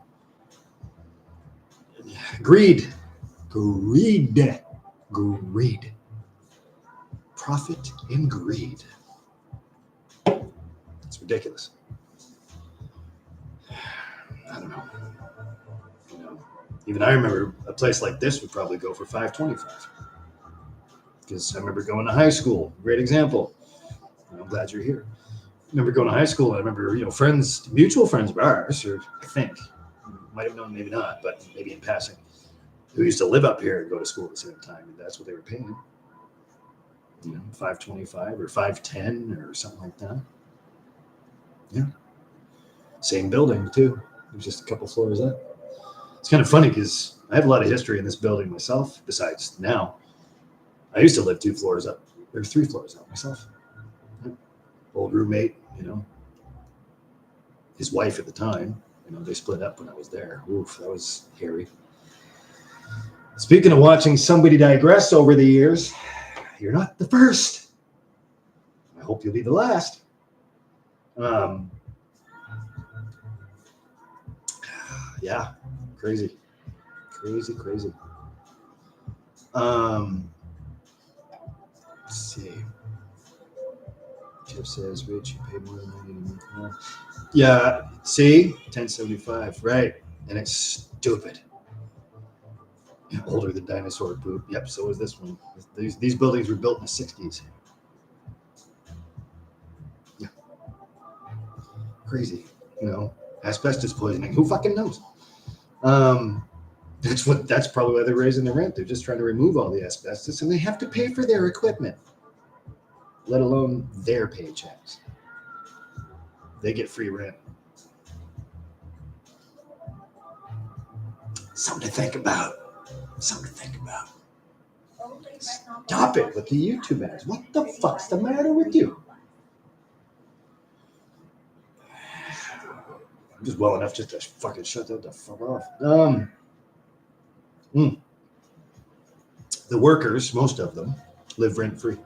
Greed. profit and greed. It's ridiculous. I don't know. Even I remember a place like this would probably go for $5.25. Because I remember going to high school. Great example. I'm glad you're here. I remember going to high school. I remember, friends, mutual friends of ours, or I think, might have known, maybe not, but maybe in passing, who used to live up here and go to school at the same time. And that's what they were paying. $5.25 or $5.10 or something like that. Yeah. Same building, too. It was just a couple floors up. It's kind of funny because I have a lot of history in this building myself, besides now. I used to live 2 floors up. There's 3 floors up myself. Old roommate, his wife at the time, they split up when I was there. Oof, that was hairy. Speaking of watching somebody digress over the years, you're not the first. I hope you'll be the last. Yeah, crazy. Let's see. Jeff says, Rich, you pay more than I need to make. Yeah, see? $10.75, right. And it's stupid. Older than dinosaur poop. Yep, so is this one. These buildings were built in the 60s. Yeah. Crazy. Asbestos poisoning. Who fucking knows? That's probably why they're raising the rent. They're just trying to remove all the asbestos, and they have to pay for their equipment, let alone their paychecks. They get free rent. Something to think about. Stop it with the YouTube ads. What the fuck's the matter with you? I'm just well enough just to fucking shut that the fuck off. The workers, most of them, live rent-free.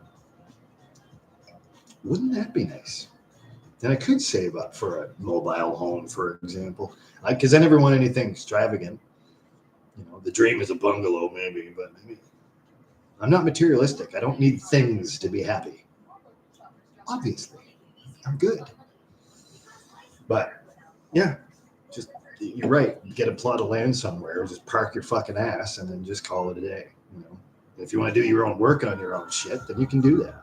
Wouldn't that be nice? And I could save up for a mobile home, for example, because I never want anything extravagant. The dream is a bungalow, maybe, but I'm not materialistic. I don't need things to be happy. Obviously, I'm good. But yeah, just you're right. Get a plot of land somewhere, just park your fucking ass, and then just call it a day. If you want to do your own work on your own shit, then you can do that.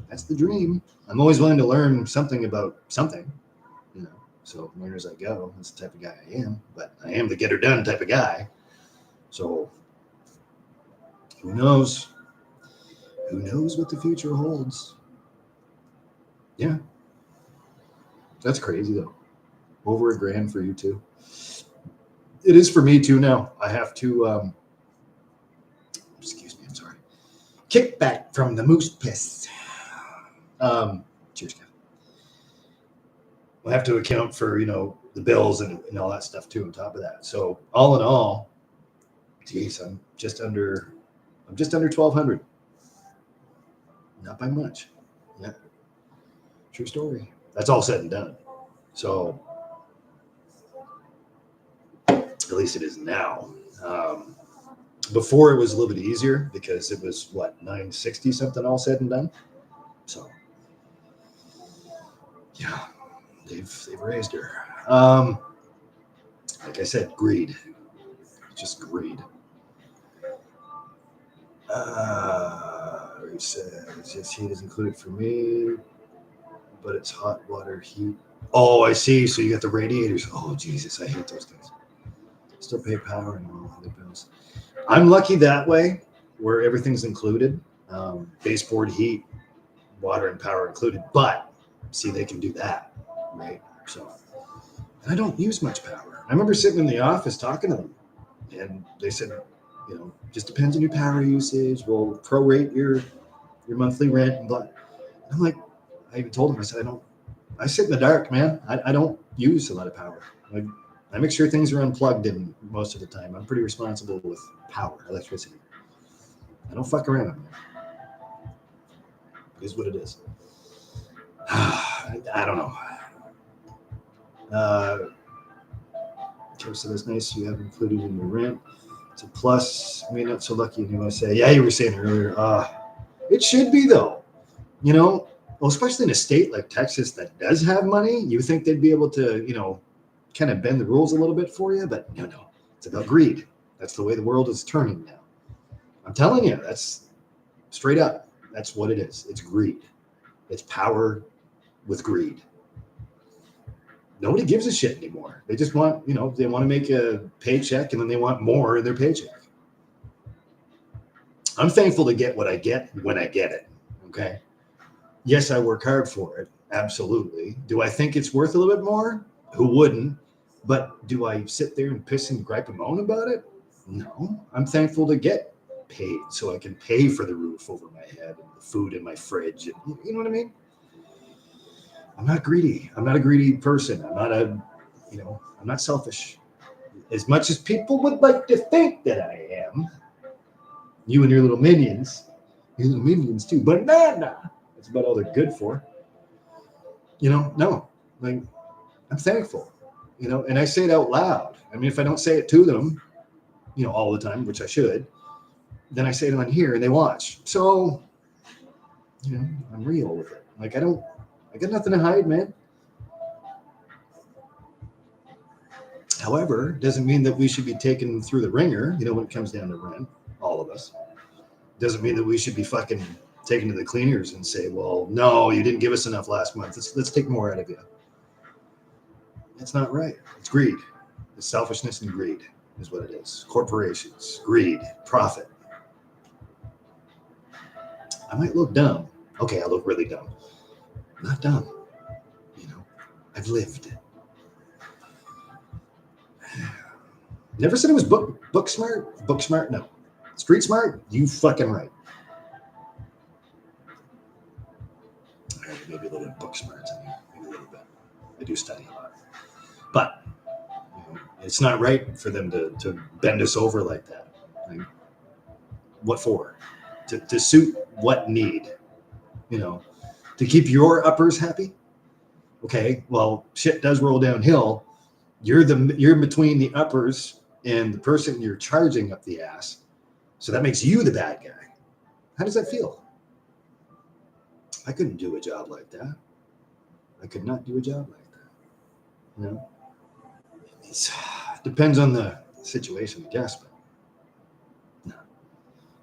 That's the dream. I'm always willing to learn something about something, so learn as I go. That's the type of guy I am, but I am the get her done type of guy. So who knows? Who knows what the future holds? Yeah. That's crazy though. Over $1,000 for you too. It is for me too now. I have to, excuse me, I'm sorry. Kickback from the moose piss. Cheers, Kevin. We'll have to account for, the bills and all that stuff too on top of that. So all in all, geez, I'm just under 1,200. Not by much. Yeah. True story. That's all said and done. So at least it is now. Before it was a little bit easier because it was $960 something all said and done. So yeah, they've raised her. Like I said, greed. Just greed. He says, yes, heat is included for me, but it's hot water heat. Oh, I see. So you got the radiators. Oh, Jesus, I hate those things. Still pay power and all other bills. I'm lucky that way, where everything's included. Baseboard, heat, water, and power included. But see, they can do that, right? So, and I don't use much power. I remember sitting in the office talking to them, and they said, just depends on your power usage. We'll prorate your monthly rent and blah. I'm like, I even told them, I said, I sit in the dark, man. I don't use a lot of power. I make sure things are unplugged in most of the time. I'm pretty responsible with power, electricity. I don't fuck around, man. It is what it is. I don't know. So that's nice. You have included in your rent. It's a plus. I mean, not so lucky in USA. Yeah, you were saying earlier. It should be though. You know, well, especially in a state like Texas that does have money, you think they'd be able to, kind of bend the rules a little bit for you, but no, it's about greed. That's the way the world is turning now. I'm telling you, that's straight up. That's what it is. It's greed. It's power with greed. Nobody gives a shit anymore. They just want, they want to make a paycheck and then they want more in their paycheck. I'm thankful to get what I get when I get it. Okay. Yes, I work hard for it. Absolutely. Do I think it's worth a little bit more? Who wouldn't? But do I sit there and piss and gripe and moan about it? No. I'm thankful to get paid so I can pay for the roof over my head and the food in my fridge. And, you know what I mean? I'm not greedy. I'm not a greedy person. I'm not selfish. As much as people would like to think that I am, you and your little minions too. Banana. That's about all they're good for. No. Like, I'm thankful. And I say it out loud. I mean, if I don't say it to them, all the time, which I should, then I say it on here and they watch. So, I'm real with it. Like, I got nothing to hide, man. However, doesn't mean that we should be taken through the ringer, when it comes down to rent, all of us. Doesn't mean that we should be fucking taken to the cleaners and say, well, no, you didn't give us enough last month. Let's take more out of you. That's not right. It's greed. It's selfishness and greed is what it is. Corporations, greed, profit. I might look dumb. Okay, I look really dumb. Not dumb. I've lived. Never said it was book smart. Book smart, no. Street smart, you fucking right. All right, maybe a little bit of book smart. Maybe a little bit. I do study a lot. But it's not right for them to bend us over like that. Like, what for? To suit what need? To keep your uppers happy? Okay, well, shit does roll downhill. You're between the uppers and the person you're charging up the ass. So that makes you the bad guy. How does that feel? I couldn't do a job like that. I could not do a job like that. It depends on the situation, I guess. But no.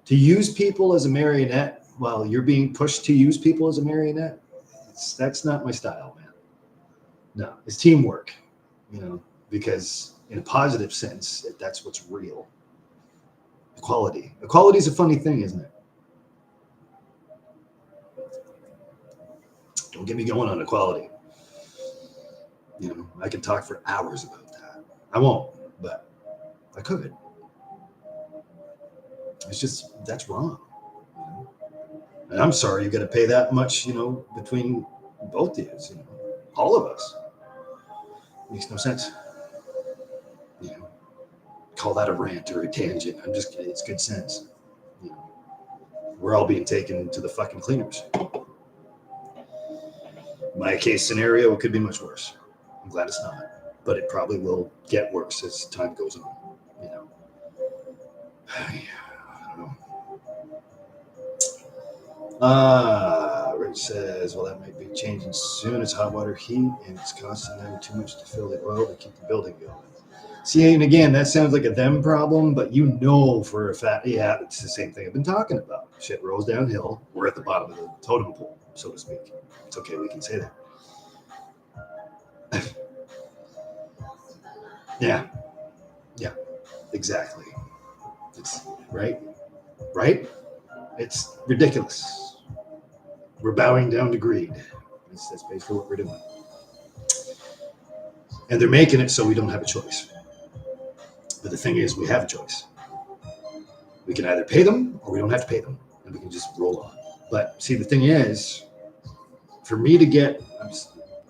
To use people as a marionette while you're being pushed to use people as a marionette, that's not my style, man. No, it's teamwork, because in a positive sense, that's what's real. Equality. Equality is a funny thing, isn't it? Don't get me going on equality. I can talk for hours about that. I won't, but I could. It's just, that's wrong. And I'm sorry you got to pay that much, between both of you, all of us. Makes no sense. Call that a rant or a tangent. It's good sense. We're all being taken to the fucking cleaners. My case scenario, it could be much worse. I'm glad it's not, but it probably will get worse as time goes on. I don't know. Rich says, well, that might be changing soon. It's hot water heat, and it's costing them too much to fill the oil to keep the building going. See, and again, that sounds like a them problem, but for a fact, yeah, it's the same thing I've been talking about. Shit rolls downhill. We're at the bottom of the totem pole, so to speak. It's okay, we can say that. Yeah, exactly. It's right. It's ridiculous. We're bowing down to greed. That's basically what we're doing. And they're making it so we don't have a choice. But the thing is, we have a choice. We can either pay them or we don't have to pay them, and we can just roll on. But see, the thing is, for me to get,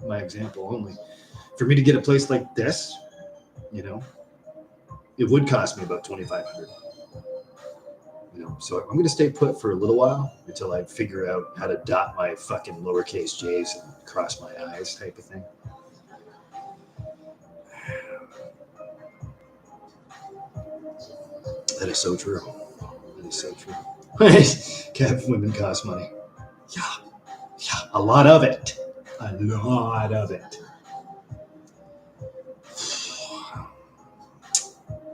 my example only, for me to get a place like this, it would cost me about $2,500. So I'm going to stay put for a little while until I figure out how to dot my fucking lowercase j's and cross my i's type of thing. That is so true. Kev, women cost money. Yeah, a lot of it. A lot of it.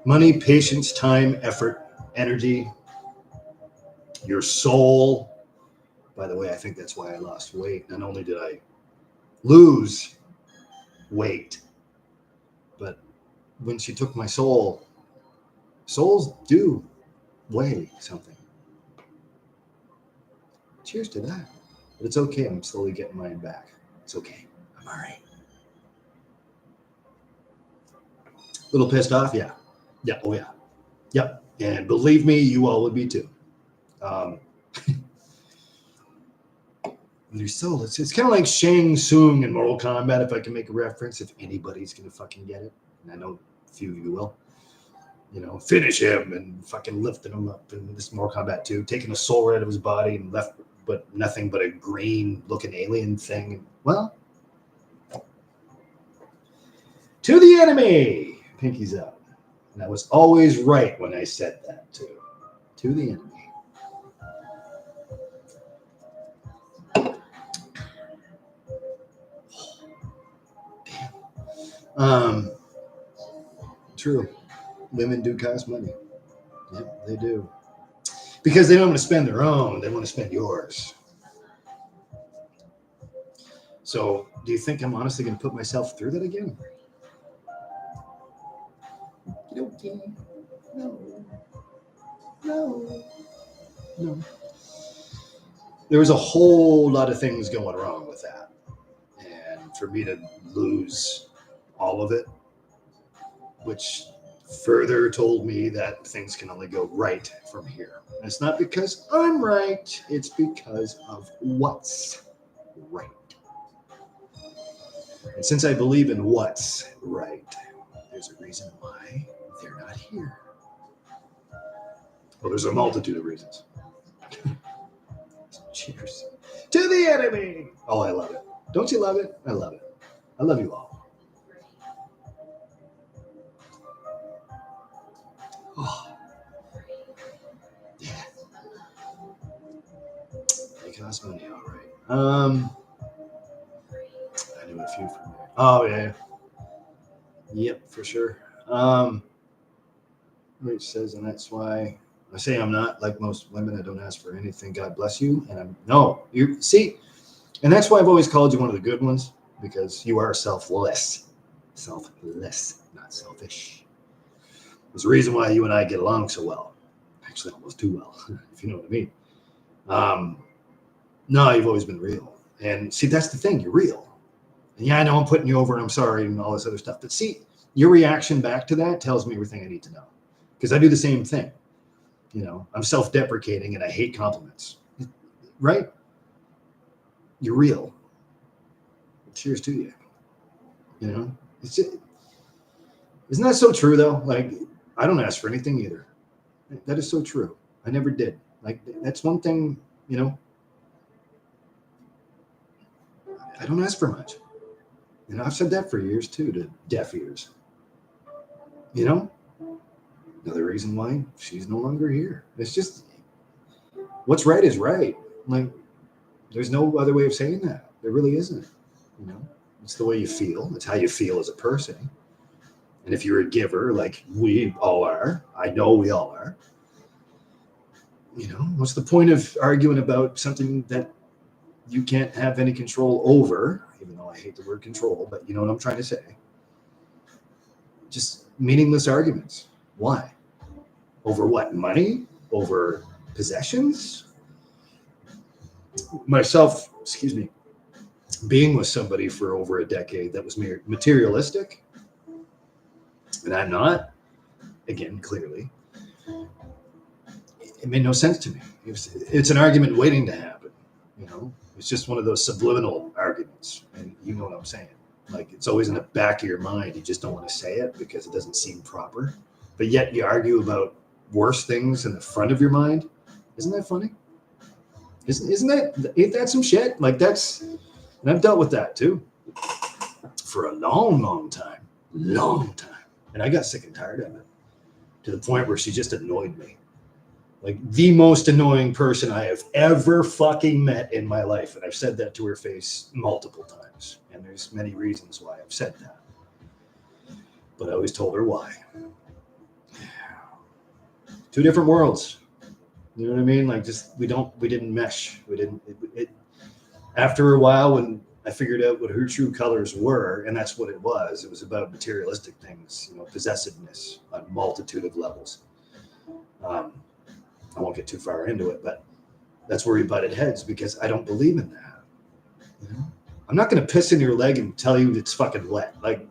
Money, patience, time, effort, energy, your soul. By the way, I think that's why I lost weight. Not only did I lose weight, but when she took my soul, souls do weigh something. Cheers to that. But it's okay. I'm slowly getting mine back. It's okay. I'm all right. A little pissed off? Yeah. Yeah. Oh, yeah. Yep. And believe me, you all would be too. Your soul. It's kind of like Shang Tsung in Mortal Kombat, if I can make a reference, if anybody's going to fucking get it. And I know a few of you will. You know, finish him and fucking lifting him up in this Mortal Kombat 2, taking the soul out of his body and left but nothing but a green looking alien thing. Well, to the enemy. Pinky's up. And I was always right when I said that too. To the enemy. True. Women do cost money. Yep, they do. Because they don't want to spend their own, they want to spend yours. So, do you think I'm honestly going to put myself through that again? Okay. No. There was a whole lot of things going wrong with that. And for me to lose all of it, which further told me that things can only go right from here. And it's not because I'm right, it's because of what's right. And since I believe in what's right, there's a reason why they're not here. Well, there's a multitude of reasons. Cheers. To the enemy! Oh, I love it. Don't you love it? I love it. I love you all. Oh. Yeah. They cost money, all right. I knew a few from there. Oh, yeah. Yep, for sure. Rich says, and that's why I say I'm not like most women. I don't ask for anything. God bless you. And you see, and that's why I've always called you one of the good ones, because you are selfless, not selfish. There's a reason why you and I get along so well. Actually, almost too well, if you know what I mean. No, you've always been real. And see, that's the thing. You're real. And yeah, I know I'm putting you over and I'm sorry and all this other stuff. But see, your reaction back to that tells me everything I need to know. Because I do the same thing. You know, I'm self-deprecating and I hate compliments. Right? You're real. Cheers to you. You know? Isn't that so true, though? Like, I don't ask for anything either. That is so true. I never did. Like, that's one thing, you know. I don't ask for much. You know, I've said that for years, too, to deaf ears. You know? Another reason why she's no longer here. It's just, what's right is right. Like, there's no other way of saying that. There really isn't. You know? It's the way you feel. It's how you feel as a person. And if you're a giver, like we all are, I know we all are, you know, what's the point of arguing about something that you can't have any control over, even though I hate the word control, but you know what I'm trying to say? Just meaningless arguments. Why? Over what? Money? Over possessions? Myself, being with somebody for over a decade that was materialistic, and I'm not, again, clearly, it made no sense to me. It's an argument waiting to happen, you know? It's just one of those subliminal arguments, and you know what I'm saying. Like, it's always in the back of your mind. You just don't want to say it because it doesn't seem proper, but yet you argue about worse things in the front of your mind. Isn't that funny? Ain't that some shit? Like, that's, and I've dealt with that too for a long time. And I got sick and tired of it to the point where she just annoyed me. Like the most annoying person I have ever fucking met in my life. And I've said that to her face multiple times. And there's many reasons why I've said that. But I always told her why. Two different worlds. You know what I mean? Like just we didn't mesh. We didn't after a while when I figured out what her true colors were, and that's what it was. It was about materialistic things, possessiveness on a multitude of levels. I won't get too far into it, but that's where we butted heads because I don't believe in that. I'm not going to piss in your leg and tell you it's fucking wet. Like,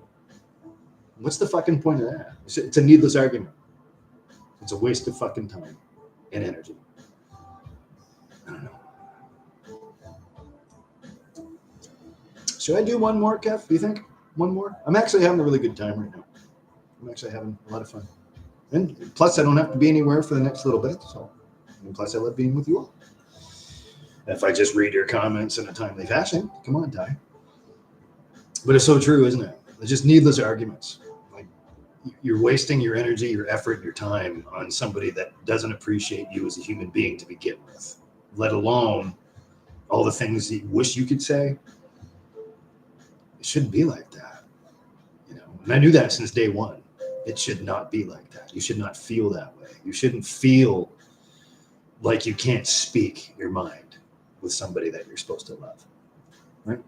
what's the fucking point of that? It's a needless argument. It's a waste of fucking time and energy. I don't know. Should I do one more, Kev? Do you think? One more? I'm actually having a really good time right now. I'm actually having a lot of fun. And plus, I don't have to be anywhere for the next little bit. So, and plus, I love being with you all. If I just read your comments in a timely fashion, come on, Ty. But it's so true, isn't it? It's just needless arguments. Like you're wasting your energy, your effort, your time on somebody that doesn't appreciate you as a human being to begin with, let alone all the things you wish you could say. It shouldn't be like that. And I knew that since day one. It should not be like that. You should not feel that way. You shouldn't feel like you can't speak your mind with somebody that you're supposed to love, right?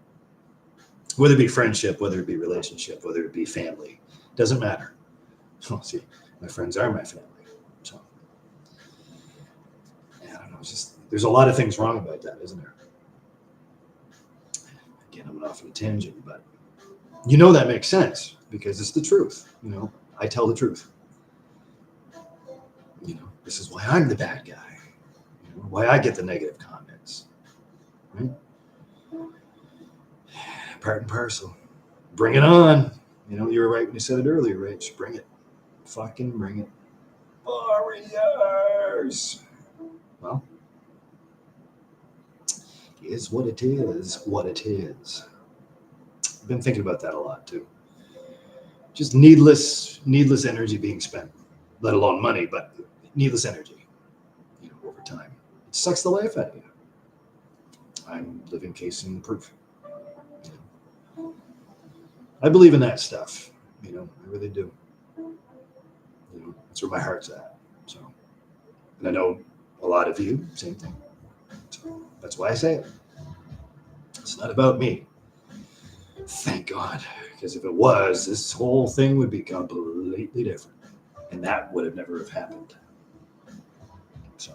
Whether it be friendship, whether it be relationship, whether it be family, doesn't matter. Well, see, my friends are my family. So, I don't know. It's just, there's a lot of things wrong about that, isn't there? Again, I'm off on a tangent, but that makes sense because it's the truth. I tell the truth. This is why I'm the bad guy. Why I get the negative comments. Right? Part and parcel. Bring it on. You were right when you said it earlier, Rach. Bring it. Fucking bring it. Warriors. Well, is what it is, what it is. I've been thinking about that a lot too. Just needless energy being spent, let alone money, but needless energy, over time. It sucks the life out of you. I'm living case in proof. I believe in that stuff. I really do. That's where my heart's at. So, and I know a lot of you, same thing. So that's why I say it. It's not about me. Thank God. Because if it was, this whole thing would be completely different. And that would have never have happened. So,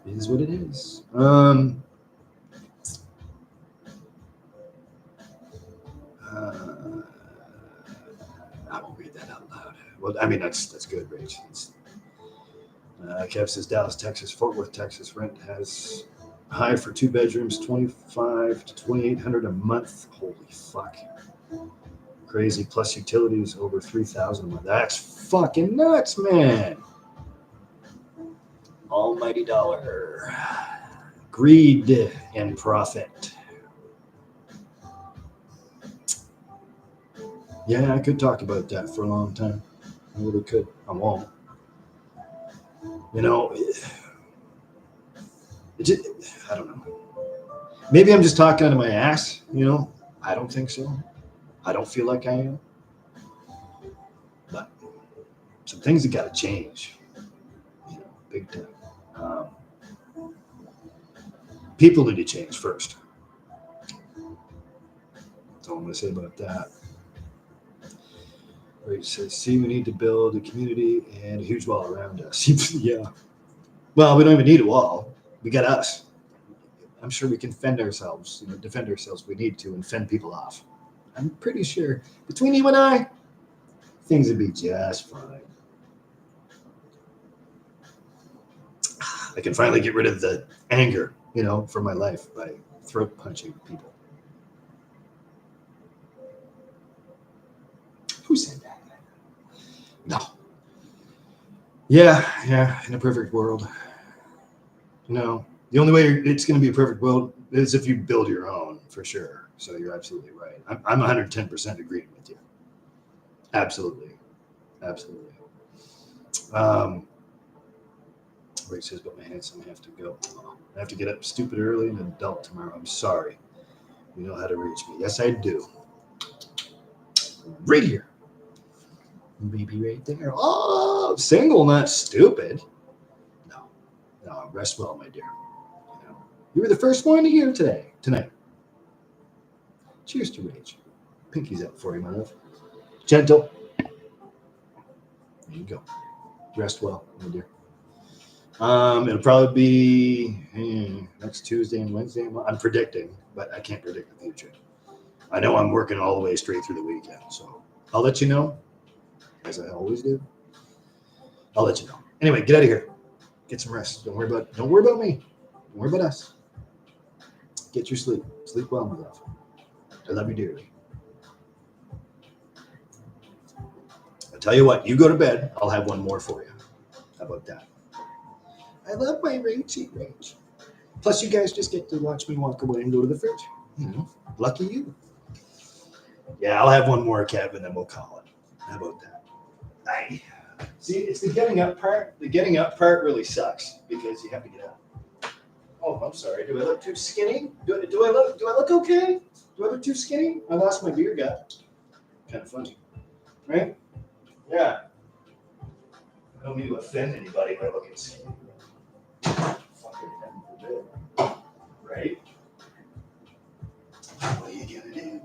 it is what it is. I won't read that out loud. Well, I mean, that's good, Rach. Kev says Dallas, Texas, Fort Worth, Texas. Rent has high for 2 bedrooms, $2,500 to $2,800 a month. Holy fuck. Crazy. Plus utilities over $3,000 a month. That's fucking nuts, man. Almighty dollar. Greed and profit. Yeah, I could talk about that for a long time. I really could. I won't. It just, I don't know. Maybe I'm just talking out of my ass, I don't think so. I don't feel like I am. But some things have got to change, big time. People need to change first. That's all I'm going to say about that. It says, see, we need to build a community and a huge wall around us. Yeah. Well, we don't even need a wall. We got us. I'm sure we can defend ourselves if we need to and fend people off. I'm pretty sure between you and I, things would be just fine. I can finally get rid of the anger, from my life by throat punching people. Who said that? No. Yeah, in a perfect world. The only way it's going to be a perfect world is if you build your own, for sure. So you're absolutely right. I'm 110% agreeing with you. Absolutely. Ray says, but my handsome, I have to go. I have to get up stupid early and adult tomorrow. I'm sorry. You know how to reach me. Yes, I do. Right here. Maybe right there. Oh, single, not stupid. No, no, rest well, my dear. You know, you were the first one here tonight. Cheers to Rage. Pinky's up for you, my love. Gentle. There you go. Rest well, my dear. It'll probably be next Tuesday and Wednesday. I'm predicting, but I can't predict the future. I know I'm working all the way straight through the weekend, so I'll let you know, as I always do. I'll let you know. Anyway, get out of here. Get some rest. Don't worry about me. Don't worry about us. Get your sleep. Sleep well, my love. I love you dearly. I'll tell you what, you go to bed, I'll have one more for you. How about that? I love my Ragey Rage. Plus, you guys just get to watch me walk away and go to the fridge. You know, lucky you. Yeah, I'll have one more, Kev, and then we'll call it. How about that? See, it's the getting up part. The getting up part really sucks because you have to get up. Oh, I'm sorry. Do I look too skinny? Do I look okay? Do I look too skinny? I lost my beer gut. Kind of funny, right? Yeah. I don't mean to offend anybody by looking skinny. Fucking heaven forbid. Right? What are you gonna do?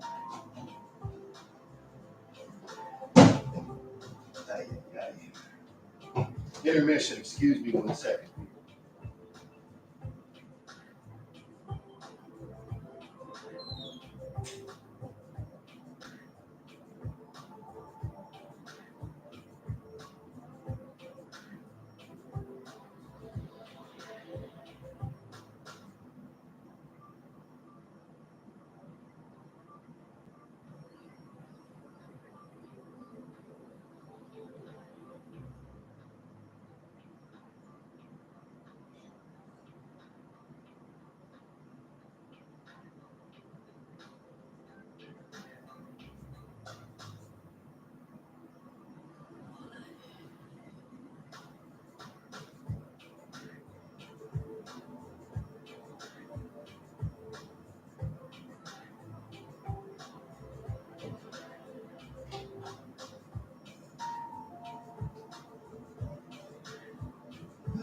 Intermission. Excuse me 1 second.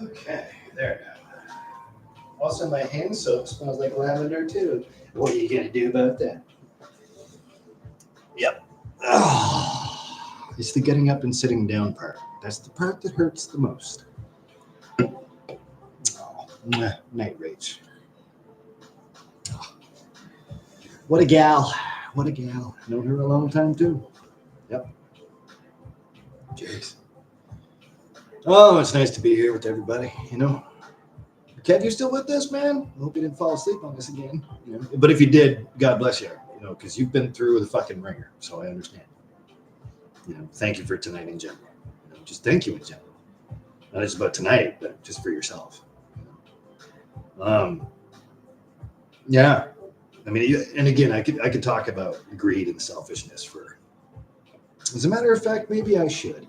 Okay, there now. Also, my hand soap smells like lavender too. What are you gonna do about that? Yep. Oh, it's the getting up and sitting down part. That's the part that hurts the most. Oh, night rage. Oh, what a gal. What a gal. Known her a long time too. Yep. Jeez. Oh, it's nice to be here with everybody, you know. Kev, you still with us, man? I hope you didn't fall asleep on us again. You know? But if you did, God bless you, you know, because you've been through the fucking ringer, so I understand. You know, thank you for tonight in general. You know, just thank you in general. Not just about tonight, but just for yourself. You know? Yeah. I mean, and again, I could talk about greed and selfishness for. As a matter of fact, maybe I should.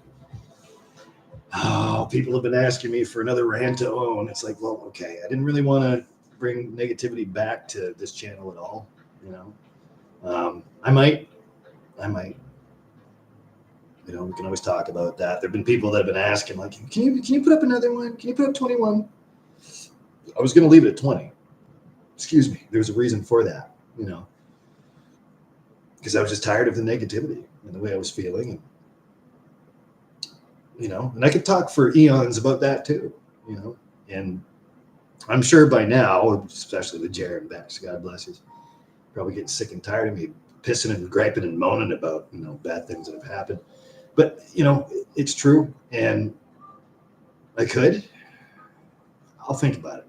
Oh, people have been asking me for another rant to own. It's like, well, okay, I didn't really want to bring negativity back to this channel at all. You know, I might. You know, we can always talk about that. There've been people that have been asking, like, can you put up another one? Can you put up 21? I was going to leave it at 20. Excuse me. There's a reason for that. You know, because I was just tired of the negativity and the way I was feeling, and you know, and I could talk for eons about that too, you know, and I'm sure by now, especially with Jared and Bex, God bless you, probably getting sick and tired of me pissing and griping and moaning about, you know, bad things that have happened. But, you know, it's true. And I'll think about it.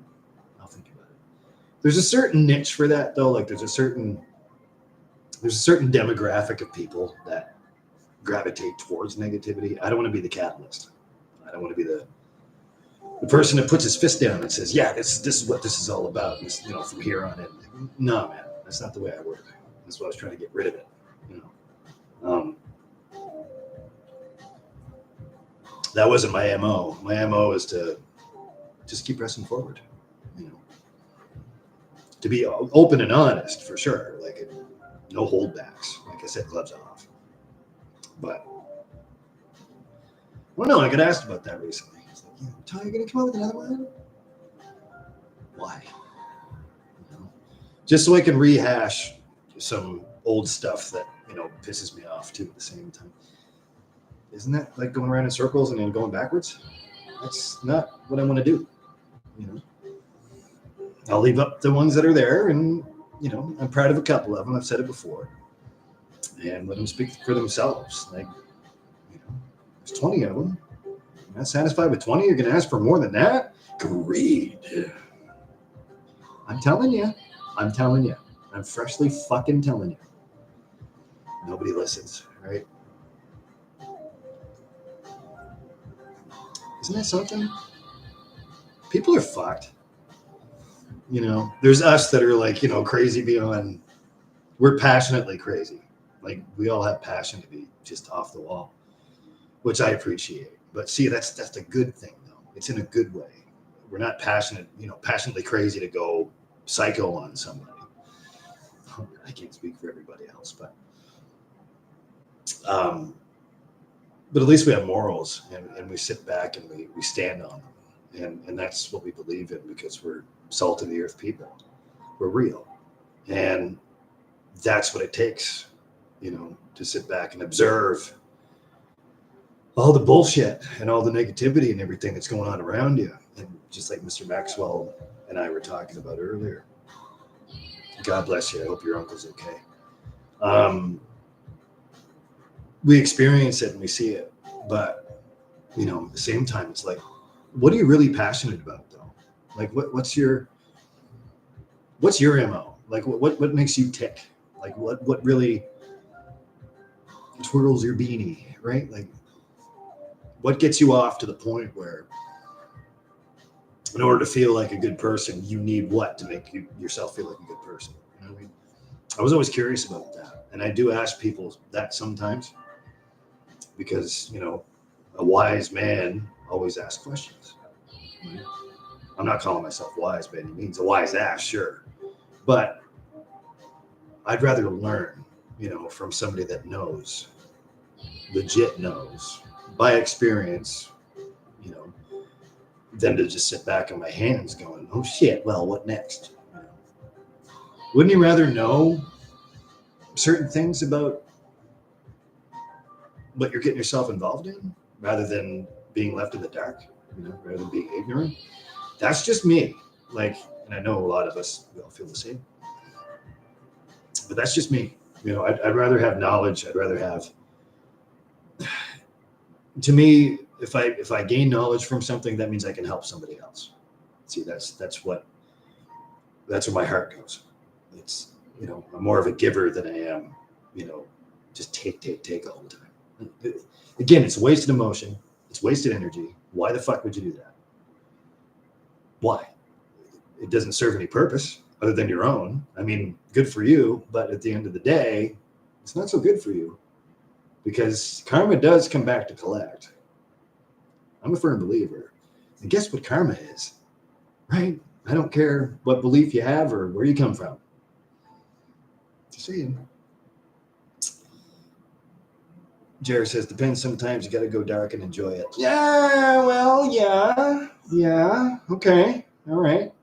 There's a certain niche for that though. Like there's a certain demographic of people that gravitate towards negativity. I don't want to be the catalyst. I don't want to be the person that puts his fist down and says, yeah, this is what this is all about. This, you know, from here on in. No, man, that's not the way I work. That's why I was trying to get rid of it. You know, that wasn't my MO. My MO is to just keep pressing forward, you know, to be open and honest for sure. Like no holdbacks. Like I said, gloves off. But well, no, I got asked about that recently. It's like, yeah, Ty, you gonna come out with another one? Why? You know, just so I can rehash some old stuff that, you know, pisses me off too at the same time. Isn't that like going around in circles and then going backwards? That's not what I want to do. You know, I'll leave up the ones that are there, and you know, I'm proud of a couple of them. I've said it before, and let them speak for themselves. Like, you know, there's 20 of them. You're not satisfied with 20? You're going to ask for more than that? Greed. I'm telling you. I'm telling you. I'm freshly fucking telling you. Nobody listens, right? Isn't that something? People are fucked. You know, there's us that are like, you know, crazy beyond. We're passionately crazy. Like we all have passion to be just off the wall, which I appreciate. But see, that's a good thing though. It's in a good way. We're not passionate, you know, passionately crazy to go psycho on somebody. I can't speak for everybody else, but at least we have morals, and we sit back and we stand on them, and that's what we believe in because we're salt of the earth people. We're real, and that's what it takes, you know, to sit back and observe all the bullshit and all the negativity and everything that's going on around you. And just like Mr. Maxwell and I were talking about earlier, God bless you. I hope your uncle's okay. We experience it and we see it, but you know, at the same time, it's like, what are you really passionate about though? Like what's your MO? Like what makes you tick? Like what really twirls your beanie, right? Like what gets you off to the point where in order to feel like a good person, you need what to make yourself feel like a good person? You know what I mean? I was always curious about that. And I do ask people that sometimes because, you know, a wise man always asks questions. Right? I'm not calling myself wise by any means. A wise ass, sure. But I'd rather learn, you know, from somebody that knows, legit knows, by experience, you know, than to just sit back on my hands going, oh shit, well, what next? You know? Wouldn't you rather know certain things about what you're getting yourself involved in rather than being left in the dark, you know, rather than being ignorant? That's just me. Like, and I know a lot of us, we all feel the same, but that's just me. You know, I'd rather have knowledge. I'd rather have, to me, if I gain knowledge from something, that means I can help somebody else. See, that's where my heart goes. It's, you know, I'm more of a giver than I am, you know, just take all the time. Again, it's wasted emotion. It's wasted energy. Why the fuck would you do that? Why? It doesn't serve any purpose other than your own. I mean, good for you, but at the end of the day, it's not so good for you because karma does come back to collect. I'm a firm believer. And guess what karma is, right? I don't care what belief you have or where you come from. Just saying. Jared says, depends sometimes. You got to go dark and enjoy it. Yeah, well, yeah. Okay, all right.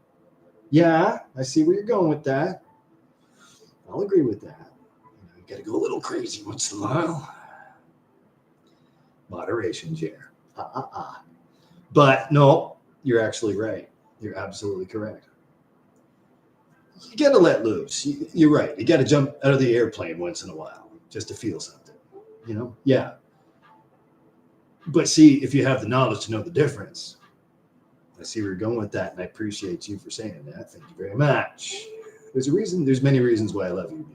Yeah, I see where you're going with that. I'll agree with that. You got to go a little crazy once in a while. Moderation, Jared. But no, you're actually right. You're absolutely correct. You got to let loose. You're right. You got to jump out of the airplane once in a while just to feel something, you know? Yeah. But see, if you have the knowledge to know the difference, I see where you're going with that, and I appreciate you for saying that. Thank you very much. There's a reason. There's many reasons why I love you.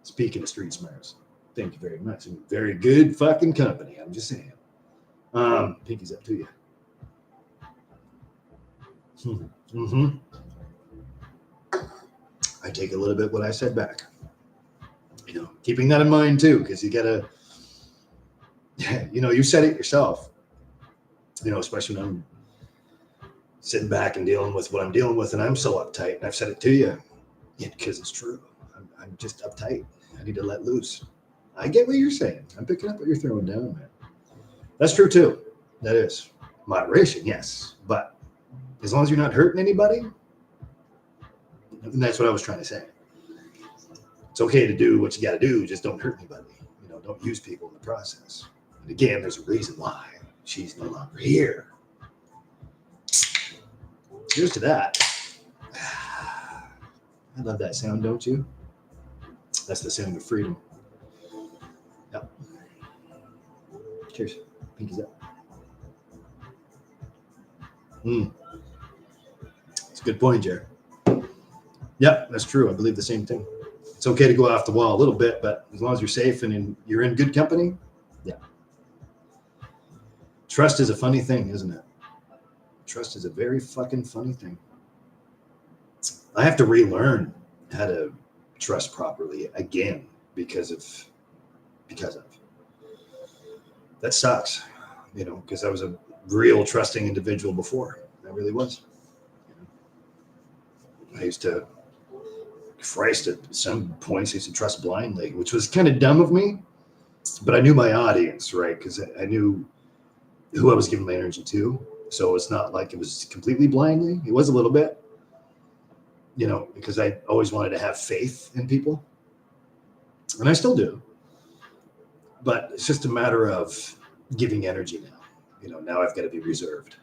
Speaking of street smarts, thank you very much. And very good fucking company. I'm just saying. Pinky's up to you. Mm-hmm. I take a little bit what I said back. You know, keeping that in mind too, because you gotta, you know, you said it yourself. You know, especially when I'm sitting back and dealing with what I'm dealing with, and I'm so uptight. And I've said it to you, because it's true. I'm just uptight. I need to let loose. I get what you're saying. I'm picking up what you're throwing down, man. That's true too. That is moderation, yes, but as long as you're not hurting anybody, and that's what I was trying to say. It's okay to do what you got to do. Just don't hurt anybody. Don't use people in the process. And again, there's a reason why she's no longer here. Here's to that. I love that sound, don't you? That's the sound of freedom. Yep. Cheers. Pinkies up. It's a good point, Jared. Yep, that's true. I believe the same thing. It's okay to go off the wall a little bit, but as long as you're safe and you're in good company, yeah. Trust is a funny thing, isn't it? Trust is a very fucking funny thing. I have to relearn how to trust properly again because of that sucks, because I was a real trusting individual before. I really was. I used to, Christ, at some points I used to trust blindly, which was kind of dumb of me, but I knew my audience, right? Because I knew who I was giving my energy to. So it's not like it was completely blindly. It was a little bit, because I always wanted to have faith in people. And I still do. But it's just a matter of giving energy now. Now I've got to be reserved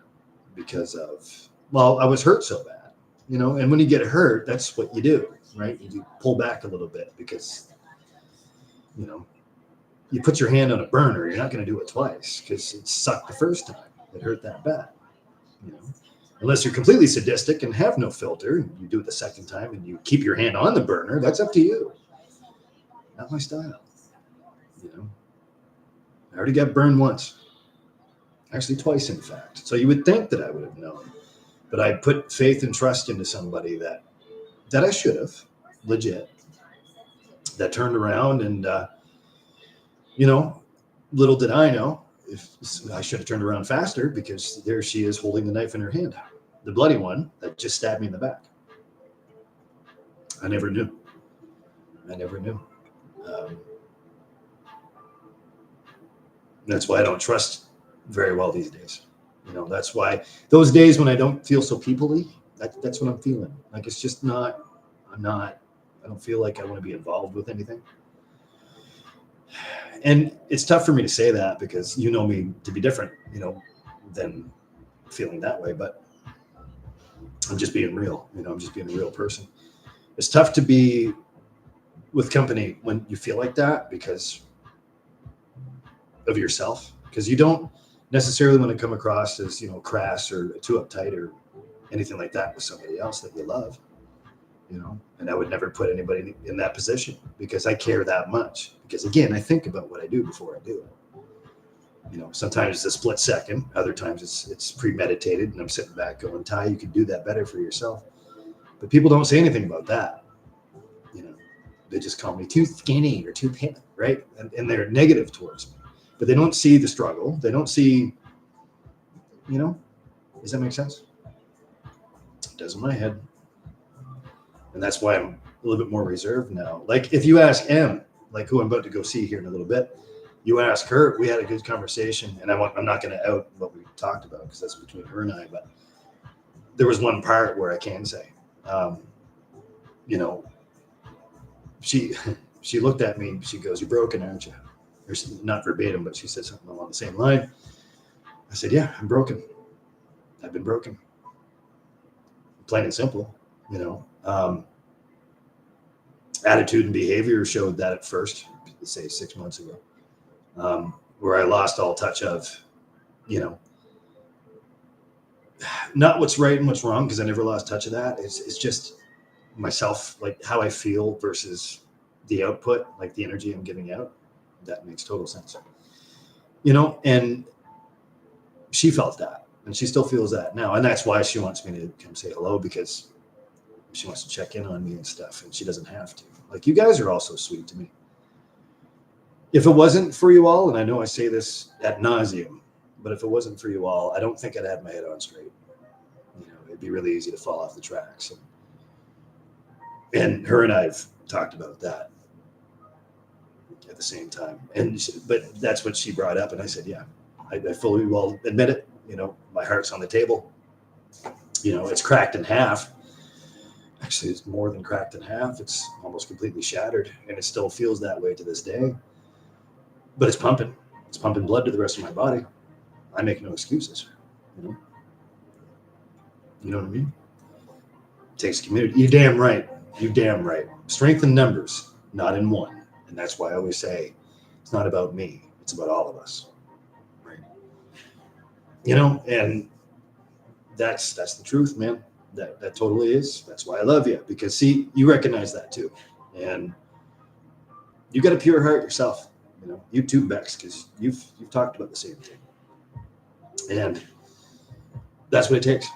because of, I was hurt so bad, and when you get hurt, that's what you do, right? You pull back a little bit because, you put your hand on a burner, you're not going to do it twice because it sucked the first time. It hurt that bad, unless you're completely sadistic and have no filter. And you do it the second time and you keep your hand on the burner. That's up to you. Not my style. I already got burned once, actually twice, in fact. So you would think that I would have known, but I put faith and trust into somebody that I should have, legit, that turned around and, little did I know, if I should have turned around faster, because there she is holding the knife in her hand, the bloody one that just stabbed me in the back. I never knew. That's why I don't trust very well these days. That's why those days when I don't feel so people-y, that's what I'm feeling. Like it's just I don't feel like I want to be involved with anything. And it's tough for me to say that because you know me to be different, than feeling that way. But I'm just being real. I'm just being a real person. It's tough to be with company when you feel like that because of yourself, because you don't necessarily want to come across as, crass or too uptight or anything like that with somebody else that you love, and I would never put anybody in that position because I care that much. Because again, I think about what I do before I do it. Sometimes it's a split second, other times it's premeditated, and I'm sitting back going, Ty, you could do that better for yourself. But people don't say anything about that. They just call me too skinny or too thin, right? And they're negative towards me. But they don't see the struggle. They don't see, does that make sense? It does in my head. And that's why I'm a little bit more reserved now. Like if you ask Em, like who I'm about to go see here in a little bit, you ask her, we had a good conversation, and I'm not going to out what we talked about because that's between her and I, but there was one part where I can say, she looked at me, she goes, "You're broken, aren't you?" Or not verbatim, but she said something along the same line. I said, "Yeah, I'm broken. I've been broken." Plain and simple, attitude and behavior showed that at first, say 6 months ago, where I lost all touch of, not what's right and what's wrong, because I never lost touch of that. It's just myself, like how I feel versus the output, like the energy I'm giving out. That makes total sense. And she felt that, and she still feels that now. And that's why she wants me to come say hello, because she wants to check in on me and stuff, and she doesn't have to. Like, you guys are all so sweet to me. If it wasn't for you all, and I know I say this ad nauseum, but if it wasn't for you all, I don't think I'd have my head on straight. be really easy to fall off the tracks. And her and I've talked about that at the same time. But that's what she brought up. And I said, yeah, I fully will admit it. You know, my heart's on the table. You know, it's cracked in half. Actually, it's more than cracked in half. It's almost completely shattered, and it still feels that way to this day. But it's pumping. It's pumping blood to the rest of my body. I make no excuses. You know what I mean? It takes community. You're damn right. You're damn right. Strength in numbers, not in one. And that's why I always say it's not about me. It's about all of us. Right? You know, and that's the truth, man. That totally is. That's why I love you. Because see, you recognize that too. And you got a pure heart yourself. You know, you too, Bex, because you've talked about the same thing. And that's what it takes.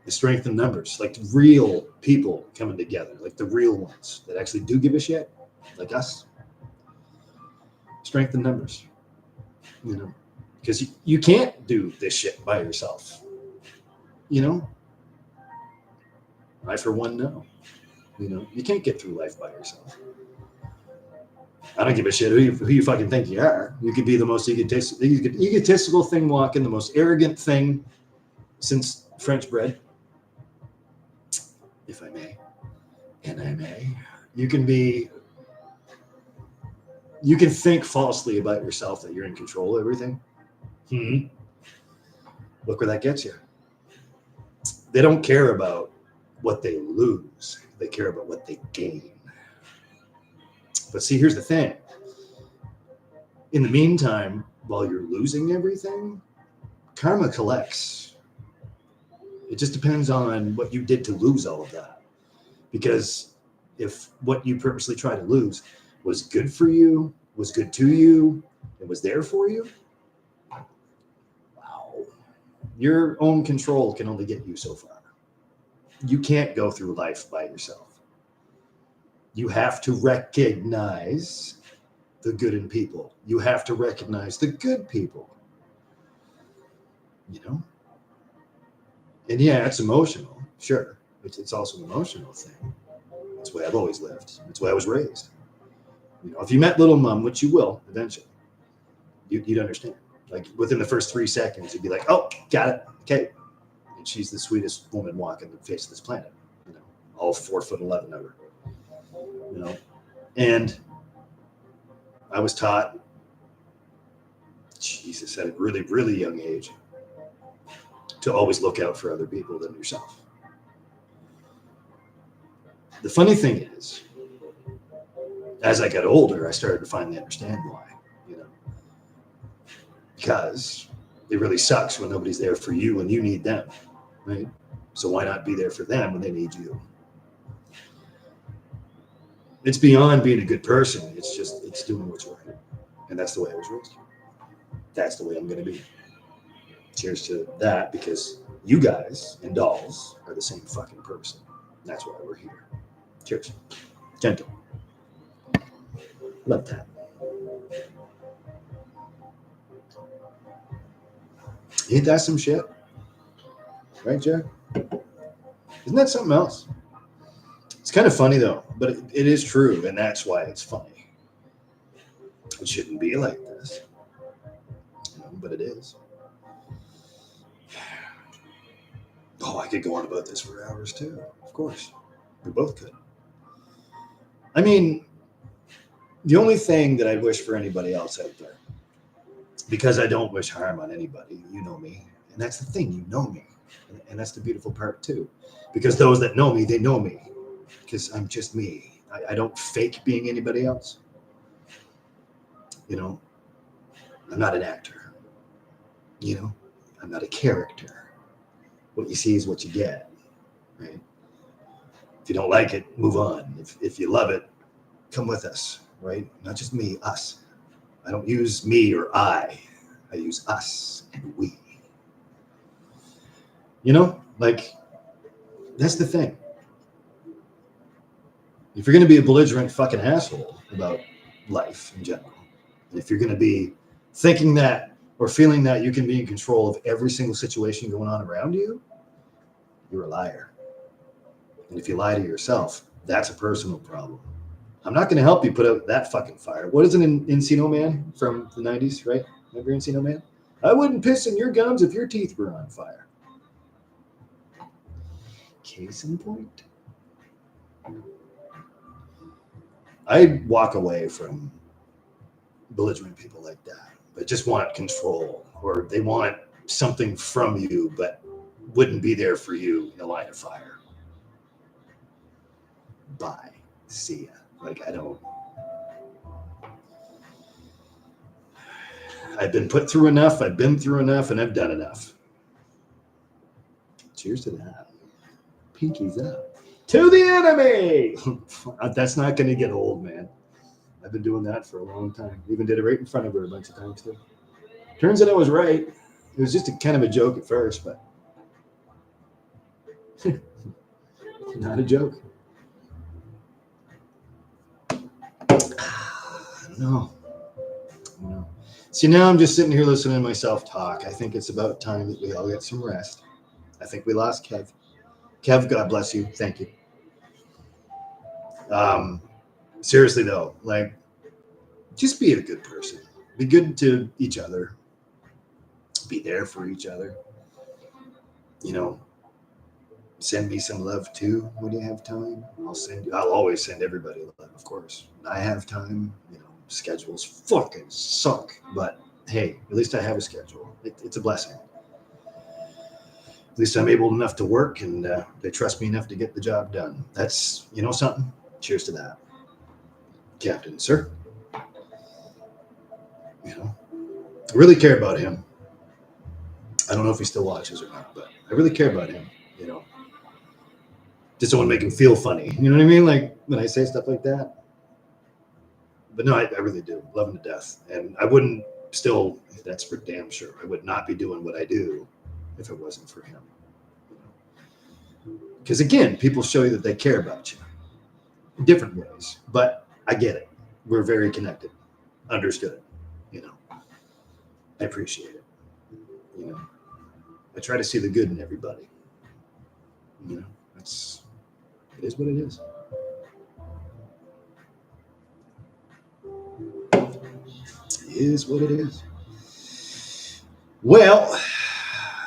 The strength in numbers, like real people coming together, like the real ones that actually do give a shit, like us. Strength in numbers, you know, because you can't do this shit by yourself, you know. I, for one, know, you know, you can't get through life by yourself. I don't give a shit who you fucking think you are. You could be the most egotistical thing walking, the most arrogant thing since French bread, if I may, and I may. You can think falsely about yourself that you're in control of everything. Look where that gets you. They don't care about what they lose. They care about what they gain. But see, here's the thing. In the meantime, while you're losing everything, karma collects. It just depends on what you did to lose all of that. Because if what you purposely try to lose was good for you, was good to you, and was there for you, wow. Your own control can only get you so far. You can't go through life by yourself. You have to recognize the good in people. You have to recognize the good people. You know? And yeah, it's emotional. Sure. It's also an emotional thing. That's the way I've always lived. That's the way I was raised. You know, if you met Little Mum, which you will eventually, you'd understand. Like within the first 3 seconds, you'd be like, oh, got it. Okay. And she's the sweetest woman walking the face of this planet. You know, all 4'11" of her. You know, and I was taught, Jesus, at a really, really young age, to always look out for other people than yourself. The funny thing is, as I got older, I started to finally understand why, you know, because it really sucks when nobody's there for you when you need them, right? So why not be there for them when they need you? It's beyond being a good person. It's doing what's right. And that's the way I was raised. That's the way I'm going to be. Cheers to that, because you guys and dolls are the same fucking person. That's why we're here. Cheers. Gentle. Love that. Ain't that some shit? Right, Jack? Isn't that something else? It's kind of funny, though, but it is true, and that's why it's funny. It shouldn't be like this, you know, but it is. Oh, I could go on about this for hours, too. Of course. We both could. I mean, the only thing that I wish for anybody else out there, because I don't wish harm on anybody, you know me, and that's the thing, you know me, and that's the beautiful part, too, because those that know me, they know me. Because I'm just me. I don't fake being anybody else. You know, I'm not an actor. You know, I'm not a character. What you see is what you get, right? If you don't like it, move on. If you love it, come with us, right? Not just me, us. I don't use me or I use us and we. You know, like, that's the thing. If you're going to be a belligerent fucking asshole about life in general, and if you're going to be thinking that or feeling that you can be in control of every single situation going on around you, you're a liar. And if you lie to yourself, that's a personal problem. I'm not going to help you put out that fucking fire. What is an Encino Man from the 90s, right? Remember Encino Man? I wouldn't piss in your gums if your teeth were on fire. Case in point. I walk away from belligerent people like that, but just want control, or they want something from you, but wouldn't be there for you in a line of fire. Bye. See ya. Like, I've been put through enough, I've been through enough, and I've done enough. Cheers to that. Pinkies up. To the enemy! That's not going to get old, man. I've been doing that for a long time. Even did it right in front of her a bunch of times, too. Turns out I was right. It was just a kind of a joke at first, but not a joke. No. See, now I'm just sitting here listening to myself talk. I think it's about time that we all get some rest. I think we lost Kev. Kev, God bless you. Thank you. Seriously, though, like, just be a good person. Be good to each other. Be there for each other. You know, send me some love, too, when you have time. I'll always send everybody love, of course. When I have time, you know, schedules fucking suck. But, hey, at least I have a schedule. It's a blessing. At least I'm able enough to work, and they trust me enough to get the job done. That's, you know something? Cheers to that. Captain, sir. You know, I really care about him. I don't know if he still watches or not, but I really care about him, you know. Just don't want to make him feel funny. You know what I mean? Like, when I say stuff like that. But no, I really do. Love him to death. And I wouldn't still, that's for damn sure, I would not be doing what I do if it wasn't for him. Because again, people show you that they care about you in different ways. But I get it. We're very connected. Understood. You know, I appreciate it. You know, I try to see the good in everybody. You know, it is what it is. It is what it is. Well,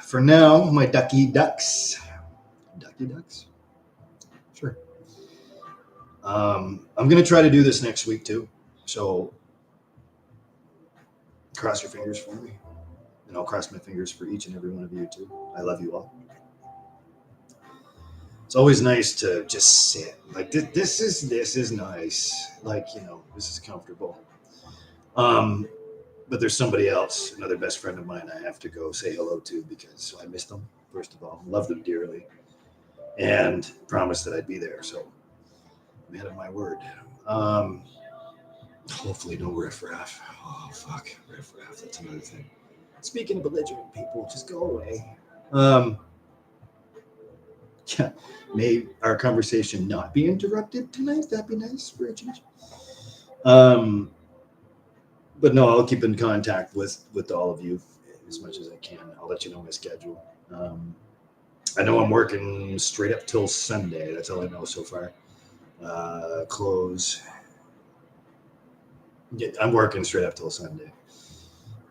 for now, my ducky ducks. Ducky ducks? Sure. I'm going to try to do this next week too. So cross your fingers for me. And I'll cross my fingers for each and every one of you too. I love you all. It's always nice to just sit. Like, this is nice. Like, you know, this is comfortable. But there's somebody else, another best friend of mine, I have to go say hello to because I missed them, first of all. Love them dearly. And promised that I'd be there. So I'm man of my word. Hopefully no riffraff. Oh, fuck. Riffraff. That's another thing. Speaking of belligerent people, just go away. Yeah, may our conversation not be interrupted tonight. That'd be nice for a change. But no, I'll keep in contact with all of you as much as I can. I'll let you know my schedule. I know I'm working straight up till Sunday. That's all I know so far. Close. Yeah, I'm working straight up till Sunday.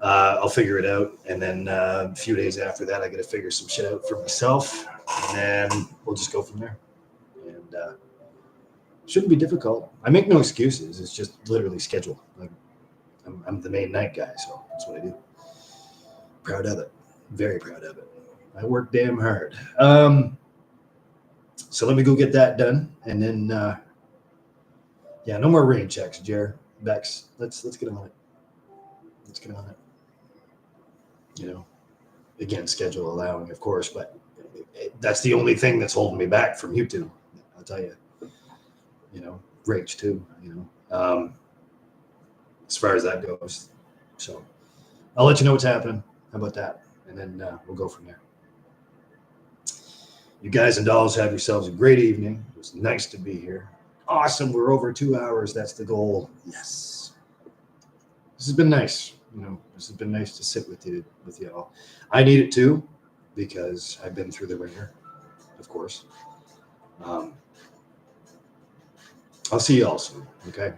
I'll figure it out, and then a few days after that, I got to figure some shit out for myself, and then we'll just go from there. And shouldn't be difficult. I make no excuses. It's just literally schedule. Like, I'm the main night guy, so that's what I do. Proud of it. Very proud of it. I work damn hard. So let me go get that done, and then yeah, no more rain checks, Jer. Bex, let's get on it. Let's get on it. You know, again, schedule allowing, of course, but that's the only thing that's holding me back from you two. I'll tell you. You know, rage too. You know, as far as that goes. So I'll let you know what's happening. How about that? And then we'll go from there. You guys and dolls have yourselves a great evening. It was nice to be here. Awesome. We're over 2 hours. That's the goal. Yes. This has been nice. You know, this has been nice to sit with you all. I need it too, because I've been through the ringer. of course. I'll see you all soon. Okay.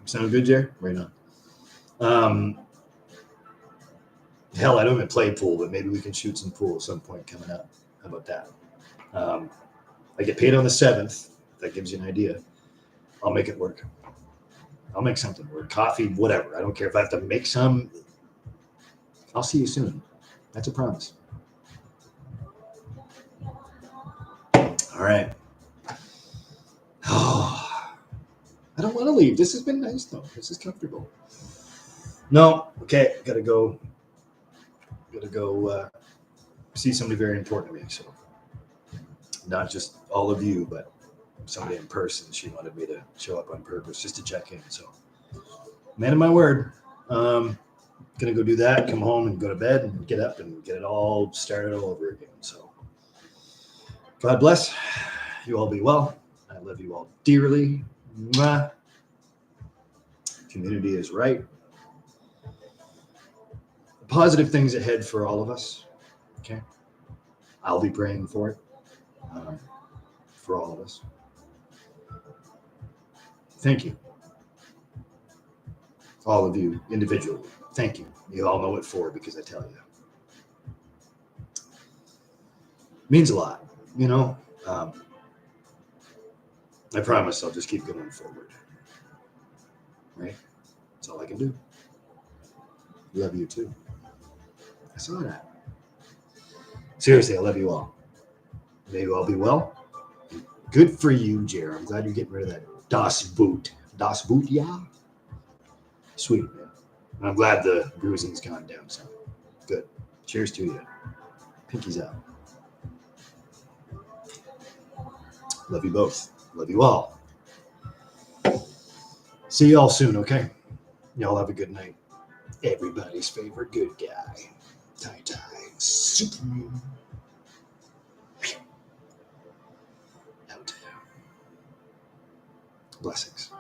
Sound good, Jer? Right on. Hell, I don't even play pool, but maybe we can shoot some pool at some point coming up. How about that? I get paid on the 7th. That gives you an idea. I'll make it work. I'll make something work. Coffee, whatever. I don't care if I have to make some. I'll see you soon. That's a promise. All right. Oh, I don't want to leave. This has been nice, though. This is comfortable. No. Okay. Gotta go see somebody very important to me. So not just all of you, but somebody in person. She wanted me to show up on purpose just to check in. So man of my word. Gonna go do that, come home and go to bed and get up and get it all started all over again. So God bless. You all be well. I love you all dearly. Mwah. Community is right. Positive things ahead for all of us. Okay. I'll be praying for it. For all of us. Thank you. All of you individually. Thank you. You all know what for because I tell you. Means a lot, you know. I promise I'll just keep going forward. Right? That's all I can do. Love you too. I saw that. Seriously, I love you all. May you all be well. Good for you, Jer. I'm glad you're getting rid of that Das Boot. Das Boot, yeah. Sweet, man. And I'm glad the bruising's gone down some. Good. Cheers to you. Pinkies out. Love you both. Love you all. See y'all soon, okay? Y'all have a good night. Everybody's favorite good guy. TYYEE. Superman. Out. Blessings.